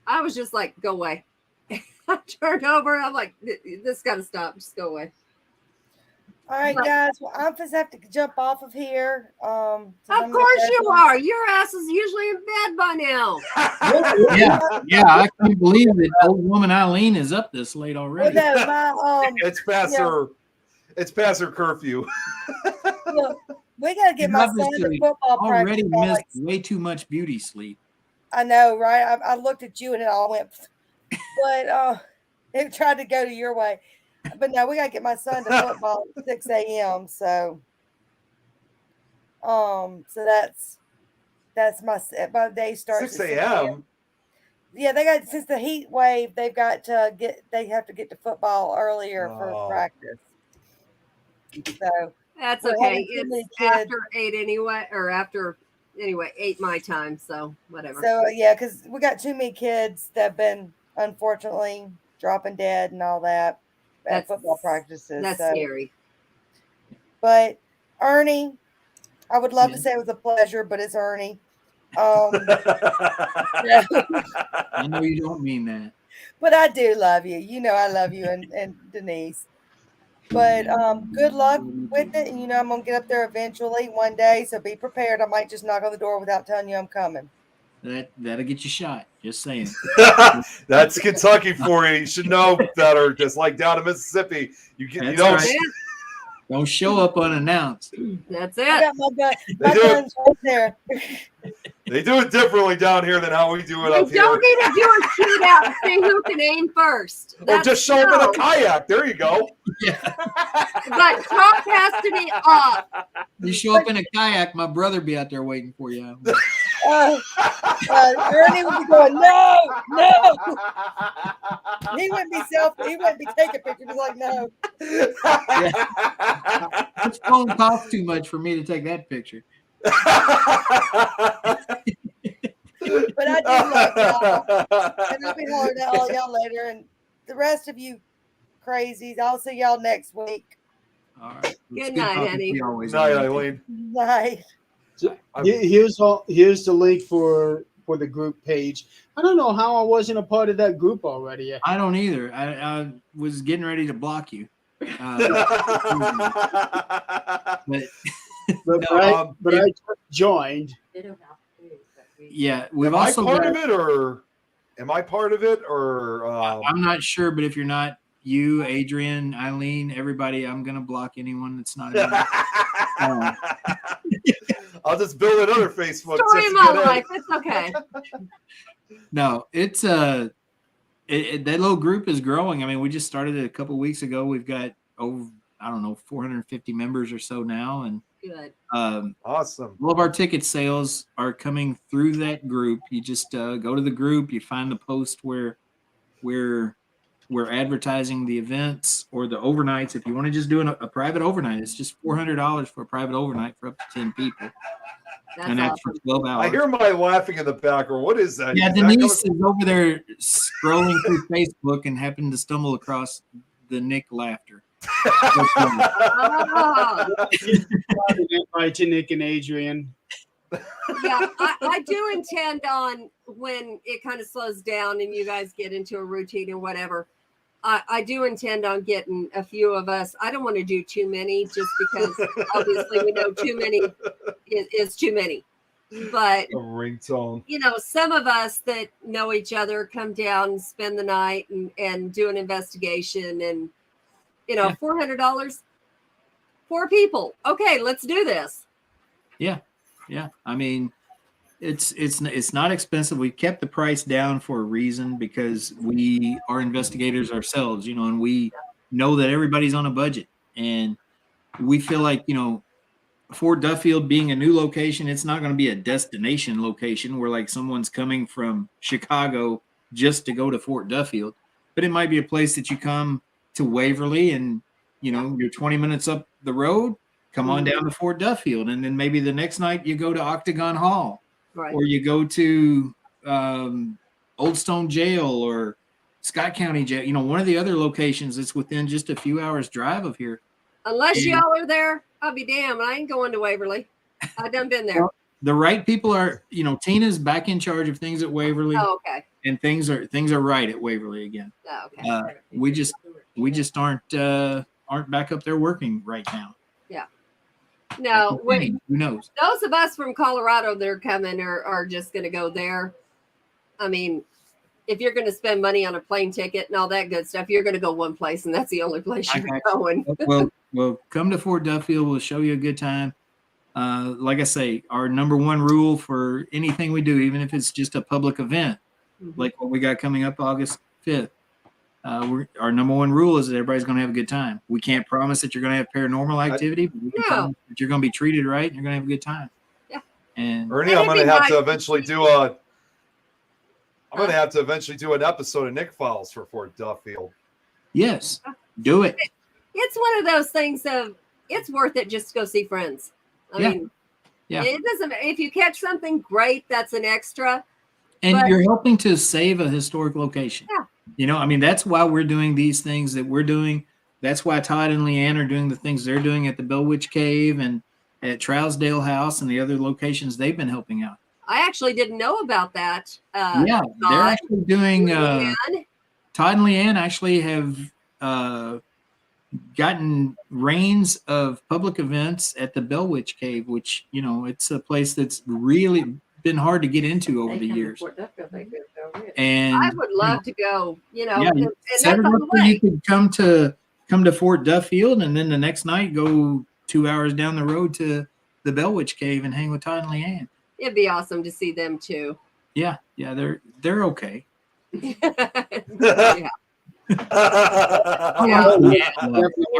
I was just like, go away. I turned over. I'm like, this got to stop. Just go away.
All right, guys. Well, I'm just have to jump off of here.
Of course you are. Your ass is usually in bed by now.
Yeah, I can't believe that old woman Eileen is up this late already.
Well, no,
It's past her. It's past her curfew.
look, we gotta get my son to football
already
practice.
missed
Alex.
way too much beauty sleep.
I know, right? I looked at you and it all went, but it tried to go to your way. But no, we gotta get my son to football at 6 a.m. So that's my day starts
6
at
a.m.
Yeah, they got, since the heat wave, they have to get to football earlier for practice. So
that's
we're
okay.
having too many
It's
kids.
after 8 anyway, or after 8 my time. So whatever.
So yeah, because we got too many kids that have been unfortunately dropping dead and all that at football practices.
That's scary.
But Ernie, I would love to say it was a pleasure, but it's Ernie.
I know you don't mean that.
But I do love you. You know I love you and Denise. But good luck with it. And I'm gonna get up there eventually one day. So be prepared. I might just knock on the door without telling you I'm coming.
That'll get you shot. Just saying.
That's Kentucky for you. You should know better. Just like down in Mississippi, you don't.
Right. Don't show up unannounced.
That's
I
it.
got my guns right there.
They do it differently down here than how we do it up
You don't
here.
need to do a shootout and see who can aim first.
Or just show up in a kayak. There you go.
Yeah.
But talk has to be off.
You show up in a kayak, my brother be out there waiting for you.
Ernie would be going, no. He wouldn't be taking pictures. He's like, no.
His phone costs too much for me to take that picture.
But I do love y'all. And I'll be hollering at all y'all later. And the rest of you crazies, I'll see y'all next week.
All right.
Good night, honey.
Night, Eileen.
Night.
Here's the link for the group page. I don't know how I wasn't a part of that group already.
I don't either. I was getting ready to block you. But
I just joined.
Yeah, we've
Am I
also
part
got,
of it, or am I part of it, or
I'm not sure, but if you're not, you, Adrian, Eileen, everybody, I'm gonna block anyone that's not.
I'll just build another Facebook.
Story
just
of
to
my
get in.
life. It's okay.
No, it's that little group is growing. I mean, we just started it a couple weeks ago. We've got over, I don't know, 450 members or so now, and
Good.
Awesome.
all of our ticket sales are coming through that group. You just go to the group, you find the post where we're advertising the events or the overnights. If you want to just do a private overnight, it's just $400 for a private overnight for up to 10 people,
That's
and that's for
awesome.
12 hours.
I hear my laughing in the background. What is that?
Yeah,
Is that
Denise
coming-
is over there scrolling through Facebook and happened to stumble across the Nick laughter.
Oh,
Bye to Nick and Adrian.
yeah, I do intend on when it kind of slows down and you guys get into a routine or whatever. I do intend on getting a few of us. I don't want to do too many just because obviously we know too many is too many. But
A ringtone.
you know, some of us that know each other come down, spend the night and do an investigation and you know,
Yeah.
$400, 4 people. Okay, let's do this.
Yeah. I mean, it's not expensive. We kept the price down for a reason because we are investigators ourselves, and we know that everybody's on a budget, and we feel like Fort Duffield being a new location, it's not going to be a destination location where like someone's coming from Chicago just to go to Fort Duffield, but it might be a place that you come to Waverly and you're 20 minutes up the road, come on down to Fort Duffield, and then maybe the next night you go to Octagon Hall,
Right.
or you go to Old Stone Jail or Scott County Jail, one of the other locations that's within just a few hours drive of here.
Unless
And-
y'all are there, I'll be damned. I ain't going to Waverly. I done been there.
The right people are, Tina's back in charge of things at Waverly,
Oh, okay.
and things are right at Waverly again.
Oh, okay.
We just aren't back up there working right now.
No,
Hey, who knows?
those of us from Colorado that are coming are just going to go there. I mean, if you're going to spend money on a plane ticket and all that good stuff, you're going to go one place, and that's the only place you're
Okay.
going.
Well, come to Fort Duffield. We'll show you a good time. Like I say, our number one rule for anything we do, even if it's just a public event, like what we got coming up August 5th, our number one rule is that everybody's going to have a good time. We can't promise that you're going to have paranormal activity, but we can promise that you're going to be treated right and you're going to have a good time.
Yeah.
And
Ernie,
And
I'm
it'd
going to
be
have to
nice
eventually
to
do a. I'm going to have to eventually do an episode of Nick Files for Fort Duffield.
yes, do it.
It's one of those things of it's worth it just to go see friends. I
Yeah.
mean,
Yeah.
it doesn't. If you catch something great, that's an extra.
And
But-
you're helping to save a historic location.
Yeah.
That's why we're doing these things that we're doing. That's why Todd and Leanne are doing the things they're doing at the Bell Witch Cave and at Trousdale House and the other locations they've been helping out.
I actually didn't know about that.
Yeah, they're
Todd,
actually doing.
Leanne.
Todd and Leanne actually have gotten reins of public events at the Bell Witch Cave, which it's a place that's really been hard to get into over the years. And
I would love to go.
yeah,
And that's
set it
on
up
the
where you
way.
could come to Fort Duffield, and then the next night go 2 hours down the road to the Bell Witch Cave and hang with Todd and Leanne.
It'd be awesome to see them too.
Yeah, they're okay.
Yeah.
I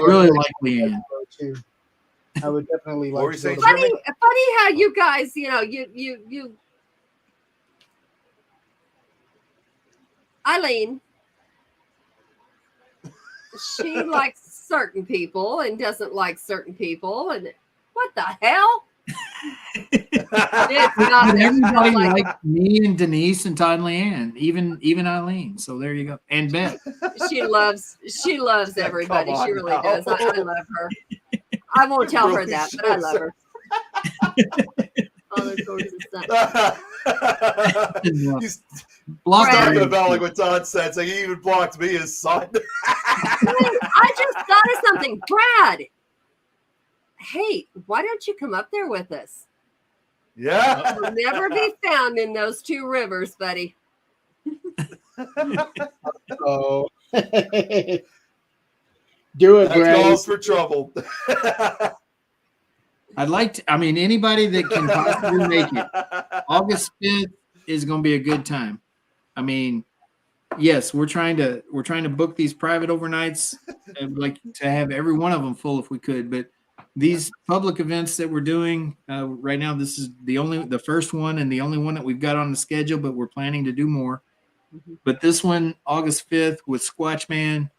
really like Leanne.
I would definitely
What were
like
you
to go
saying,
to
Funny how you guys, you Eileen, she likes certain people and doesn't like certain people, and what the hell? It's not
But everybody
like
likes me and Denise and Todd and Leanne, even Eileen. So there you go. And Beth.
she loves everybody.
Come on
She really
now.
does. I love her. I won't tell her
Really
that, but I
shows
love her. All those sorts of stuff.
He's
Block
Brad.
talking
her.
about like what Todd said. So he even blocked me, his son.
I just thought of something, Brad. Hey, why don't you come up there with us?
Yeah.
You'll never be found in those 2 rivers, buddy.
Oh. Do it,
That
Brad.
calls for trouble.
I'd like to, anybody that can possibly make it. August 5th is going to be a good time. I mean, yes, we're trying to book these private overnights, and like to have every one of them full if we could. But these public events that we're doing right now, this is the first one and the only one that we've got on the schedule. But we're planning to do more. But this one, August 5th, with Squatch Man.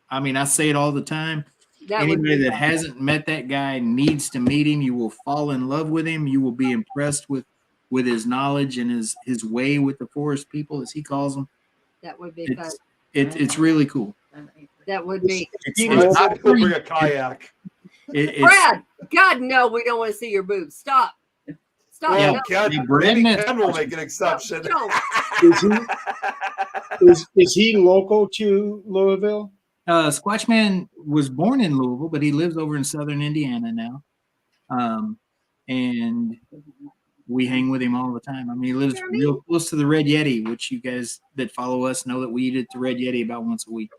I mean, I say it all the time.
That would
Anybody
be
that
fun.
hasn't met that guy needs to meet him. You will fall in love with him. You will be impressed with his knowledge and his way with the forest people, as he calls them.
That would be fun.
It's really cool.
That would be.
Brad said he'll bring a kayak.
Brad, God, no, we don't want to see your boobs. Stop. Stop.
Well,
No.
Ken will make an exception.
No.
Is he local to Louisville?
Squatchman was born in Louisville, but he lives over in southern Indiana now. And we hang with him all the time. I mean, he lives real close to the Red Yeti, which you guys that follow us know that we eat at the Red Yeti about once a week.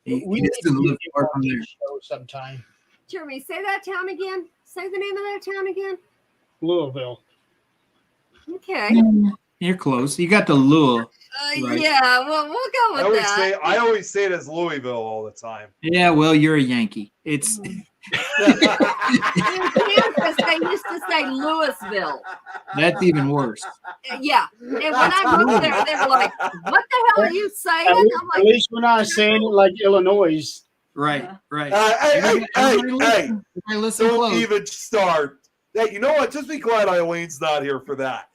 We
just doesn't live far from there.
Show sometime.
Jeremy, say that town again. Say the name of that town again.
Louisville.
Okay.
You're close. You got the lure. Right.
Yeah, well, we'll go with that.
I always say it as Louisville all the time.
Yeah, well, you're a Yankee. It's
In Kansas, they used to say Louisville.
that's even worse.
Yeah. And when I moved there, they were like, what the hell are you saying? I'm
At
like,
least we're not saying it like Illinois.
Right, right.
Hey,
Everybody listen
don't
close.
even start. Hey, you know what? Just be glad Eileen's not here for that.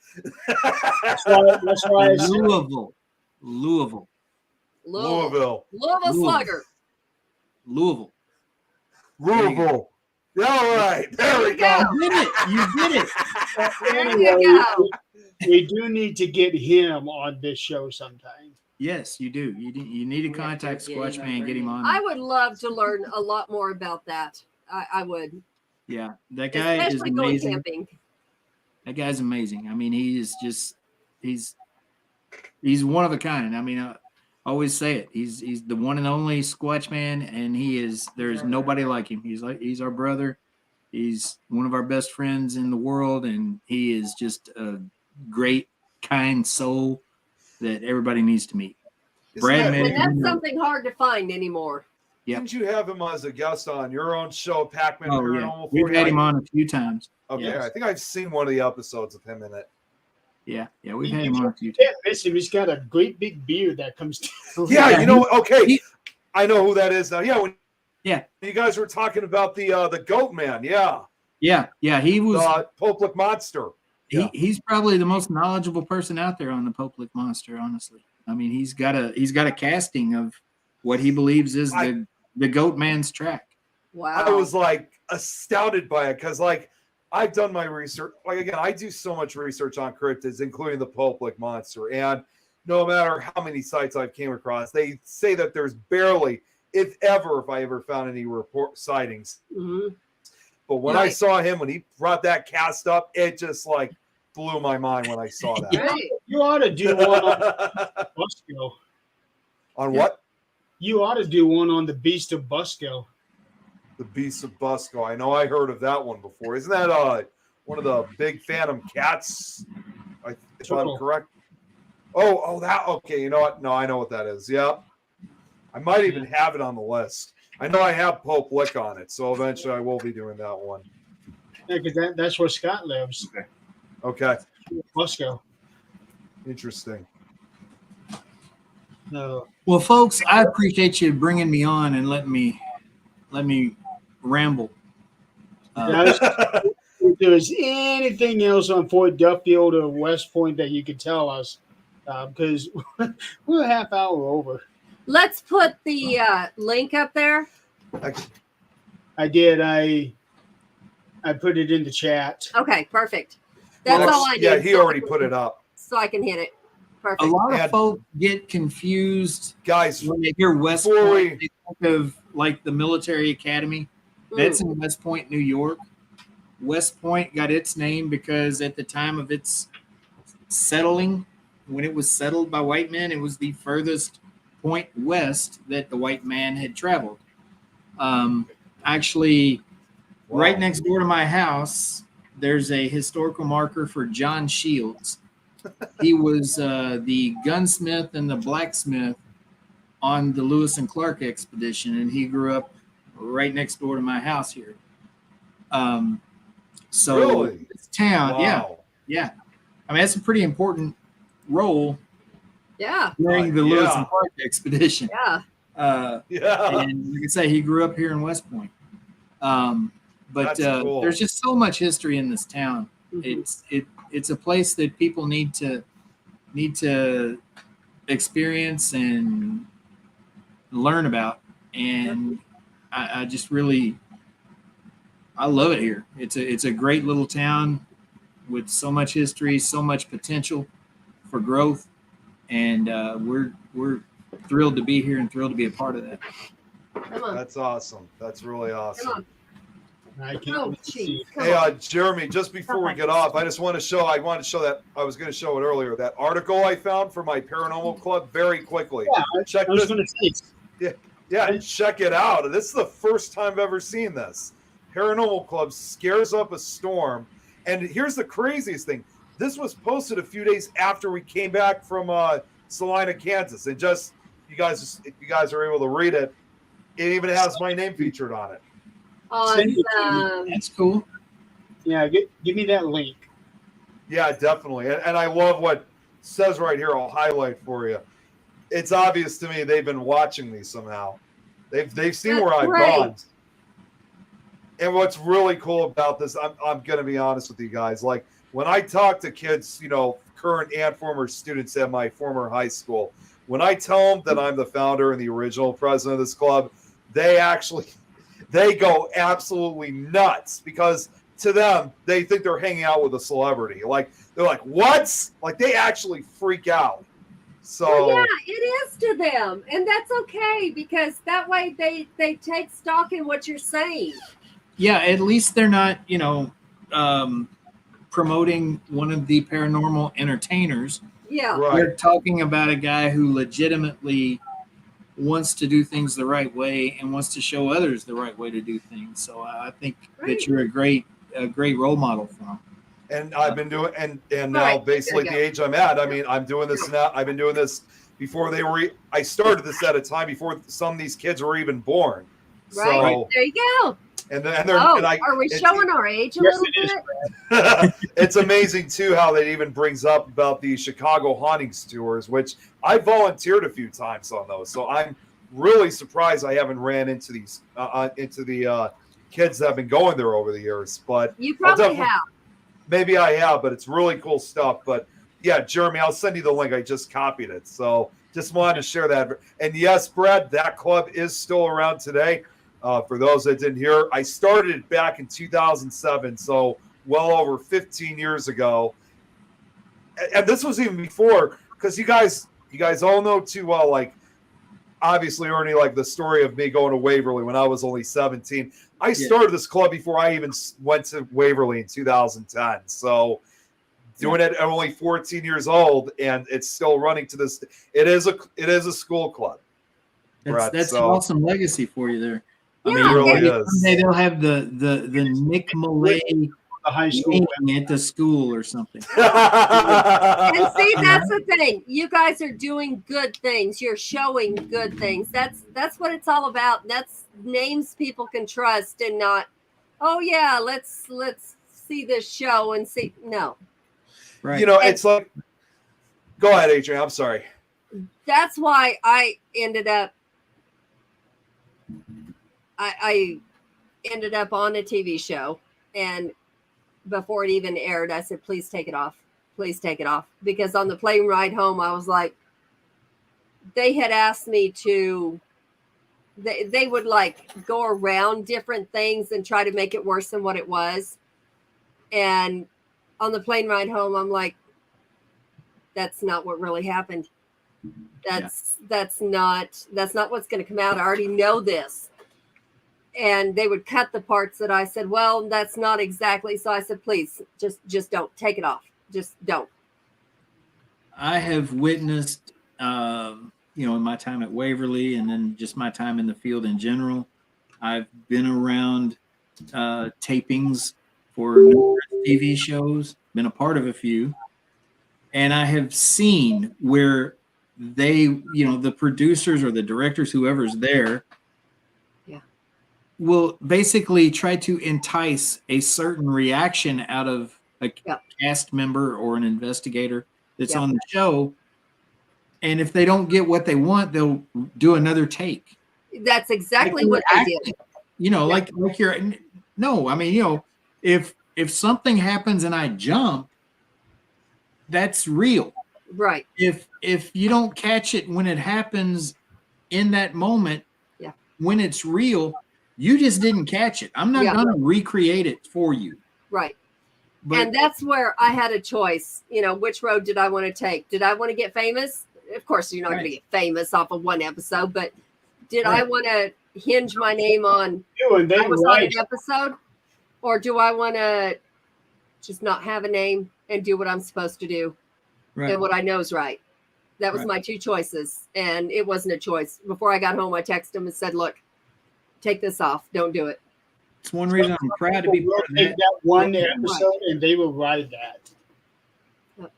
That's why I said
Louisville.
Louisville Slugger.
Louisville.
Yeah, all right. There we go.
You did it. You did it.
There you go.
we do need to get him on this show sometime.
Yes, you do. You need to contact Squatchman and get him on.
I would love to learn a lot more about that. I would.
Yeah, that guy
Especially
is
going
amazing.
camping.
That guy's amazing. I mean, he is just he's one of a kind. I mean, I always say it. He's the one and only Squatchman, and there's nobody like him. He's our brother. He's one of our best friends in the world, and he is just a great, kind soul that everybody needs to meet. Brad,
And that's something hard to find anymore.
Yep.
Didn't you have him as a guest on your own show, Pac-Man
Oh, yeah.
Paranormal?
We've had
49?
him on a few times.
Okay,
Yes.
I think I've seen one of the episodes of him in it.
Yeah, we've had him on a few
You
times.
can't miss him. He's got a great big beard that comes down.
Yeah, you know what? Okay,
He-
I know who that is now. Yeah, when
Yeah.
you guys were talking about the goat man, yeah,
Yeah, he was.
Poplick Monster. Yeah.
He's probably the most knowledgeable person out there on the Poplick Monster. Honestly, I mean, he's got a casting of what he believes is the Goat Man's track.
Wow.
I was like astounded by it because like I've done my research. Like again, I do so much research on cryptids, including the Poplick Monster, and no matter how many sites I've came across, they say that there's barely, if I ever found any report sightings.
Mhm.
But when I saw him, when he brought that cast up, it just like blew my mind when I saw that.
Right.
You ought to do one on Busco.
On what?
You ought to do one on the Beast of Busco.
The Beast of Busco. I know I heard of that one before. Isn't that one of the big phantom cats? If I'm correct. Oh, that okay. You know what? No, I know what that is. Yeah. I might even have it on the list. I know I have Pope Lick on it, so eventually I will be doing that one.
Yeah, because that's where Scott lives.
Okay.
Busco.
Interesting.
No.
Well, folks, I appreciate you bringing me on and letting me ramble.
If there's anything else on Fort Duffield or West Point that you could tell us, because we're a half hour over.
Let's put the link up there.
I did. I put it in the chat.
Okay, perfect. That's all I need.
Yeah, he already put it up.
So I can hit it. Perfect.
A lot of folks get confused,
guys,
when they hear West Point. They think of like the military academy. That's in West Point, New York. West Point got its name because at the time of its settling, when it was settled by white men, it was the furthest point west that the white man had traveled. Actually, right next door to my house, there's a historical marker for John Shields. He was the gunsmith and the blacksmith on the Lewis and Clark expedition, and he grew up right next door to my house here. So
Really?
this town,
Wow.
yeah. I mean, that's a pretty important role
Yeah.
during the Lewis
Yeah.
and Clark expedition.
Yeah.
Yeah.
And like I say, he grew up here in West Point. But
That's cool.
there's just so much history in this town.
Mhm.
It's a place that people need to experience and learn about. And I just really I love it here. It's a great little town with so much history, so much potential for growth, and we're thrilled to be here and thrilled to be a part of that.
Come on.
That's awesome. That's really
Come
awesome.
on.
I can't
Oh,
wait to see.
geez. Come
Hey,
on.
Jeremy, just before we get off, I wanted to show that I was going to show it earlier, that article I found for my paranormal club very quickly.
Yeah,
Check
I was
this.
going to say.
Yeah, check it out. This is the first time I've ever seen this. Paranormal Club scares up a storm. And here's the craziest thing. This was posted a few days after we came back from Salina, Kansas. And just, if you guys are able to read it, it even has my name featured on it.
Send it to me.
Awesome.
That's cool.
Yeah, give me that link.
Yeah, definitely. And I love what it says right here. I'll highlight for you. It's obvious to me they've been watching me somehow. They've seen
That's
where I've
great.
gone. And what's really cool about this, I'm going to be honest with you guys. Like when I talk to kids, current and former students at my former high school, when I tell them that I'm the founder and the original president of this club, they go absolutely nuts because to them, they think they're hanging out with a celebrity. Like they're like, what? Like they actually freak out. So
Well, yeah, it is to them, and that's okay because that way they take stock in what you're saying.
Yeah, at least they're not, promoting one of the paranormal entertainers.
Yeah.
right.
We're talking about a guy who legitimately wants to do things the right way and wants to show others the right way to do things. So I think
Right.
that you're a great role model for them.
And I've been doing, and now
right,
basically
there
the
you
age I'm at, I mean, I'm doing this now. I've been doing this before I started this at a time before some of these kids were even born.
Right.
So,
There you go.
and they're,
Oh,
and I,
are we
it's-
showing our age a
Yes,
little
it is,
bit?
it's amazing too how that even brings up about the Chicago hauntings tours, which I volunteered a few times on those. So I'm really surprised I haven't ran into these into the kids that have been going there over the years. But
You
I'll
probably
definitely-
have.
maybe I have, but it's really cool stuff. But yeah, Jeremy, I'll send you the link. I just copied it. So just wanted to share that. And yes, Brad, that club is still around today. For those that didn't hear, I started it back in 2007. So well over 15 years ago. And this was even before, because you guys all know too well, like, obviously, Ernie, like the story of me going to Waverly when I was only 17. I started this club before I even went to Waverly in 2010. So doing it at only 14 years old, and it's still running to this. It is a school club. Brett,
That's
so-
an awesome legacy for you there.
Yeah,
It really
maybe
is.
someday they'll have the Nick Malay
The high school.
name at the school or something.
And see, that's the thing. You guys are doing good things. You're showing good things. That's what it's all about. That's names people can trust and not, oh yeah, let's see this show and see. No.
Right.
It's like, go ahead, Adrian. I'm sorry.
That's why I ended up I ended up on a TV show, and before it even aired, I said, please take it off. Please take it off. Because on the plane ride home, I was like, they had asked me to, they would like go around different things and try to make it worse than what it was. And on the plane ride home, I'm like, that's not what really happened. That's not what's going to come out. I already know this. And they would cut the parts that I said, well, that's not exactly. So I said, please just don't take it off. Just don't.
I have witnessed, in my time at Waverly and then just my time in the field in general, I've been around tapings for numerous TV shows, been a part of a few. And I have seen where they, the producers or the directors, whoever's there, will basically try to entice a certain reaction out of a cast member or an investigator that's on the show. And if they don't get what they want, they'll do another take.
That's exactly what they did.
Like you're no, I mean, if something happens and I jump, that's real.
Right.
If you don't catch it when it happens in that moment, when it's real, you just didn't catch it. I'm not going to recreate it for you.
Right.
But,
and that's where I had a choice. Which road did I want to take? Did I want to get famous? Of course, you're not going to get famous off of one episode, but did I want to hinge my name on I was on an episode? Or do I want to just not have a name and do what I'm supposed to do and what I know is right? That was my two choices. And it wasn't a choice. Before I got home, I texted him and said, look, take this off. Don't do it.
It's one reason I'm proud to be part of that.
One episode, and they will ride that.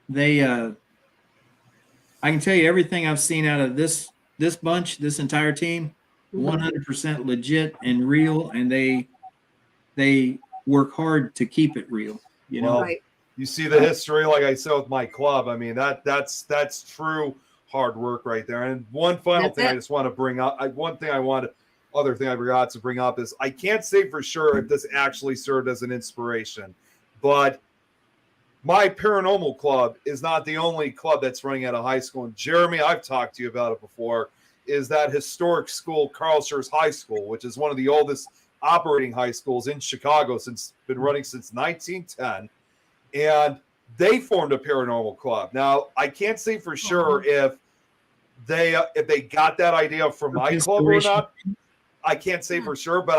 They, I can tell you everything I've seen out of this bunch, this entire team, 100% legit and real, and they work hard to keep it real.
You see the history, like I said with my club. I mean, that's true hard work right there. And one final thing I just want to bring up. Other thing I forgot to bring up is I can't say for sure if this actually served as an inspiration, but my paranormal club is not the only club that's running out of high school. And Jeremy, I've talked to you about it before, is that historic school, Carl Schurz High School, which is one of the oldest operating high schools in Chicago been running since 1910. And they formed a paranormal club. Now, I can't say for sure if they got that idea from my club or not. I can't say for sure, but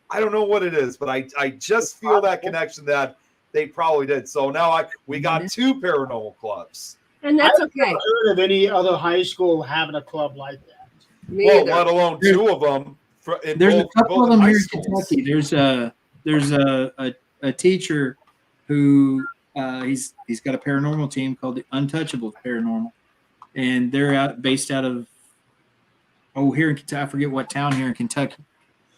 I don't know what it is, but I just feel that connection that they probably did. So now we got two paranormal clubs.
And that's
I've never heard of any other high school having a club like that.
Let alone two of them.
There's a couple of them here in Kentucky. There's a teacher who he's got a paranormal team called the Untouchable Paranormal, and they're based out of here in Kentucky. I forget what town here in Kentucky,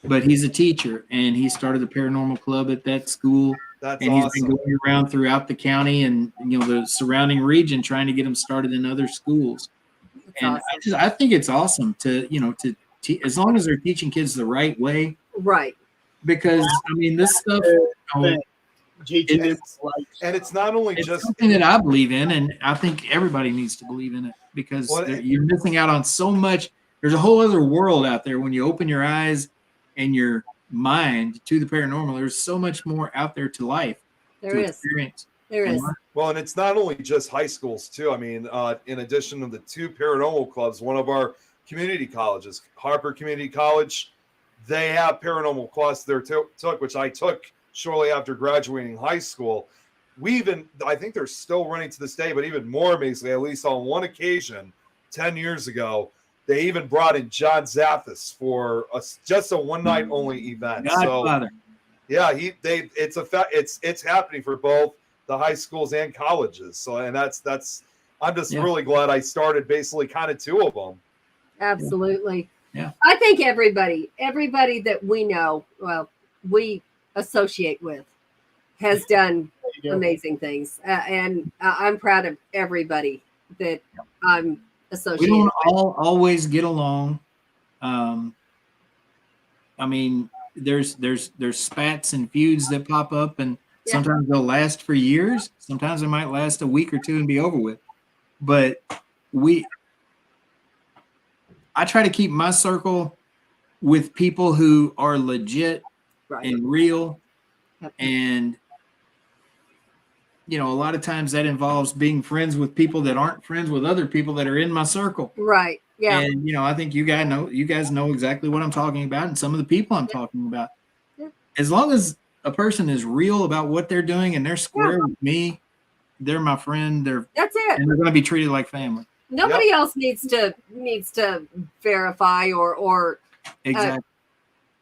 but he's a teacher and he started a paranormal club at that school.
That's
and
awesome.
He's been going around throughout the county and the surrounding region trying to get them started in other schools.
That's
and
awesome.
I think it's awesome to as long as they're teaching kids the right way,
right?
Because I mean, this stuff.
And it's not only just
something that I believe in, and I think everybody needs to believe in it because you're missing out on so much. There's a whole other world out there when you open your eyes and your mind to the paranormal. There's so much more out there to life.
There is.
Experience.
There is.
Well, and it's not only just high schools too. I mean, in addition to the two paranormal clubs, one of our community colleges, Harper Community College, they have paranormal class there took, which I took shortly after graduating high school. I think they're still running to this day, but even more amazingly, at least on one occasion, 10 years ago, they even brought in John Zaffis for just a one-night only event.
Godfather.
So, it's happening for both the high schools and colleges. So, and that's I'm just really glad I started basically kind of two of them.
Absolutely.
Yeah.
I think everybody that we know, we associate with, has done amazing things, and I'm proud of everybody that I'm associated.
We don't all always get along. I mean, there's spats and feuds that pop up, and sometimes they'll last for years. Sometimes they might last a week or two and be over with. But I try to keep my circle with people who are legit and real. And, a lot of times that involves being friends with people that aren't friends with other people that are in my circle.
Right. Yeah.
And, I think you guys know exactly what I'm talking about and some of the people I'm talking about.
Yeah.
As long as a person is real about what they're doing and they're square with me, they're my friend.
That's it.
And they're going to be treated like family.
Nobody else needs to verify or
exactly.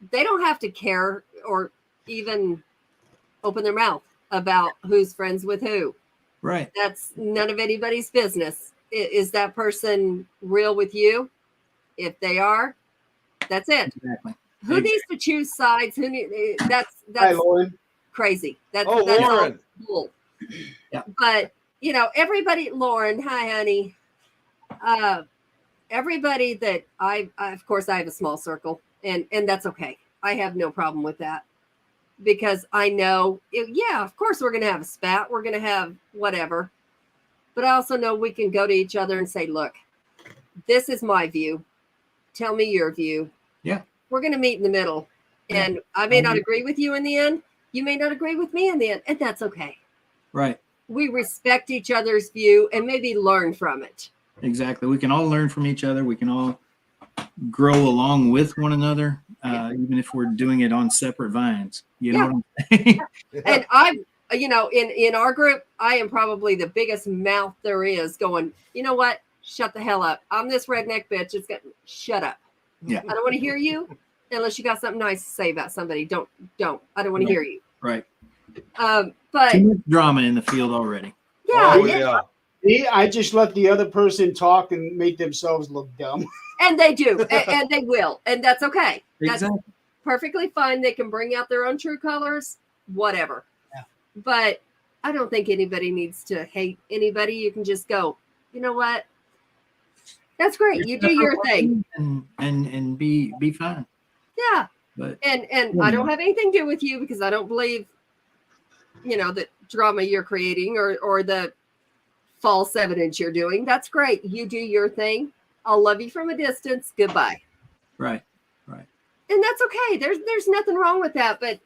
They don't have to care or even open their mouth about who's friends with who.
Right.
That's none of anybody's business. Is that person real with you? If they are, that's it.
Exactly.
Who needs to choose sides? That's
Hi, Lauren.
crazy. That's
Lauren.
all bull.
Yeah.
But everybody, Lauren, hi, honey. Everybody that I of course I have a small circle, and that's okay. I have no problem with that because I know, of course we're gonna have a spat, we're gonna have whatever, but I also know we can go to each other and say, look, this is my view. Tell me your view.
Yeah.
We're gonna meet in the middle, and I may not agree with you in the end. You may not agree with me in the end, and that's okay.
Right.
We respect each other's view and maybe learn from it.
Exactly. We can all learn from each other. We can all grow along with one another, even if we're doing it on separate vines. You know what I'm saying?
And I'm, in our group, I am probably the biggest mouth there is going, you know what? Shut the hell up. I'm this redneck bitch. Shut up.
Yeah.
I don't want to hear you unless you got something nice to say about somebody. Don't. I don't want to hear you.
Right.
But
too much drama in the field already.
yeah.
Oh, yeah.
I just let the other person talk and make themselves look dumb.
And they do, and they will, and that's okay. That's
Exactly.
perfectly fine. They can bring out their own true colors, whatever.
Yeah.
But I don't think anybody needs to hate anybody. You can just go, you know what? That's great. You do your thing,
and be fine.
yeah.
But
And I don't have anything to do with you because I don't believe, the drama you're creating or the false evidence you're doing. That's great. You do your thing. I'll love you from a distance. Goodbye.
right.
And that's okay. There's nothing wrong with that. But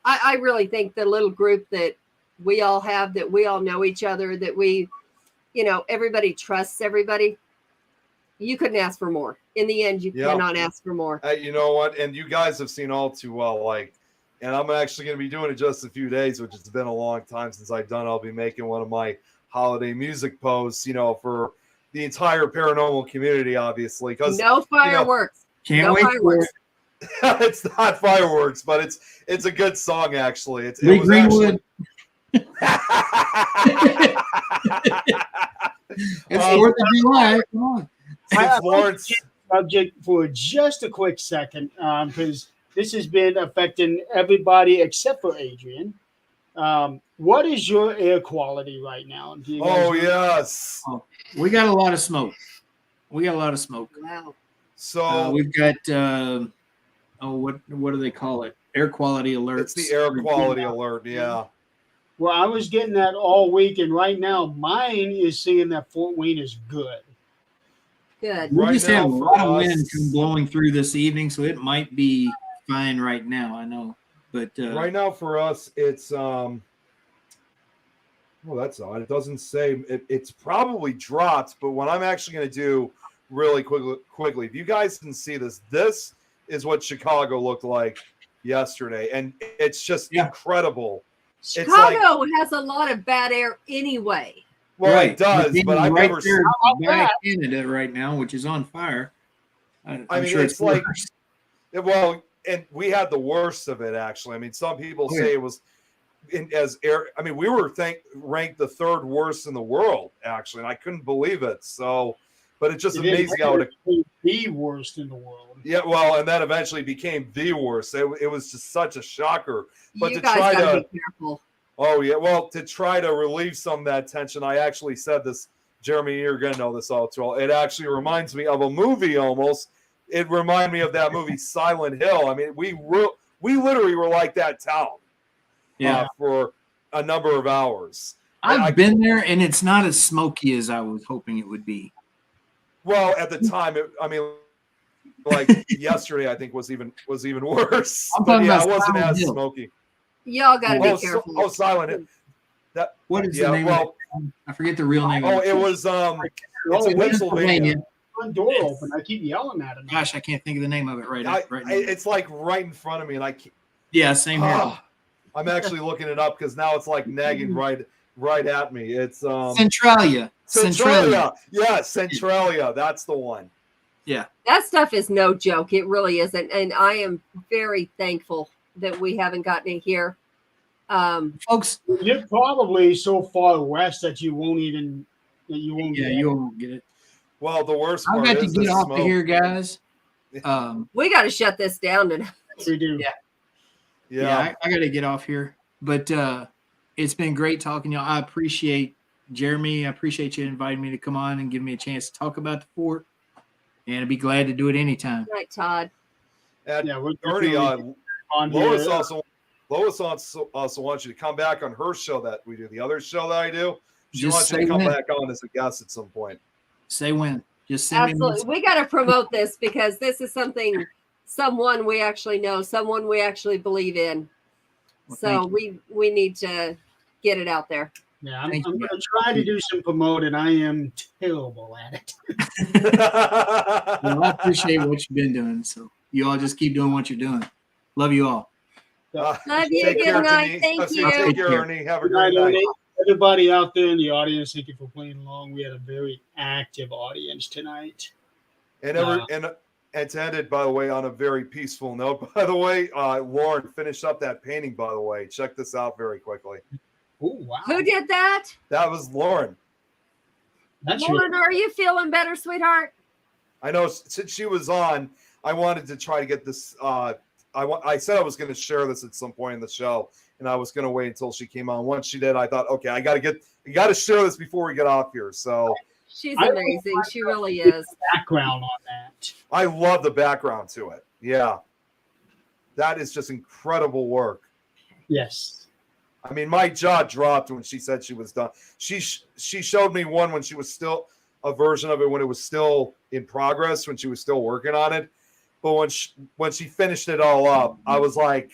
I really think the little group that we all have, that we all know each other, that we, everybody trusts everybody. You couldn't ask for more. In the end, you cannot ask for more.
You know what? And you guys have seen all too well, and I'm actually going to be doing it just a few days, which has been a long time since I've done. I'll be making one of my holiday music posts, for the entire paranormal community, obviously. Because
no fireworks.
Can't wait
fireworks.
It's not fireworks, but it's a good song, actually. It
Lee
was
Greenwood.
actually...
It's 4th of July. Come on.
Since Lawrence...
Subject for just a quick second, because this has been affecting everybody except for Adrian. What is your air quality right now? Do you guys know?
yes.
We got a lot of smoke.
Wow.
So
we've got what do they call it? Air quality alerts.
it's the air quality alert. Yeah.
Well, I was getting that all week, and right now mine is saying that Fort Wayne is good.
Good.
We
Right
just
now
have a
for
lot of
us-
wind blowing through this evening, so it might be fine right now. I know, but
Right now for us, it's well, that's odd. It doesn't say. It's probably dropped, but what I'm actually going to do really quickly, if you guys can see this is what Chicago looked like yesterday, and it's just incredible.
Chicago has a lot of bad air anyway.
Well,
right.
it does, but I've
right
never
there
seen.
by Canada right now, which is on fire. I'm
I mean,
sure
it's like,
worse.
well, and we had the worst of it actually. I mean, some people say it was as air. I mean, we were ranked the 3rd worst in the world actually, and I couldn't believe it. So, but it's just amazing how it
the worst in the world.
Yeah, well, and that eventually became the worst. It was just such a shocker. But
You
to
guys
try
gotta
to,
be careful.
oh yeah, well, to try to relieve some of that tension, I actually said this, Jeremy, you're gonna know this all too well. It actually reminds me of a movie almost. It reminded me of that movie Silent Hill. I mean, we literally were like that town, for a number of hours.
I've been there, and it's not as smoky as I was hoping it would be.
Well, at the time, like yesterday, I think was even worse.
I'm
But
talking
yeah,
about
it wasn't
Silent
as
Hill.
smoky.
Y'all gotta be careful.
Silent Hill.
What is the name of it? I forget the real name.
Oh,
of
it was it's in Pennsylvania.
Front door open. I keep yelling at him.
Gosh, I can't think of the name of it right now.
It's like right in front of me, and I can't.
Yeah, same here.
I'm actually looking it up because now it's like nagging right at me. It's
Centralia.
Yeah, Centralia. That's the one.
Yeah.
That stuff is no joke. It really isn't. And I am very thankful that we haven't gotten it here.
Folks,
You're probably so far west that you won't even
yeah,
get it.
you won't get it.
Well, the worst
I've
part
got to
is
get
this
off
smoke.
of here, guys.
We got to shut this down tonight.
We do.
Yeah.
Yeah.
I got to get off here. But it's been great talking to y'all. I appreciate Jeremy. I appreciate you inviting me to come on and give me a chance to talk about the fort. And I'd be glad to do it anytime.
Right, Todd.
And
Yeah, we're
Ernie,
definitely on
Lois
here.
also wants you to come back on her show that we do. The other show that I do, she
Just
wants you
say
to come
when.
back on as a guest at some point.
Say when. Just send me a
Absolutely.
message.
We got to promote this because this is someone we actually know, someone we actually believe in.
Well,
So
thank
we need to get it out there.
Yeah, I'm
Thank
going
you.
to try to do some promoting. I am terrible at it.
Well, I appreciate what you've been doing. So you all just keep doing what you're doing. Love you all.
Love you.
Take
Good
care,
night.
Denise.
Thank
Take
you.
care, Ernie. Have a
Good night,
great night.
Ernie. Everybody out there in the audience, thank you for playing along. We had a very active audience tonight.
And to end it, by the way, on a very peaceful note, by the way, Lauren finished up that painting, by the way. Check this out very quickly.
Oh, wow.
Who did that?
That was Lauren.
That's
Lauren, are you feeling better, sweetheart?
I know since she was on, I wanted to try to get this. I said I was going to share this at some point in the show, and I was going to wait until she came on. Once she did, I thought, okay, I got to share this before we get off here. So
She's amazing. She really is.
background on that.
I love the background to it. Yeah, that is just incredible work.
Yes.
I mean, my jaw dropped when she said she was done. She showed me one when she was still a version of it when it was still in progress, when she was still working on it. But when she finished it all up, I was like,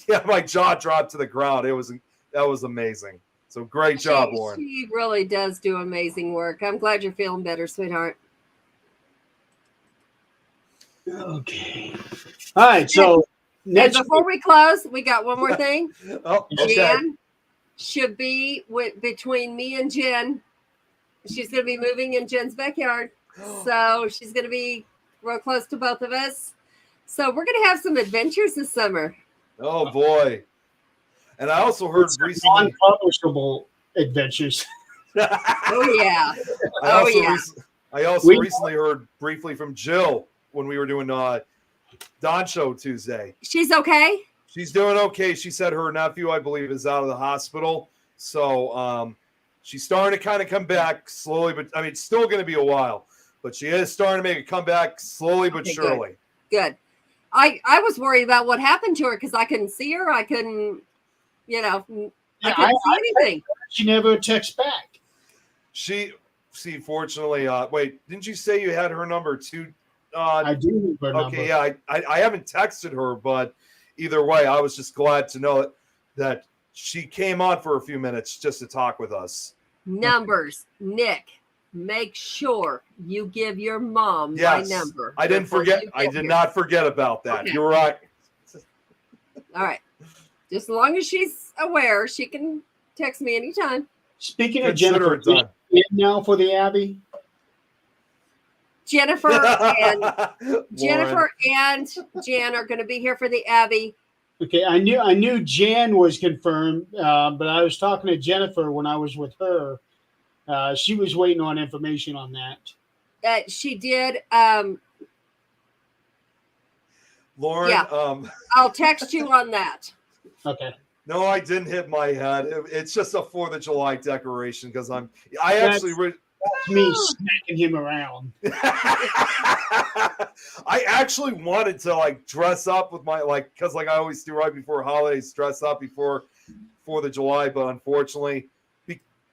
yeah, my jaw dropped to the ground. That was amazing. So great job, Lauren.
She really does do amazing work. I'm glad you're feeling better, sweetheart.
Okay. All right. So
And
next
before we close, we got one more thing.
Oh, okay.
Jen should be between me and Jen. She's going to be moving in Jen's backyard. So she's going to be real close to both of us. So we're going to have some adventures this summer.
Oh boy. And I also heard recently.
unpublishable adventures.
Oh, yeah.
I also recently heard briefly from Jill when we were doing Don Show Tuesday.
She's okay?
She's doing okay. She said her nephew, I believe, is out of the hospital. So she's starting to kind of come back slowly, but I mean, it's still going to be a while. But she is starting to make a comeback slowly but surely.
Good. I was worried about what happened to her because I couldn't see her. I couldn't, I couldn't see anything.
She never texts back.
Fortunately, wait, didn't you say you had her number too?
I do. Her number.
Okay, yeah, I haven't texted her, but either way, I was just glad to know that she came on for a few minutes just to talk with us.
Numbers, Nick. Make sure you give your mom my number.
I didn't forget. I did not forget about that. Okay. You're right.
All right. Just as long as she's aware, she can text me anytime.
Speaking of Jennifer, is she in now for the Abbey?
Jennifer and Jan are going to be here for the Abbey.
Okay, I knew Jan was confirmed, but I was talking to Jennifer when I was with her. She was waiting on information on that.
She did.
Lauren,
yeah. I'll text you on that.
Okay.
No, I didn't hit my head. It's just a 4th of July decoration because that's
me smacking him around.
I actually wanted to dress up with my because I always do right before holidays, dress up before 4th of July, but unfortunately,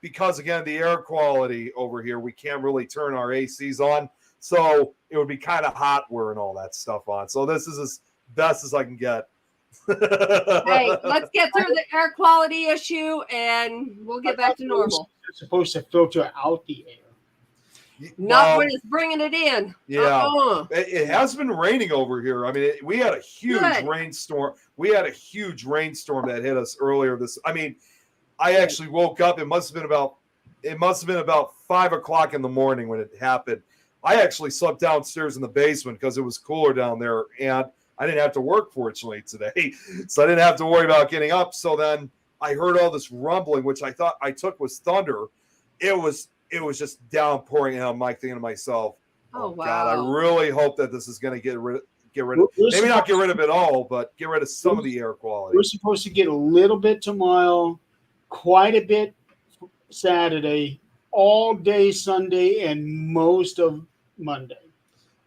because again the air quality over here, we can't really turn our ACs on, so it would be kind of hot wearing all that stuff on. So this is as best as I can get.
Hey, let's get through the air quality issue and we'll get back to normal.
It's supposed to filter out the air.
Not when it's bringing it in.
Yeah, it has been raining over here. I mean, we had a huge rainstorm. We had a huge rainstorm that hit us earlier I mean, I actually woke up. It must have been about 5 o'clock in the morning when it happened. I actually slept downstairs in the basement because it was cooler down there, and I didn't have to work, fortunately, today. So I didn't have to worry about getting up. So then I heard all this rumbling, which I thought I took was thunder. It was just downpouring, and I'm like thinking to myself,
Oh,
God, I
wow.
really hope that this is going to get rid of
We're
maybe not get
supposed-
rid of it all, but get rid of some of the air quality.
We're supposed to get a little bit tomorrow, quite a bit Saturday, all day Sunday, and most of Monday.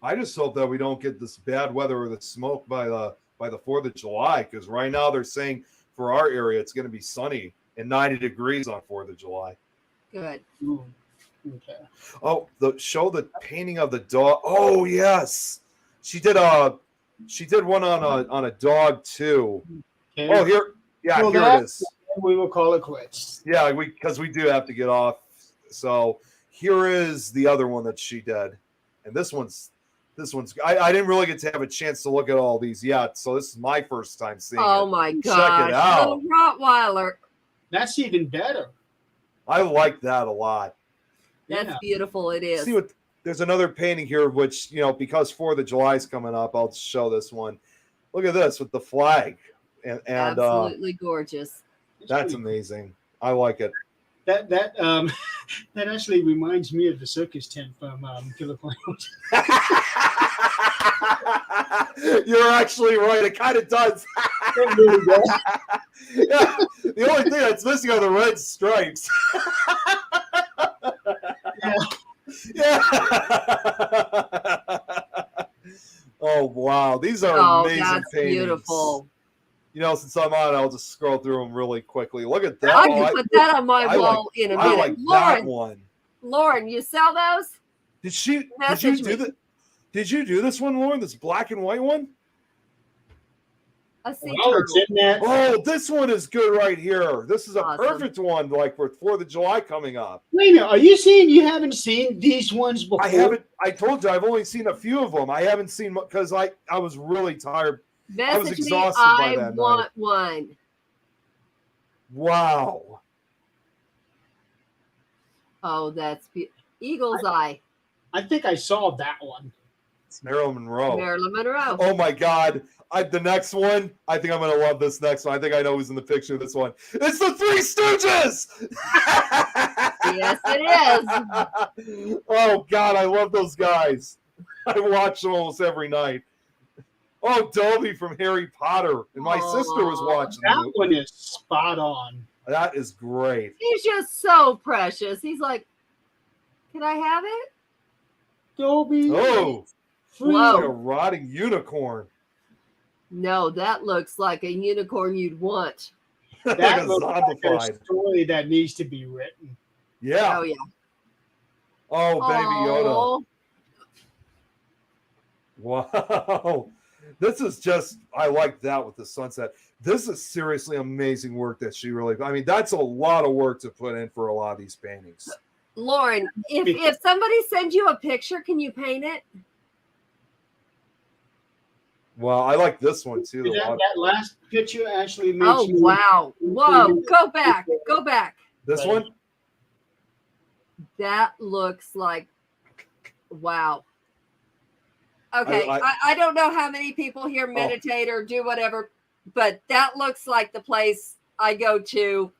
I just hope that we don't get this bad weather or the smoke by the 4th of July, because right now they're saying for our area it's going to be sunny and 90 degrees on 4th of July.
Good.
Ooh, okay.
Oh, the painting of the dog. Oh yes, she did one on a dog too.
Okay.
Oh here
Well,
here
that-
it is.
We will call it quits.
Yeah, because we do have to get off. So here is the other one that she did, and this one's. I didn't really get to have a chance to look at all these yet, so this is my first time seeing
Oh
it.
my
Check
gosh.
it out.
Little Rottweiler.
That's even better.
I like that a lot.
That's
Yeah.
beautiful. It is.
See what? There's another painting here, which because 4th of July is coming up, I'll show this one. Look at this with the flag, and
Absolutely gorgeous.
that's amazing. I like it.
That that actually reminds me of the circus tent from Killer Clowns.
You're actually right. It kind of does.
It really does.
Yeah. The only thing that's missing are the red stripes. Yeah. Oh wow, these are
Oh,
amazing
that's
paintings.
beautiful.
Since I'm on, I'll just scroll through them really quickly. Look at that.
I
Oh,
can put that on my
I
wall in a
I
minute.
like that
Lauren,
one.
Lauren, you sell those?
Did you
Message
do
me.
that? Did you do this one, Lauren? This black and white one?
A sea
Well, it's
turtle.
in that.
Oh, this one is good right here. This is a
Awesome.
perfect one, like for 4th of July coming up.
Wait a minute. Are you saying you haven't seen these ones before?
I haven't. I told you I've only seen a few of them. I haven't seen because I was really tired. I was
Message me.
exhausted by
I
that
want one.
Wow.
Oh, that's Eagle's Eye.
I think I saw that one.
It's Marilyn Monroe.
Marilyn Monroe.
Oh my God. The next one, I think I'm going to love this next one. I think I know who's in the picture of this one. It's the Three Stooges.
Yes, it
is. Oh God, I love those guys. I watch them almost every night. Oh, Dobby from Harry Potter. And my sister was watching
That
them.
one is spot on.
That is great.
He's just so precious. He's like, can I have it?
Dobby.
Oh,
Free.
Whoa.
like a rotting unicorn.
No, that looks like a unicorn you'd want.
Like
That
a
looks like a
zombified.
story that needs to be written.
Yeah.
Oh, yeah.
Oh, baby Yoda.
Oh,
Wow. This is just, I like that with the sunset. This is seriously amazing work that she really, I mean, that's a lot of work to put in for a lot of these paintings.
Lauren, if somebody sends you a picture, can you paint it?
Well, I like this one too. The
That,
water-
that last picture actually makes
Oh,
me.
wow. Whoa, go back. Go back.
This one?
That looks like, wow. Okay,
I-
I don't know how many people here meditate or do whatever, but that looks like the place I go to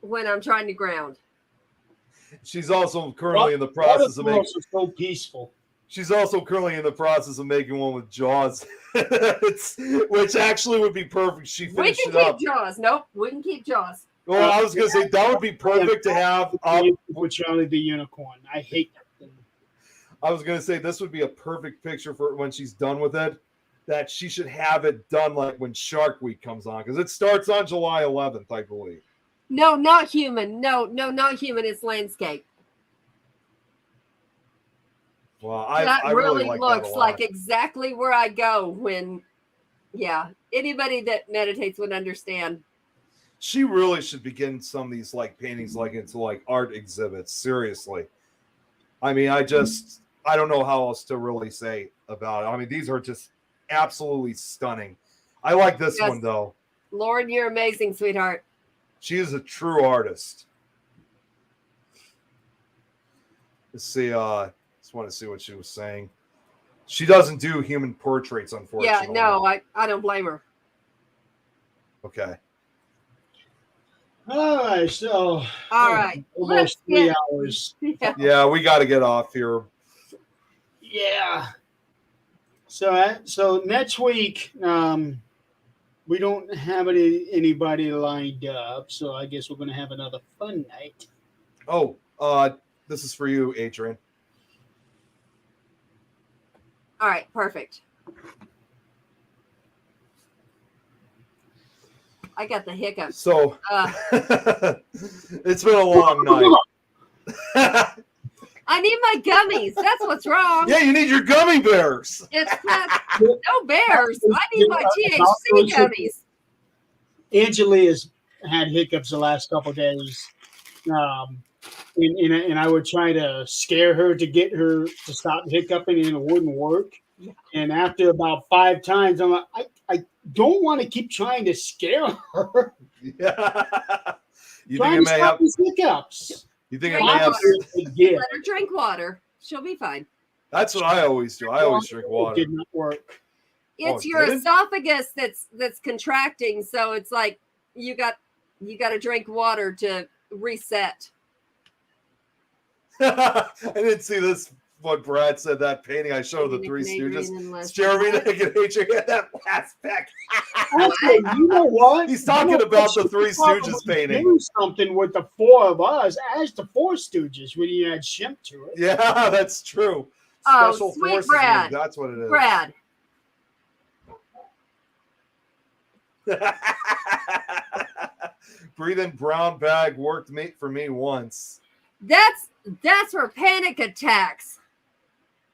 when I'm trying to ground.
She's also currently in the process of making.
Waterfalls are so peaceful.
She's also currently in the process of making one with Jaws, which actually would be perfect. She
We
finished
can
it up.
keep Jaws. Nope, we can keep Jaws.
Well, I was going to say that would be perfect to have.
For Charlie the Unicorn. I hate that thing.
I was going to say this would be a perfect picture for when she's done with it. That she should have it done like when Shark Week comes on, because it starts on July 11th, I believe.
No, not human. No, not human. It's landscape.
Well,
That
I
really
like
looks
that a
like
lot.
exactly where I go when, yeah. Anybody that meditates would understand.
She really should begin some of these like paintings like into like art exhibits. Seriously, I mean, I don't know how else to really say about it. I mean, these are just absolutely stunning. I like this
Yes.
one though.
Lauren, you're amazing, sweetheart.
She is a true artist. Let's see. Just want to see what she was saying. She doesn't do human portraits, unfortunately.
Yeah, no, I don't blame her.
Okay.
All right, so
All right.
almost
Let's
3
get-
hours.
Yeah.
Yeah, we got to get off here.
Yeah. So next week, we don't have anybody lined up, so I guess we're gonna have another fun night.
Oh, this is for you, Adrian.
All right. Perfect. I got the hiccups.
So
Uh,
it's been a long night.
I need my gummies. That's what's wrong.
Yeah, you need your gummy bears.
It's not, no bears. I need my THC gummies.
Angela has had hiccups the last couple days, and I would try to scare her to get her to stop hiccuping, and it wouldn't work. And after about 5 times, I'm like, I don't want to keep trying to scare her.
Yeah. You think
Trying
I
to
may
stop
have?
these hiccups.
You think I
Drink
may have?
water.
Yeah,
Let her drink water. She'll be fine.
That's what I always do. I always drink
it
water.
did not work.
It's
Oh,
your
did it?
esophagus that's contracting, so it's like you got to drink water to reset.
I didn't see this. What Brad said, that painting I showed of the Three Stooges. It's Jeremy Nick and Adrian. That last peck.
Actually, you know what?
He's talking
You know,
about the
we
Three
should probably
Stooges painting.
Do something with the 4 of us as the 4 Stooges when you add Shemp to it.
Yeah, that's true.
Oh,
Special
sweet
Forces
Brad.
League, that's what it is.
Brad,
Breathing brown bag worked for me once.
that's for panic attacks.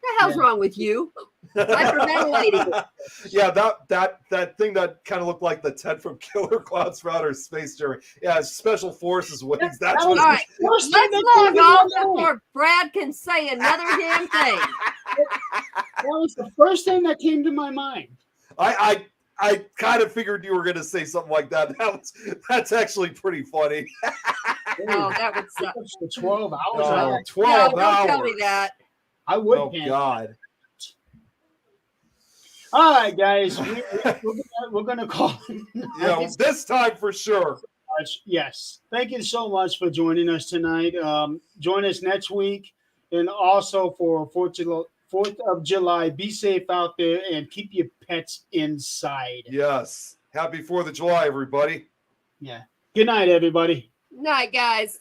What the hell's
Yeah.
wrong with you? Hyperventilating.
Yeah, that thing that kind of looked like the Ted from Killer Clowns from Outer Space, Jeremy. Yeah, Special Forces wings. That's
That
what
was
All
it
right,
the first
let's
thing that
log
came to
off
my mind.
before Brad can say another damn thing.
That was the first thing that came to my mind.
I kind of figured you were going to say something like that. That's actually pretty funny.
Oh, that would suck.
For 12 hours.
Oh,
I-
12
No,
hours.
don't tell me that.
I would
Oh,
panic.
God.
All right, guys. We're gonna call it.
Yeah, this time for sure.
Yes. Thank you so much for joining us tonight. Join us next week. And also for 4th of July, be safe out there and keep your pets inside.
Yes. Happy 4th of July, everybody.
Yeah. Good night, everybody.
Night, guys.